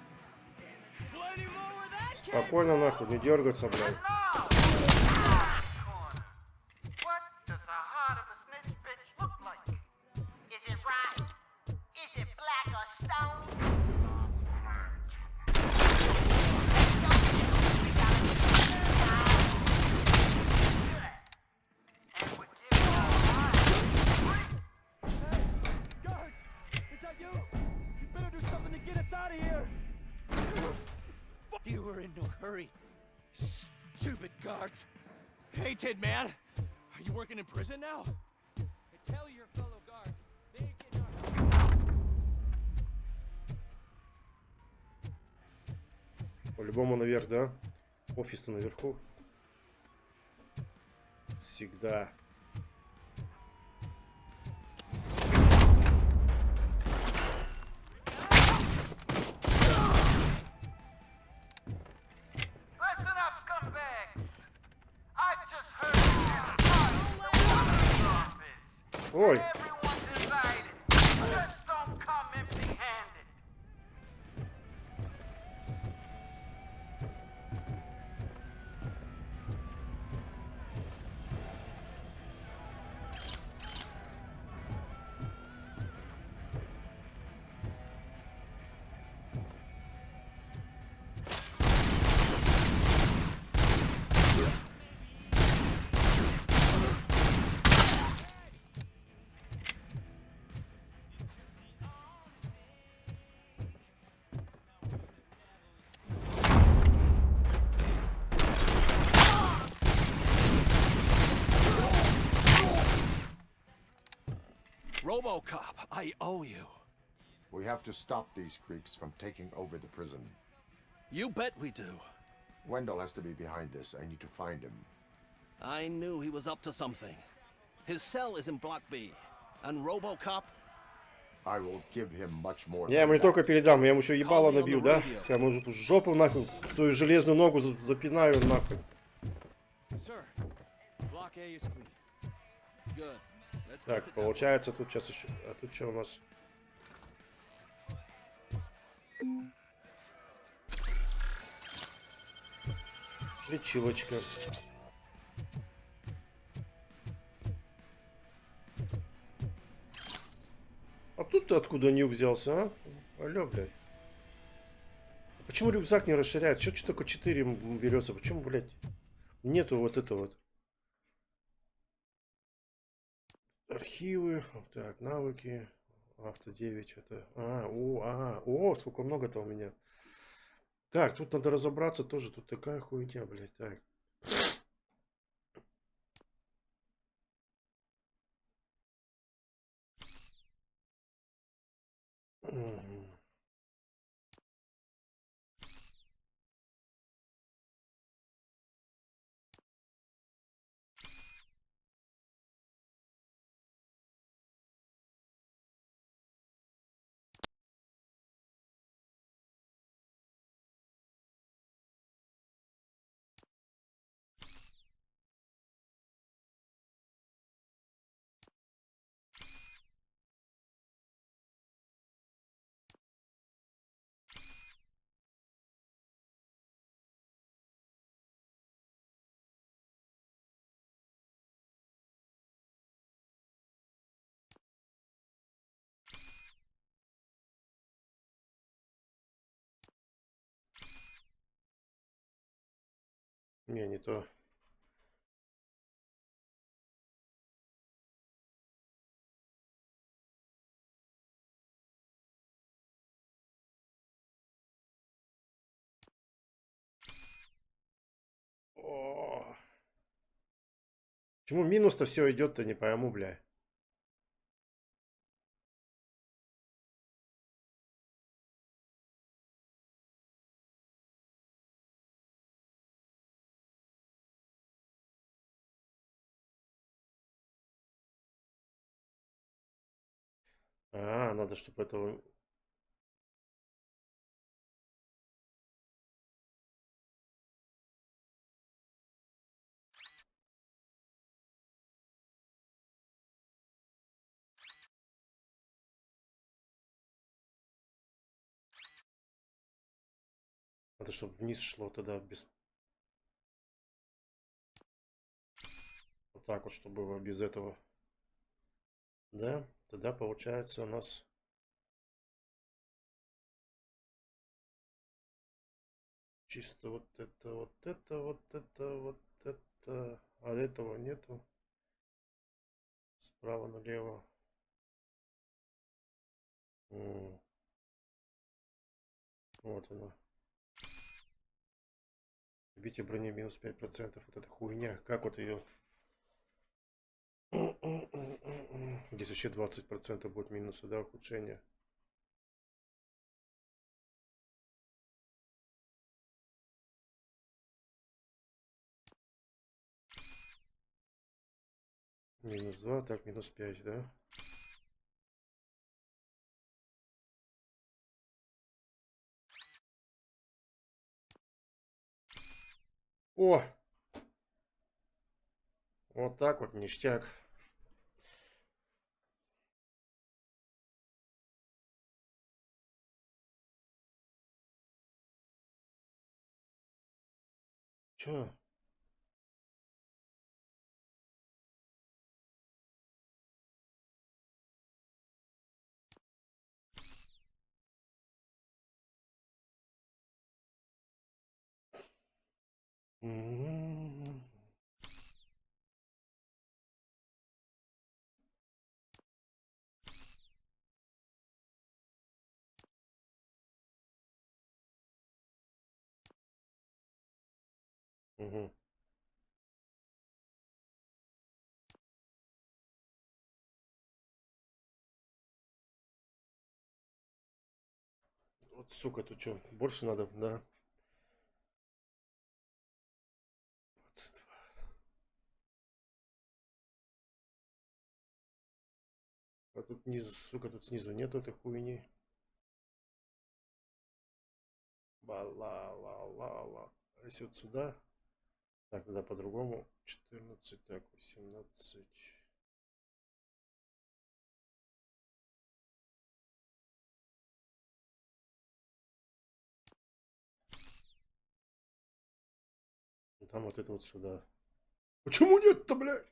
Спокойно нахуй, не дергаться, блядь.
You were in no hurry. Stupid guards. Hey, Tid Man. Are you working in prison now?
Tell your fellow guards, they ain't getting our help.
По-любому наверх, да? Офис-то наверху. Всегда. Ой.
RoboCop, I owe you.
We have to stop these creeps from taking over the prison.
You bet we do.
Wendell has to be behind this. I need to find him.
I knew he was up to something. His cell is in Block B. And RoboCop?
I will give him much more.
Я ему не только передам, я ему еще ебало набью, да? Я ему жопу нахуй, свою железную ногу запинаю нахуй.
Sir, Block A is clean. Good. Let's
Так, получается, тут сейчас еще... А тут что у нас? Лечилочка. А тут-то откуда нюк взялся, а? Алло, блядь. Почему рюкзак не расширяет? Что только 4 берется? Почему, блядь, нету вот этого вот? Архивы. Так, навыки. Авто 9. Это... О, сколько много-то у меня. Так, тут надо разобраться тоже. Тут такая хуйня, блядь. Так. Мгм. Не то. О. Почему минус-то все идет-то, не пойму, бля. А, надо, чтобы этого... Надо, чтобы вниз шло тогда без... Вот так вот, чтобы было без этого. Да? Тогда получается у нас... Чисто вот это, вот это, вот это, вот это. А этого нету. Справа налево. Вот она. Битие брони минус 5%. Вот эта хуйня. Как вот ее... Здесь вообще 20% будет минуса, да, ухудшение. Минус 2, так, минус 5, да? О! Вот так вот, ништяк. Чё? Угу. Вот, сука, тут что, больше надо, да? 22. А тут снизу, сука, тут снизу нету этой хуйни. Ба-ла-ла-ла-ла. А если вот сюда? Так, тогда по-другому. 14, так, 18. Там вот это вот сюда. Почему нет-то, блядь?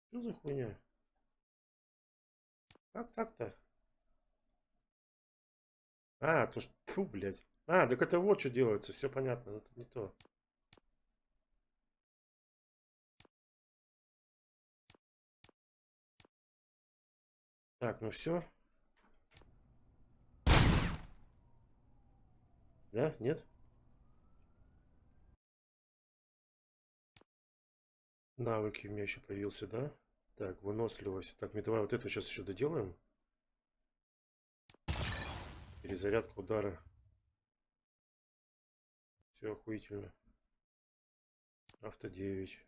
Что за хуйня? Как так-то? А, то что, фу, блядь. А, так это вот что делается, все понятно, это не то. Так, ну все. Да, нет? Навыки у меня еще появился, да? Так, выносливость. Так, давай вот эту сейчас еще доделаем. Перезарядка удара. Все охуительно. Авто 9.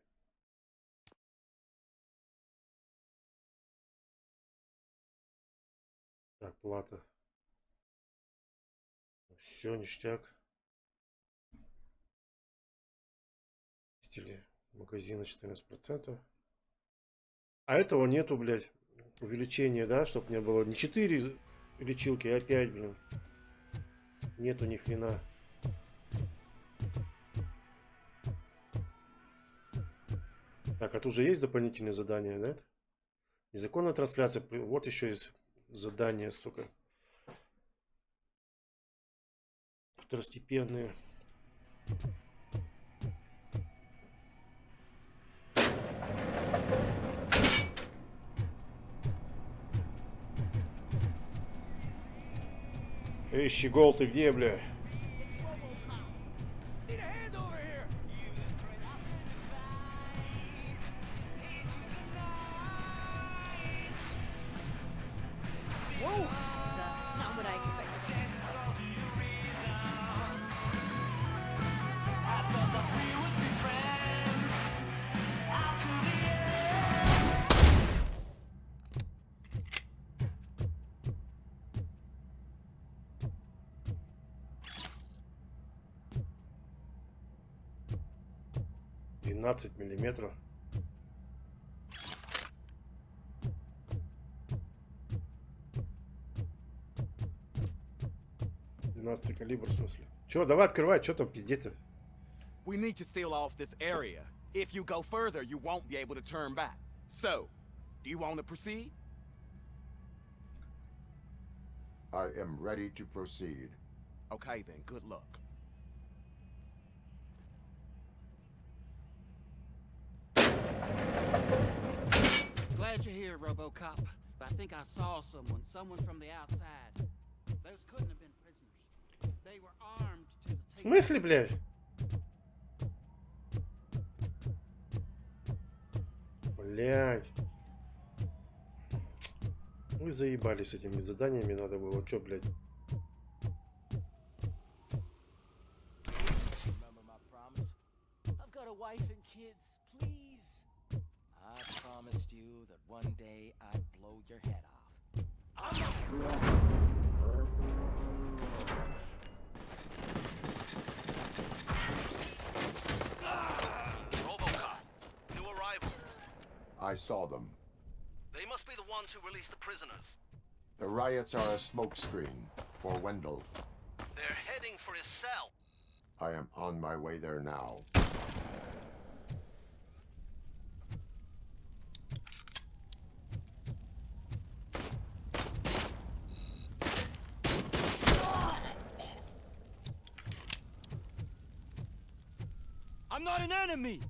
Так, плата. Все, ништяк. Стили магазина 14%. А этого нету, блядь. Увеличения, да, чтобы не было не 4 лечилки, а 5, блин. Нету ни хрена. Так, а тут же есть дополнительные задания, да? Незаконная трансляция. Вот еще есть задания, сука. Второстепенные. Эй, щегол, ты где, бля?
Whoa! That's not what I expected.
Миллиметров. Калибр, в смысле. Чё, давай открывай, что там пиздец-то?
We need to seal off this area. If you go further, you won't be able to turn back. So, do you want to proceed?
I am ready to proceed.
Okay then, good luck.
Glad you're here, RoboCop. I think I saw someone from the outside. Those couldn't have been prisoners. They were armed to the teeth.
В смысле, блядь? Блядь. Вы заебали с этими заданиями, надо было. Чё, блядь?
Remember my promise? I've got a wife and kids, please. I promised you that one day I'd blow your head off.
RoboCop, new arrivals.
I saw them.
They must be the ones who released the prisoners.
The riots are a smokescreen for Wendell.
They're heading for his cell.
I am on my way there now.
I'm not an enemy!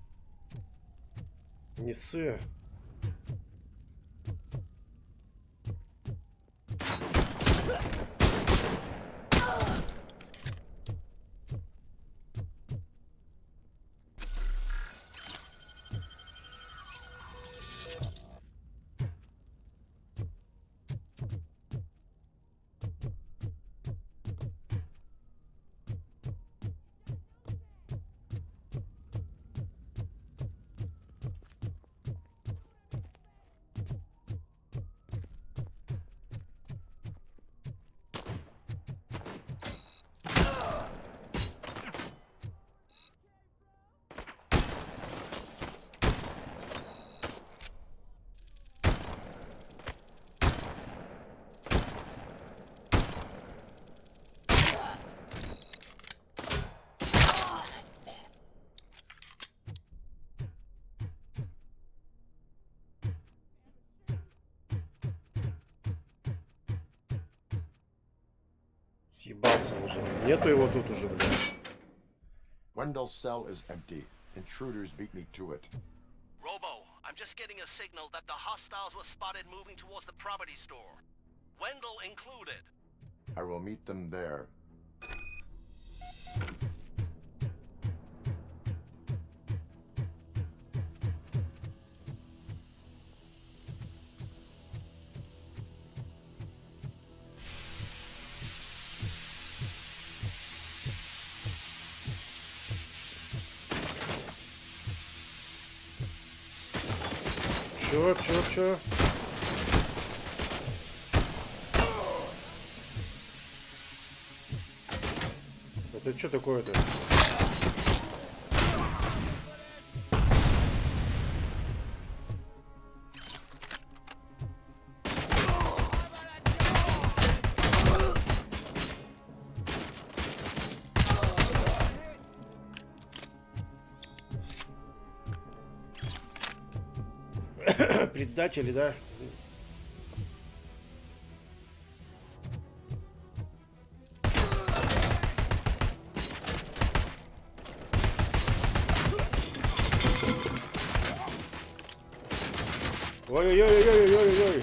Не ссы. Съебался уже. Нету его тут уже, блядь.
Wendell's cell is empty. Intruders beat me to it.
Robo, I'm just getting a signal that the hostiles were spotted moving towards the property store. Wendell included.
I will meet them there.
Чё? Это что такое-то? Предатели, да? Ой-ой-ой-ой-ой-ой-ой.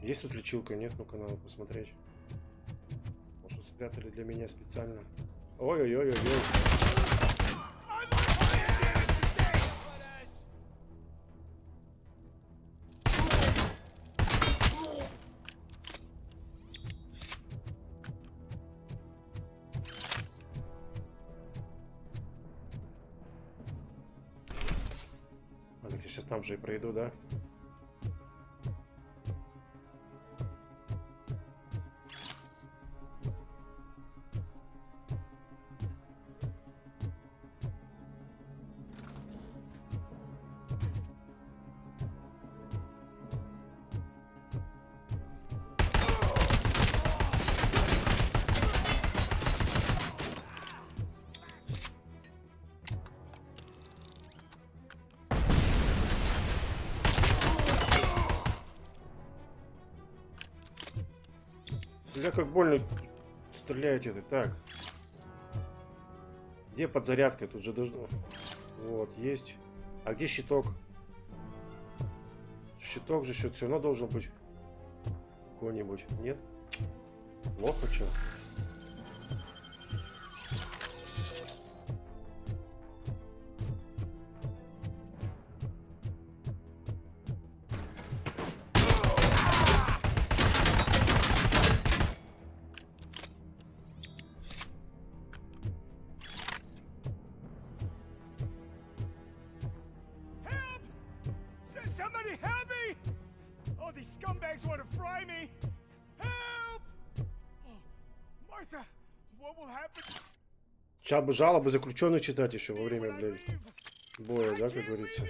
Есть тут лечилка? Нет? Ну-ка, надо посмотреть. Может, спрятали для меня специально. Ой-ой-ой-ой-ой. А так я сейчас там же и пройду, да? Бля, как больно стреляете это. Так. Где подзарядка? Тут же должно... Вот, есть. А где щиток? Щиток же все равно должен быть. Какой-нибудь. Нет? Плохо, что?
Somebody help me! Oh, these scumbags want to fry me! Help! Oh, Martha, what will happen?
Сейчас бы жалобы заключенных читать еще во время, блядь, боя, да, как говорится.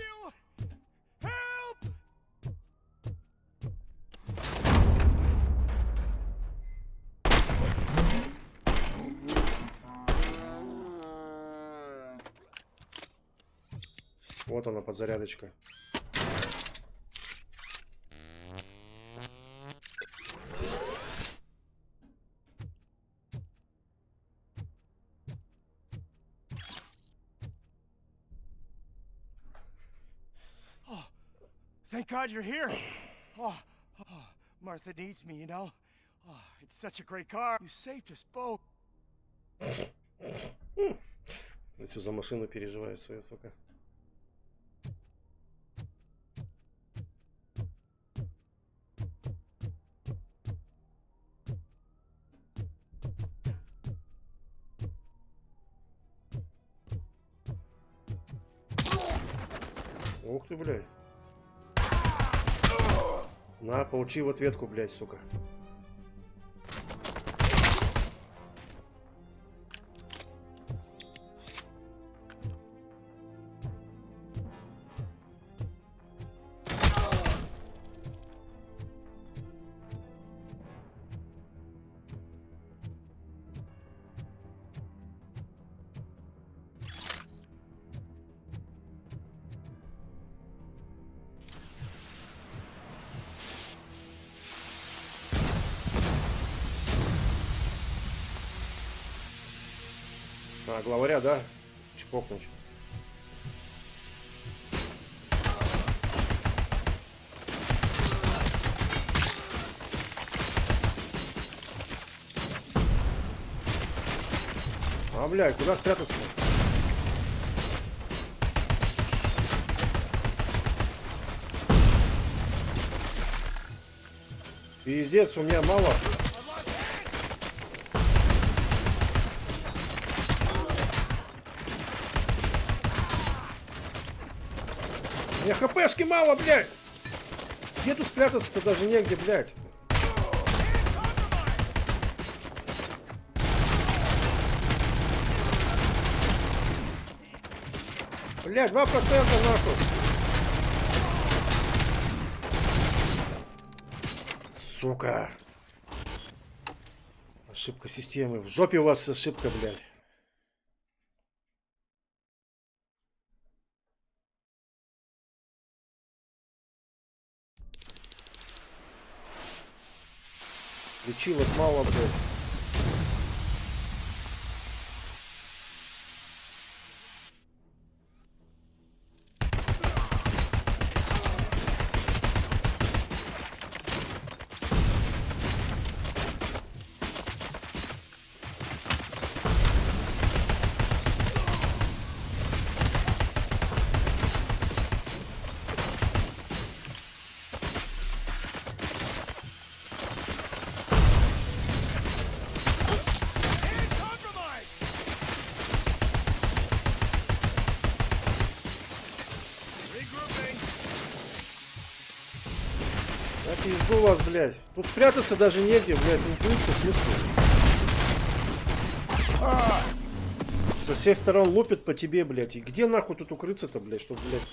Вот она, подзарядочка.
Thank God you're here. Oh, Martha needs me, you know. Oh, it's such a great car. You saved us both.
Я все за машину переживаю свою, сука. Ух ты, блядь. На, получи в ответку, блядь, сука. А, главаря, да? Чпокнуть. А, блядь, куда спрятаться? Пиздец, у меня мало. У меня хпшки мало, блядь. Где тут спрятаться-то даже негде, блядь. Блядь, 2% нахуй. Сука. Ошибка системы. В жопе у вас ошибка, блядь. Лечилок мало, блядь. Я пизду вас, блядь. Тут спрятаться даже негде, блядь. Не укрыться, в смысле? Со всех сторон лупят по тебе, блядь. И где нахуй тут укрыться-то, блядь, чтобы, блядь...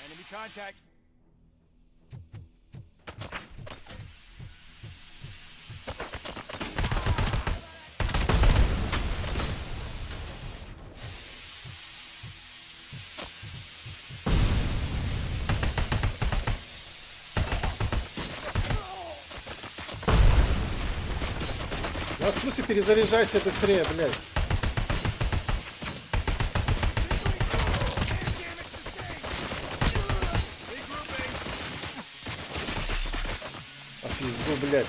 Enemy contact.
Да, в смысле, перезаряжайся быстрее, блядь. А пизду, блядь.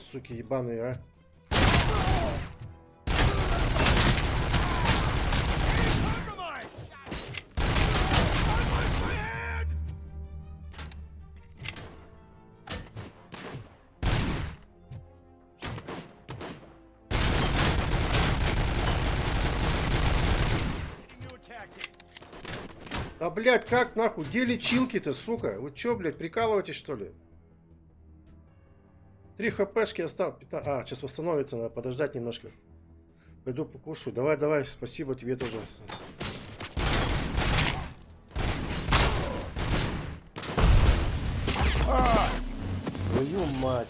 Суки ебаные, а. Да, блядь, как нахуй? Где лечилки-то, сука? Вы чё, блядь, прикалываетесь, что ли? 3 хпшки осталось. А, сейчас восстановится, надо подождать немножко. Пойду покушаю. Давай, давай, спасибо тебе тоже. Твою мать.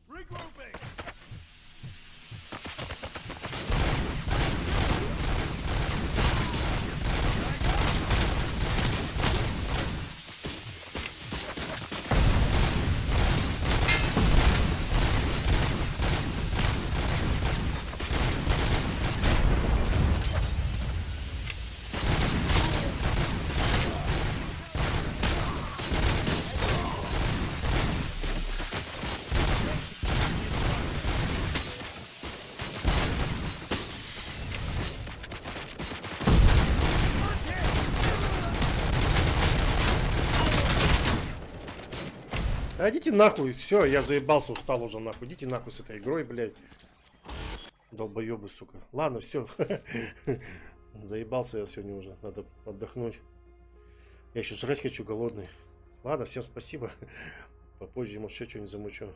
Regrouping.
А идите нахуй, все, я заебался, устал уже нахуй. Идите нахуй с этой игрой, блядь. Долбоебы, сука. Ладно, все. Заебался я сегодня уже, надо отдохнуть. Я еще жрать хочу, голодный. Ладно, всем спасибо. Попозже, может, еще что-нибудь замучу.